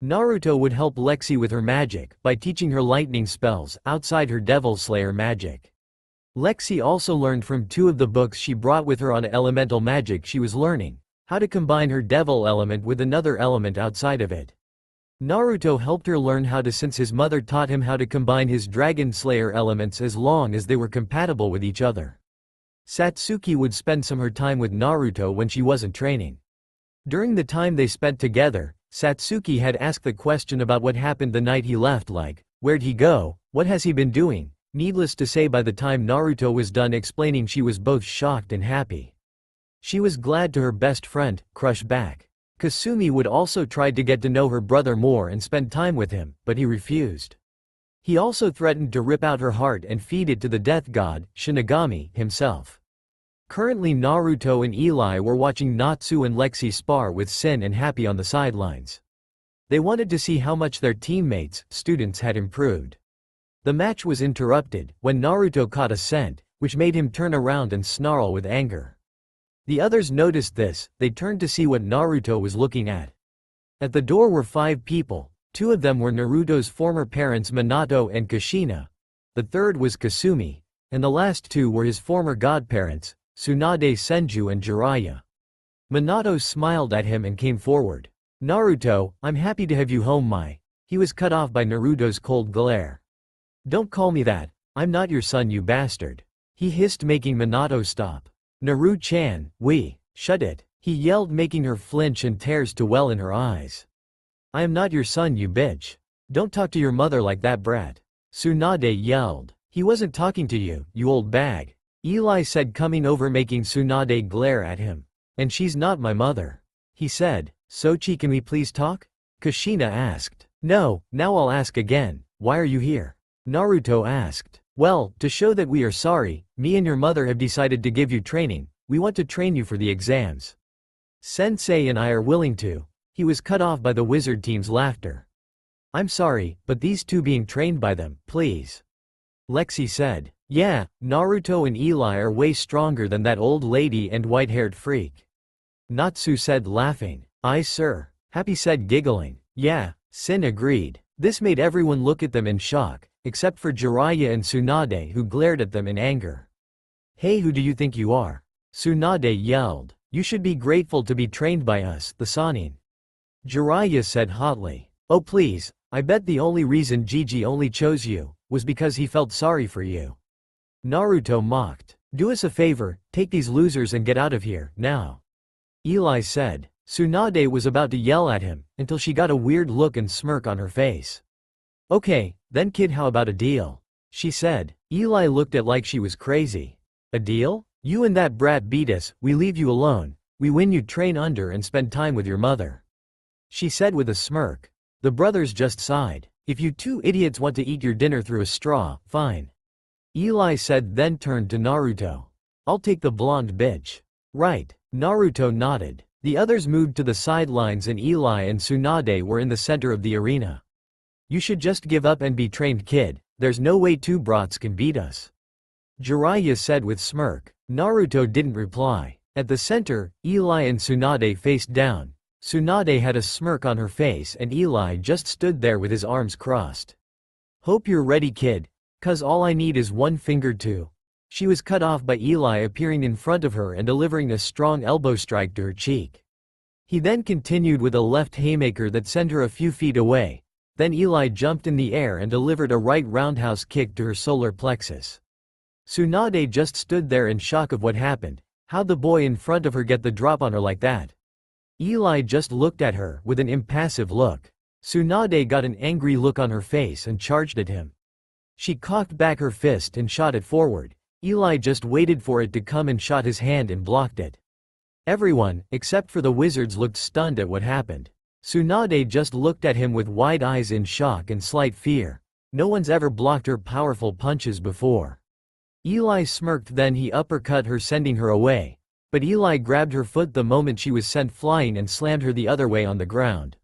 Naruto would help Lexi with her magic by teaching her lightning spells outside her Devil Slayer magic. Lexi also learned from 2 of the books she brought with her on elemental magic she was learning, how to combine her devil element with another element outside of it. Naruto helped her learn how to, since his mother taught him how to combine his Dragon Slayer elements as long as they were compatible with each other. Satsuki would spend some her time with Naruto when she wasn't training. During the time they spent together, Satsuki had asked the question about what happened the night he left, like, where'd he go, what has he been doing? Needless to say, by the time Naruto was done explaining, she was both shocked and happy. She was glad to her best friend, crush back. Kasumi would also try to get to know her brother more and spend time with him, but he refused. He also threatened to rip out her heart and feed it to the death god, Shinigami, himself. Currently Naruto and Eli were watching Natsu and Lexi spar with Sin and Happy on the sidelines. They wanted to see how much their teammates, students, had improved. The match was interrupted when Naruto caught a scent, which made him turn around and snarl with anger. The others noticed this. They turned to see what Naruto was looking at. At the door were 5 people. 2 of them were Naruto's former parents Minato and Kushina. The third was Kasumi, and the last 2 were his former godparents, Tsunade Senju and Jiraiya. Minato smiled at him and came forward. "Naruto, I'm happy to have you home, He was cut off by Naruto's cold glare. "Don't call me that, I'm not your son, you bastard," he hissed, making Minato stop. "Naru-chan, shut it," he yelled, making her flinch and tears to well in her eyes. "I am not your son, you bitch. Don't talk to your mother like that, brat," Tsunade yelled. "He wasn't talking to you, you old bag," Eli said, coming over, making Tsunade glare at him. "And she's not my mother," he said. "Sochi, can we please talk?" Kushina asked. "No, now I'll ask again, why are you here?" Naruto asked. "Well, to show that we are sorry, me and your mother have decided to give you training. We want to train you for the exams. Sensei and I are willing to." He was cut off by the wizard team's laughter. "I'm sorry, but these 2 being trained by them, please," Lexi said. "Yeah, Naruto and Eli are way stronger than that old lady and white-haired freak," Natsu said, laughing. "Aye sir," Happy said, giggling. "Yeah," Sin agreed. This made everyone look at them in shock, except for Jiraiya and Tsunade, who glared at them in anger. "Hey, who do you think you are?" Tsunade yelled. "You should be grateful to be trained by us, the Sannin," Jiraiya said hotly. "Oh please, I bet the only reason Gigi only chose you was because he felt sorry for you," Naruto mocked. "Do us a favor, take these losers and get out of here, now," Eli said. Tsunade was about to yell at him, until she got a weird look and smirk on her face. "Okay, then kid, how about a deal?" she said. Eli looked at like she was crazy. "A deal? You and that brat beat us, we leave you alone, we win, you train under and spend time with your mother," she said with a smirk. The brothers just sighed. "If you 2 idiots want to eat your dinner through a straw, fine," Eli said, then turned to Naruto. "I'll take the blonde bitch." "Right," Naruto nodded. The others moved to the sidelines and Eli and Tsunade were in the center of the arena. "You should just give up and be trained, kid, there's no way 2 brats can beat us," Jiraiya said with smirk. Naruto didn't reply. At the center, Eli and Tsunade faced down. Tsunade had a smirk on her face and Eli just stood there with his arms crossed. "Hope you're ready, kid, 'cause all I need is 1 finger too." She was cut off by Eli appearing in front of her and delivering a strong elbow strike to her cheek. He then continued with a left haymaker that sent her a few feet away. Then Eli jumped in the air and delivered a right roundhouse kick to her solar plexus. Tsunade just stood there in shock of what happened. How'd the boy in front of her get the drop on her like that? Eli just looked at her with an impassive look. Tsunade got an angry look on her face and charged at him. She cocked back her fist and shot it forward. Eli just waited for it to come and shot his hand and blocked it. Everyone, except for the wizards, looked stunned at what happened. Tsunade just looked at him with wide eyes in shock and slight fear. No one's ever blocked her powerful punches before. Eli smirked, then he uppercut her, sending her away. But Eli grabbed her foot the moment she was sent flying and slammed her the other way on the ground.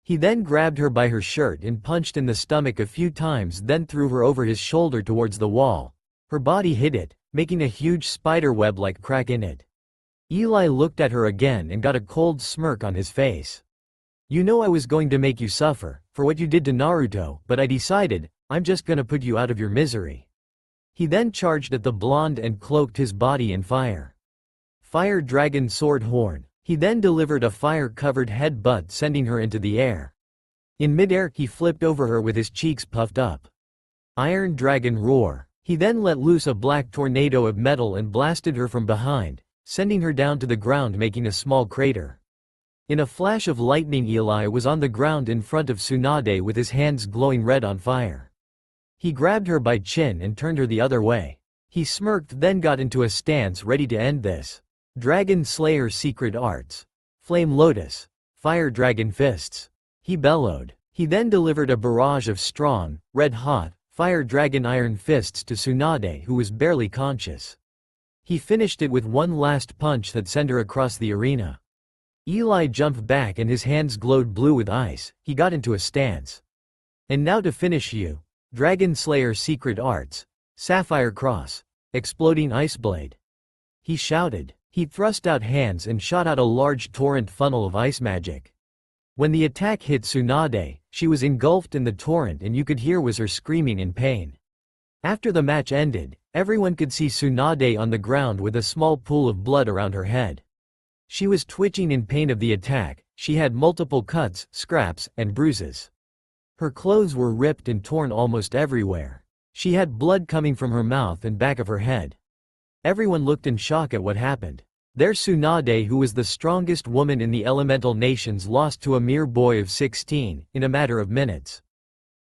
He then grabbed her by her shirt and punched in the stomach a few times, then threw her over his shoulder towards the wall. Her body hit it, making a huge spiderweb-like crack in it. Eli looked at her again and got a cold smirk on his face. "You know I was going to make you suffer for what you did to Naruto, but I decided, I'm just gonna put you out of your misery." He then charged at the blonde and cloaked his body in fire. Fire Dragon Sword Horn. He then delivered a fire-covered headbutt, sending her into the air. In midair, he flipped over her with his cheeks puffed up. Iron Dragon Roar. He then let loose a black tornado of metal and blasted her from behind, sending her down to the ground, making a small crater. In a flash of lightning, Eli was on the ground in front of Tsunade with his hands glowing red on fire. He grabbed her by chin and turned her the other way. He smirked, then got into a stance ready to end this. Dragon Slayer Secret Arts. Flame Lotus. Fire Dragon Fists. He bellowed. He then delivered a barrage of strong, red-hot, Fire Dragon Iron Fists to Tsunade, who was barely conscious. He finished it with one last punch that sent her across the arena. Eli jumped back and his hands glowed blue with ice. He got into a stance. And now to finish you. Dragon Slayer Secret Arts. Sapphire Cross. Exploding Ice Blade. He shouted. He thrust out hands and shot out a large torrent funnel of ice magic. When the attack hit Tsunade, she was engulfed in the torrent and you could hear was her screaming in pain. After the match ended, everyone could see Tsunade on the ground with a small pool of blood around her head. She was twitching in pain of the attack. She had multiple cuts, scraps, and bruises. Her clothes were ripped and torn almost everywhere. She had blood coming from her mouth and back of her head. Everyone looked in shock at what happened. Their Tsunade, who was the strongest woman in the elemental nations, lost to a mere boy of 16, in a matter of minutes.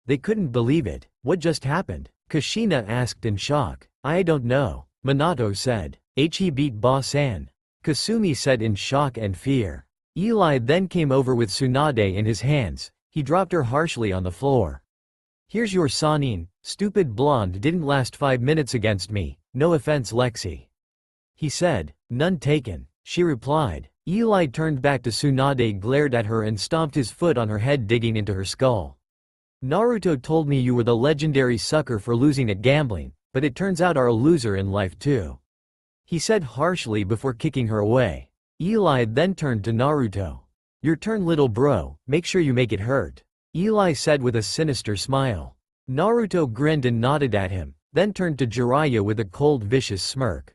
They couldn't believe it. What just happened? Kushina asked in shock. I don't know, Minato said. He beat Ba-san. Kasumi said in shock and fear. Eli then came over with Tsunade in his hands. He dropped her harshly on the floor. Here's your Sanin, stupid blonde didn't last 5 minutes against me, no offense Lexi. He said. None taken, she replied. Eli turned back to Tsunade, glared at her and stomped his foot on her head, digging into her skull. Naruto told me you were the legendary sucker for losing at gambling, but it turns out are a loser in life too. He said harshly before kicking her away. Eli then turned to Naruto. Your turn little bro, make sure you make it hurt. Eli said with a sinister smile. Naruto grinned and nodded at him, then turned to Jiraiya with a cold vicious smirk.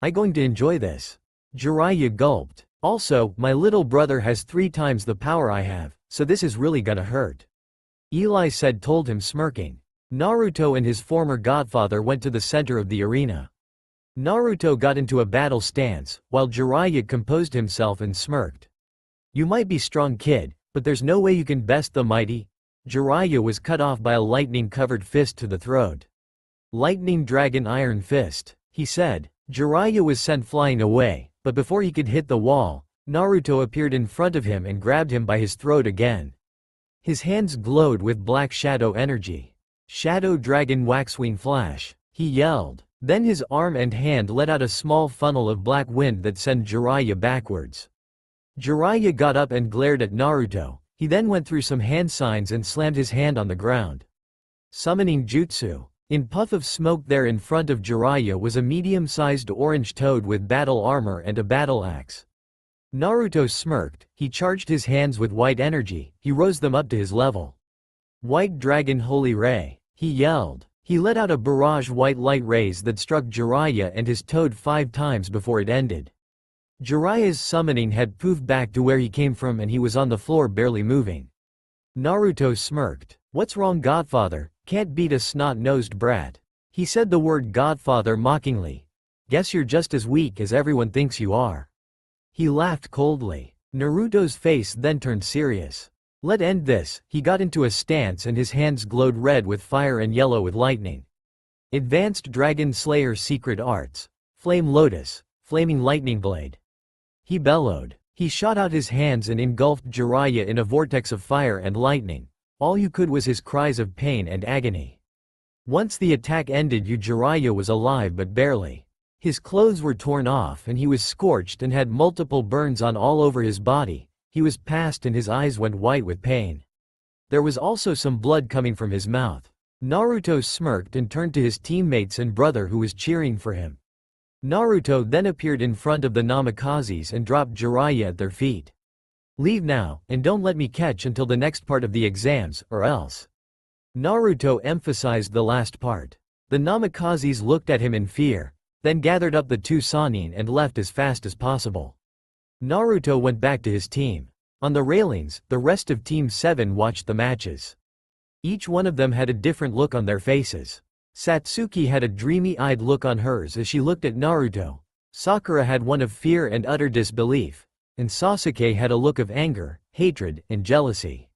I going to enjoy this? Jiraiya gulped. Also, my little brother has 3 times the power I have, so this is really gonna hurt. Eli said, told him smirking. Naruto and his former godfather went to the center of the arena. Naruto got into a battle stance, while Jiraiya composed himself and smirked. You might be strong kid, but there's no way you can best the mighty. Jiraiya was cut off by a lightning-covered fist to the throat. Lightning Dragon Iron Fist, he said. Jiraiya was sent flying away, but before he could hit the wall, Naruto appeared in front of him and grabbed him by his throat again. His hands glowed with black shadow energy. Shadow Dragon Waxwing Flash, he yelled. Then his arm and hand let out a small funnel of black wind that sent Jiraiya backwards. Jiraiya got up and glared at Naruto. He then went through some hand signs and slammed his hand on the ground. Summoning Jutsu. In puff of smoke there in front of Jiraiya was a medium-sized orange toad with battle armor and a battle axe. Naruto smirked. He charged his hands with white energy. He rose them up to his level. White Dragon Holy Ray, he yelled. He let out a barrage white light rays that struck Jiraiya and his toad 5 times before it ended. Jiraiya's summoning had poofed back to where he came from and he was on the floor barely moving. Naruto smirked. What's wrong godfather? Can't beat a snot-nosed brat. He said the word godfather mockingly. Guess you're just as weak as everyone thinks you are. He laughed coldly. Naruto's face then turned serious. Let's end this. He got into a stance and his hands glowed red with fire and yellow with lightning. Advanced Dragon Slayer Secret Arts. Flame Lotus. Flaming Lightning Blade. He bellowed. He shot out his hands and engulfed Jiraiya in a vortex of fire and lightning. All you could was his cries of pain and agony. Once the attack ended, Jiraiya was alive but barely. His clothes were torn off and he was scorched and had multiple burns on all over his body. He was passed and his eyes went white with pain. There was also some blood coming from his mouth. Naruto smirked and turned to his teammates and brother who was cheering for him. Naruto then appeared in front of the Namakazes and dropped Jiraiya at their feet. Leave now, and don't let me catch until the next part of the exams, or else. Naruto emphasized the last part. The Namakazes looked at him in fear, then gathered up the 2 Sannin and left as fast as possible. Naruto went back to his team. On the railings, the rest of Team 7 watched the matches. Each one of them had a different look on their faces. Satsuki had a dreamy-eyed look on hers as she looked at Naruto. Sakura had one of fear and utter disbelief. And Sasuke had a look of anger, hatred, and jealousy.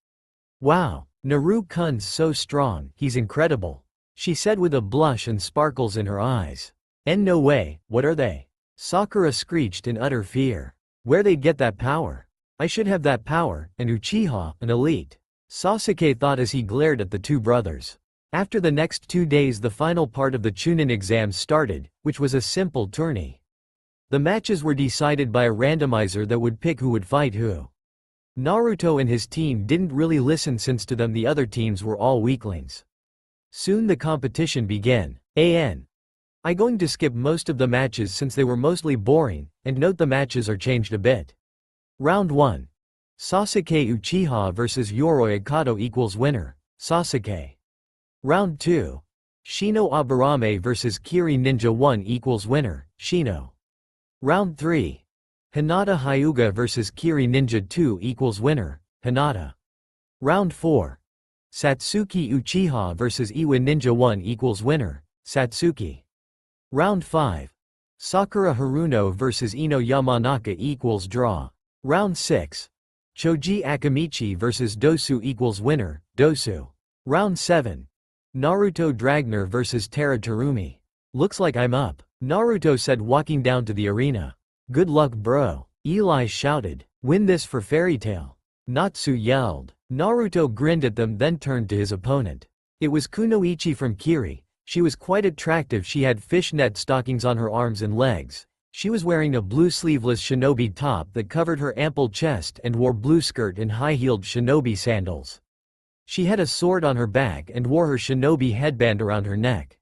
Wow, Naru-kun's so strong, he's incredible, she said with a blush and sparkles in her eyes. And no way, what are they? Sakura screeched in utter fear. Where they'd get that power? I should have that power, an Uchiha, an elite. Sasuke thought as he glared at the 2 brothers. After the next 2 days the final part of the Chunin exams started, which was a simple tourney. The matches were decided by a randomizer that would pick who would fight who. Naruto and his team didn't really listen since to them the other teams were all weaklings. Soon the competition began. I going to skip most of the matches since they were mostly boring, and note the matches are changed a bit. Round 1. Sasuke Uchiha vs Yoroi Akato equals winner, Sasuke. Round 2. Shino Aburame vs Kiri Ninja 1 equals winner, Shino. Round 3. Hinata Hyuga vs Kiri Ninja 2 equals winner, Hinata. Round 4. Satsuki Uchiha vs Iwa Ninja 1 equals winner, Satsuki. Round 5. Sakura Haruno vs Ino Yamanaka equals draw. Round 6. Choji Akamichi vs Dosu equals winner, Dosu. Round 7. Naruto Dragner vs Tara Terumi. Looks like I'm up, Naruto said walking down to the arena. Good luck bro, Eli shouted. Win this for Fairy Tail. Natsu yelled. Naruto grinned at them then turned to his opponent. It was Kunoichi from Kiri. She was quite attractive. She had fishnet stockings on her arms and legs. She was wearing a blue sleeveless shinobi top that covered her ample chest and wore blue skirt and high-heeled shinobi sandals. She had a sword on her back and wore her shinobi headband around her neck.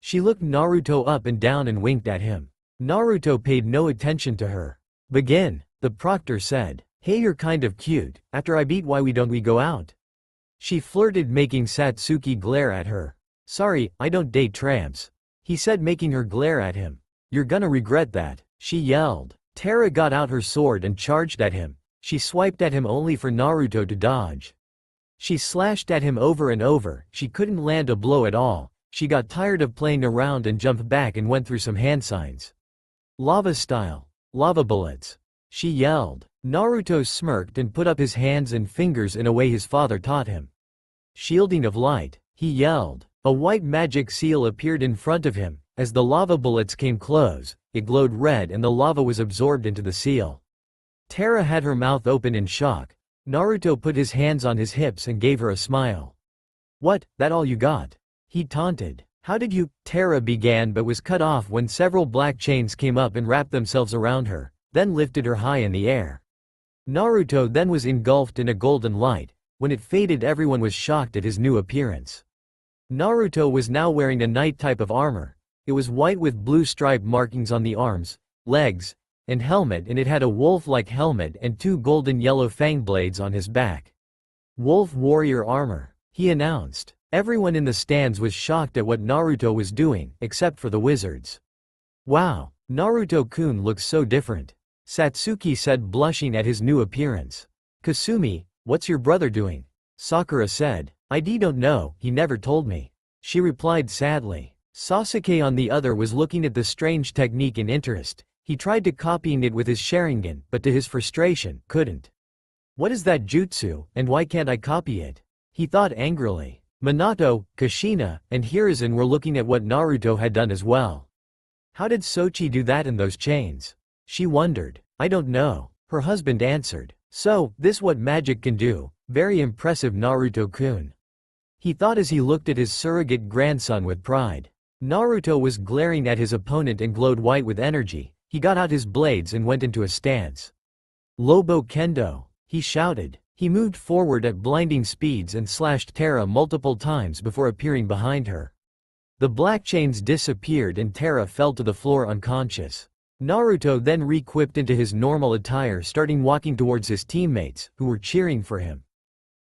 She looked Naruto up and down and winked at him. Naruto paid no attention to her. Begin, the proctor said. Hey, you're kind of cute. After I beat why don't we go out? She flirted, making Satsuki glare at her. Sorry, I don't date tramps, he said, making her glare at him. You're gonna regret that, she yelled. Tara got out her sword and charged at him. She swiped at him only for Naruto to dodge. She slashed at him over and over. She couldn't land a blow at all. She got tired of playing around and jumped back and went through some hand signs. Lava style. Lava bullets, she yelled. Naruto smirked and put up his hands and fingers in a way his father taught him. Shielding of light, he yelled. A white magic seal appeared in front of him. As the lava bullets came close, it glowed red and the lava was absorbed into the seal. Tara had her mouth open in shock. Naruto put his hands on his hips and gave her a smile. What, that all you got? He taunted. How did you? Tara began but was cut off when several black chains came up and wrapped themselves around her, then lifted her high in the air. Naruto then was engulfed in a golden light. When it faded, everyone was shocked at his new appearance. Naruto was now wearing a knight type of armor. It was white with blue stripe markings on the arms, legs, and helmet, and it had a wolf-like helmet and two golden yellow fang blades on his back. Wolf warrior armor, he announced. Everyone in the stands was shocked at what Naruto was doing, except for the wizards. Wow, Naruto-kun looks so different, Satsuki said, blushing at his new appearance. Kasumi, what's your brother doing? Sakura said. I don't know, he never told me, she replied sadly. Sasuke on the other was looking at the strange technique in interest. He tried to copying it with his Sharingan, but to his frustration, couldn't. What is that jutsu, and why can't I copy it? He thought angrily. Minato, Kushina, and Hiruzen were looking at what Naruto had done as well. How did Sochi do that in those chains? She wondered. I don't know, her husband answered. So, this what magic can do, very impressive Naruto-kun. He thought as he looked at his surrogate grandson with pride. Naruto was glaring at his opponent and glowed white with energy. He got out his blades and went into a stance. Lobo Kendo, he shouted. He moved forward at blinding speeds and slashed Tara multiple times before appearing behind her. The black chains disappeared and Tara fell to the floor unconscious. Naruto then re-equipped into his normal attire, starting walking towards his teammates, who were cheering for him.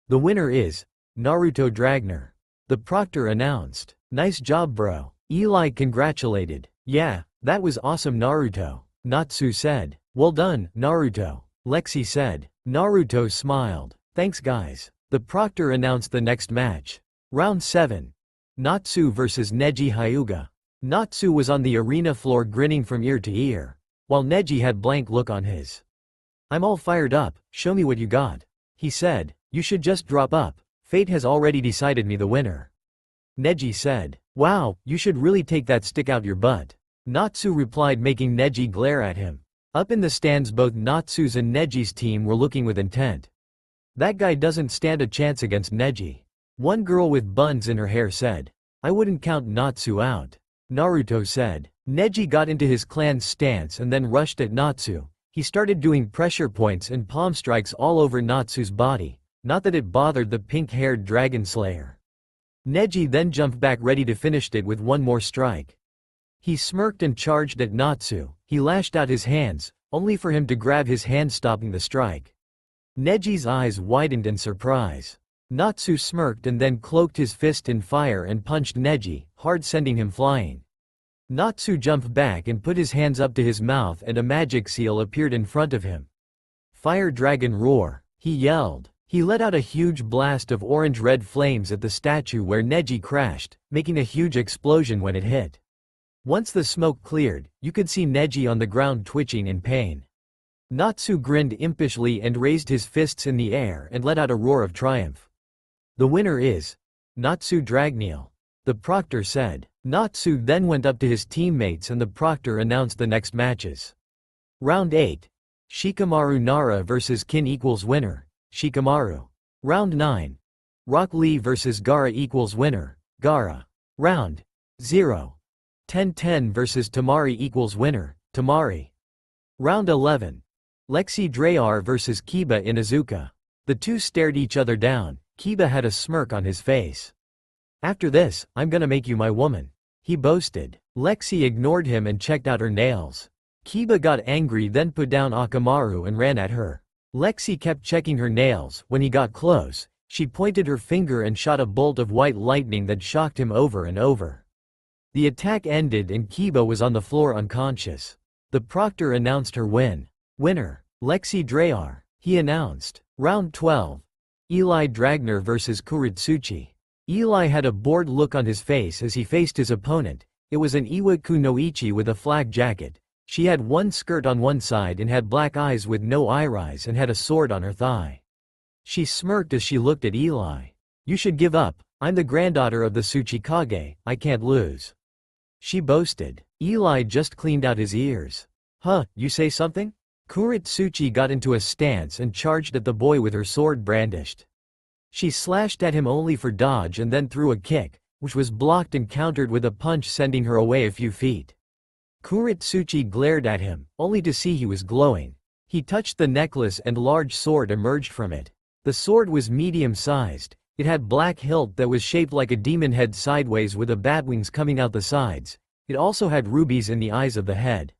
The winner is Naruto Dragner, the proctor announced. Nice job bro, Eli congratulated. Yeah, that was awesome Naruto, Natsu said. Well done, Naruto, Lexi said. Naruto smiled. Thanks guys. The proctor announced the next match. Round 7. Natsu vs Neji Hyuga. Natsu was on the arena floor grinning from ear to ear, while Neji had blank look on his. I'm all fired up, show me what you got, he said. You should just drop up, fate has already decided me the winner. Neji said. Wow, you should really take that stick out your butt, Natsu replied, making Neji glare at him. Up in the stands, both Natsu's and Neji's team were looking with intent. That guy doesn't stand a chance against Neji, one girl with buns in her hair said. I wouldn't count Natsu out. Naruto said. Neji got into his clan's stance and then rushed at Natsu. He started doing pressure points and palm strikes all over Natsu's body, not that it bothered the pink-haired dragon slayer. Neji then jumped back ready to finish it with one more strike. He smirked and charged at Natsu. He lashed out his hands, only for him to grab his hand stopping the strike. Neji's eyes widened in surprise. Natsu smirked and then cloaked his fist in fire and punched Neji, hard sending him flying. Natsu jumped back and put his hands up to his mouth and a magic seal appeared in front of him. Fire Dragon Roar, he yelled. He let out a huge blast of orange-red flames at the statue where Neji crashed, making a huge explosion when it hit. Once the smoke cleared, you could see Neji on the ground twitching in pain. Natsu grinned impishly and raised his fists in the air and let out a roar of triumph. The winner is Natsu Dragneel, the proctor said. Natsu then went up to his teammates and the proctor announced the next matches. Round 8. Shikamaru Nara vs Kin equals winner, Shikamaru. Round 9. Rock Lee vs Gaara equals winner, Gaara. Round 0. 10-10 vs Tamari equals winner, Tamari. Round 11. Lexi Drayar vs Kiba Inuzuka. The two stared each other down. Kiba had a smirk on his face. After this, I'm gonna make you my woman, he boasted. Lexi ignored him and checked out her nails. Kiba got angry then put down Akamaru and ran at her. Lexi kept checking her nails. When he got close, she pointed her finger and shot a bolt of white lightning that shocked him over and over. The attack ended and Kiba was on the floor unconscious. The proctor announced her win. Winner, Lexi Drayar, he announced. Round 12. Eli Dragner vs Kuritsuchi. Eli had a bored look on his face as he faced his opponent. It was an Iwaku Noichi with a flak jacket. She had one skirt on one side and had black eyes with no iris and had a sword on her thigh. She smirked as she looked at Eli. You should give up, I'm the granddaughter of the Tsuchikage, I can't lose. She boasted. Eli just cleaned out his ears. Huh, you say something? Kuritsuchi got into a stance and charged at the boy with her sword brandished. She slashed at him only for dodge and then threw a kick, which was blocked and countered with a punch sending her away a few feet. Kuritsuchi glared at him, only to see he was glowing. He touched the necklace and large sword emerged from it. The sword was medium-sized. It had black hilt that was shaped like a demon head sideways with a bat wings coming out the sides. It also had rubies in the eyes of the head.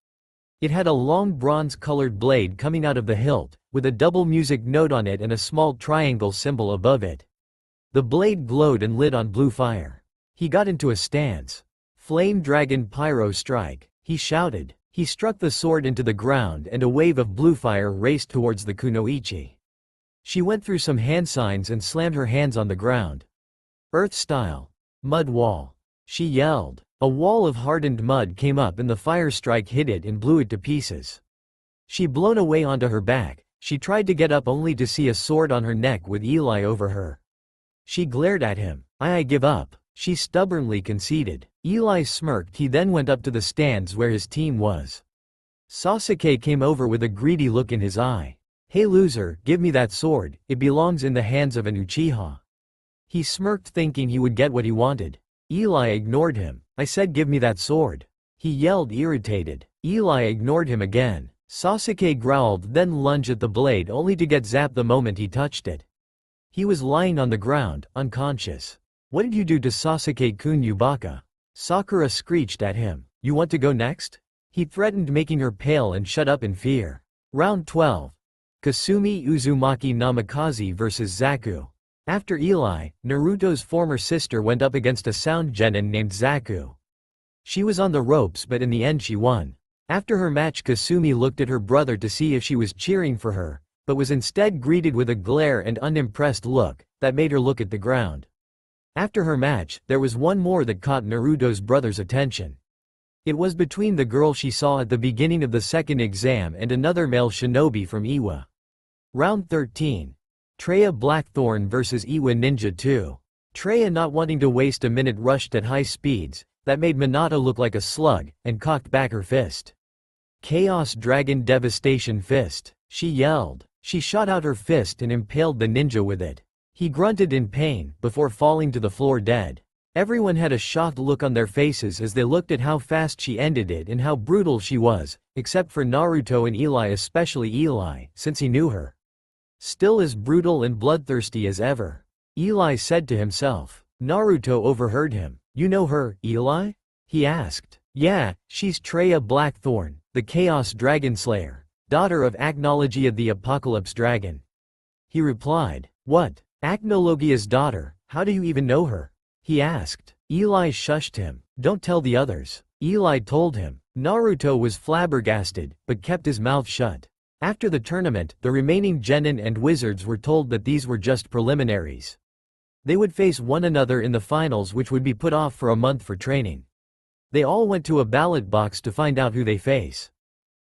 It had a long bronze-colored blade coming out of the hilt, with a double music note on it and a small triangle symbol above it. The blade glowed and lit on blue fire. He got into a stance. Flame Dragon Pyro Strike, he shouted. He struck the sword into the ground and a wave of blue fire raced towards the kunoichi. She went through some hand signs and slammed her hands on the ground. Earth Style. Mud Wall. She yelled. A wall of hardened mud came up and the fire strike hit it and blew it to pieces. She blown away onto her back. She tried to get up only to see a sword on her neck with Eli over her. She glared at him. I give up. She stubbornly conceded. Eli smirked. He then went up to the stands where his team was. Sasuke came over with a greedy look in his eye. Hey loser, give me that sword, it belongs in the hands of an Uchiha. He smirked thinking he would get what he wanted. Eli ignored him. I said give me that sword. He yelled irritated. Eli ignored him again. Sasuke growled then lunged at the blade only to get zapped the moment he touched it. He was lying on the ground, unconscious. What did you do to Sasuke-kun Yubaka? Sakura screeched at him. You want to go next? He threatened making her pale and shut up in fear. Round 12. Kasumi Uzumaki Namikaze vs Zaku. After Eli, Naruto's former sister went up against a sound genin named Zaku. She was on the ropes but in the end she won. After her match Kasumi looked at her brother to see if she was cheering for her, but was instead greeted with a glare and unimpressed look, that made her look at the ground. After her match, there was one more that caught Naruto's brother's attention. It was between the girl she saw at the beginning of the second exam and another male shinobi from Iwa. Round 13. Traya Blackthorn vs Iwa Ninja 2. Traya, not wanting to waste a minute, rushed at high speeds, that made Minato look like a slug, and cocked back her fist. Chaos Dragon Devastation Fist, she yelled. She shot out her fist and impaled the ninja with it. He grunted in pain, before falling to the floor dead. Everyone had a shocked look on their faces as they looked at how fast she ended it and how brutal she was, except for Naruto and Eli, especially Eli, since he knew her. Still as brutal and bloodthirsty as ever. Eli said to himself. Naruto overheard him. You know her, Eli? He asked. Yeah, she's Treya Blackthorn, the Chaos Dragon Slayer, daughter of Acnologia the Apocalypse Dragon. He replied. What? Acnologia's daughter, how do you even know her? He asked. Eli shushed him. Don't tell the others. Eli told him. Naruto was flabbergasted, but kept his mouth shut. After the tournament, the remaining genin and wizards were told that these were just preliminaries. They would face one another in the finals, which would be put off for a month for training. They all went to a ballot box to find out who they face.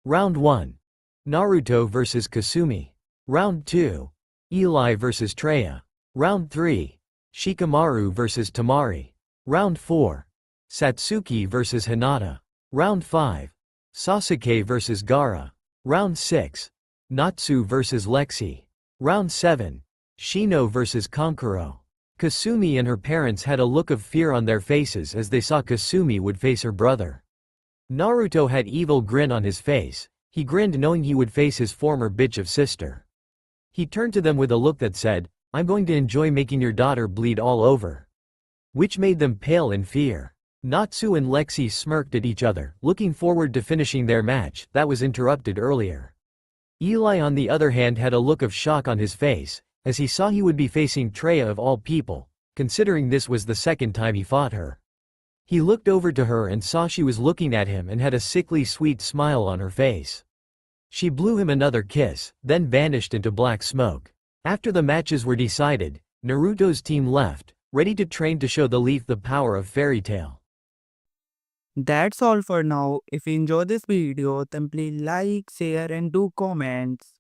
Round 1. Naruto vs Kasumi. Round 2. Eli vs Treya. Round 3. Shikamaru vs Tamari. Round 4. Satsuki vs Hinata. Round 5. Sasuke vs Gaara. Round 6. Natsu vs Lexi. Round 7. Shino vs Kankuro. Kasumi and her parents had a look of fear on their faces as they saw Kasumi would face her brother. Naruto had evil grin on his face. He grinned knowing he would face his former bitch of sister. He turned to them with a look that said, I'm going to enjoy making your daughter bleed all over. Which made them pale in fear. Natsu and Lexi smirked at each other, looking forward to finishing their match that was interrupted earlier. Eli on the other hand had a look of shock on his face, as he saw he would be facing Treya of all people, considering this was the second time he fought her. He looked over to her and saw she was looking at him and had a sickly sweet smile on her face. She blew him another kiss, then vanished into black smoke. After the matches were decided, Naruto's team left, ready to train to show the Leaf the power of fairy tale. That's all for now. If you enjoy this video, then please like, share and do comments.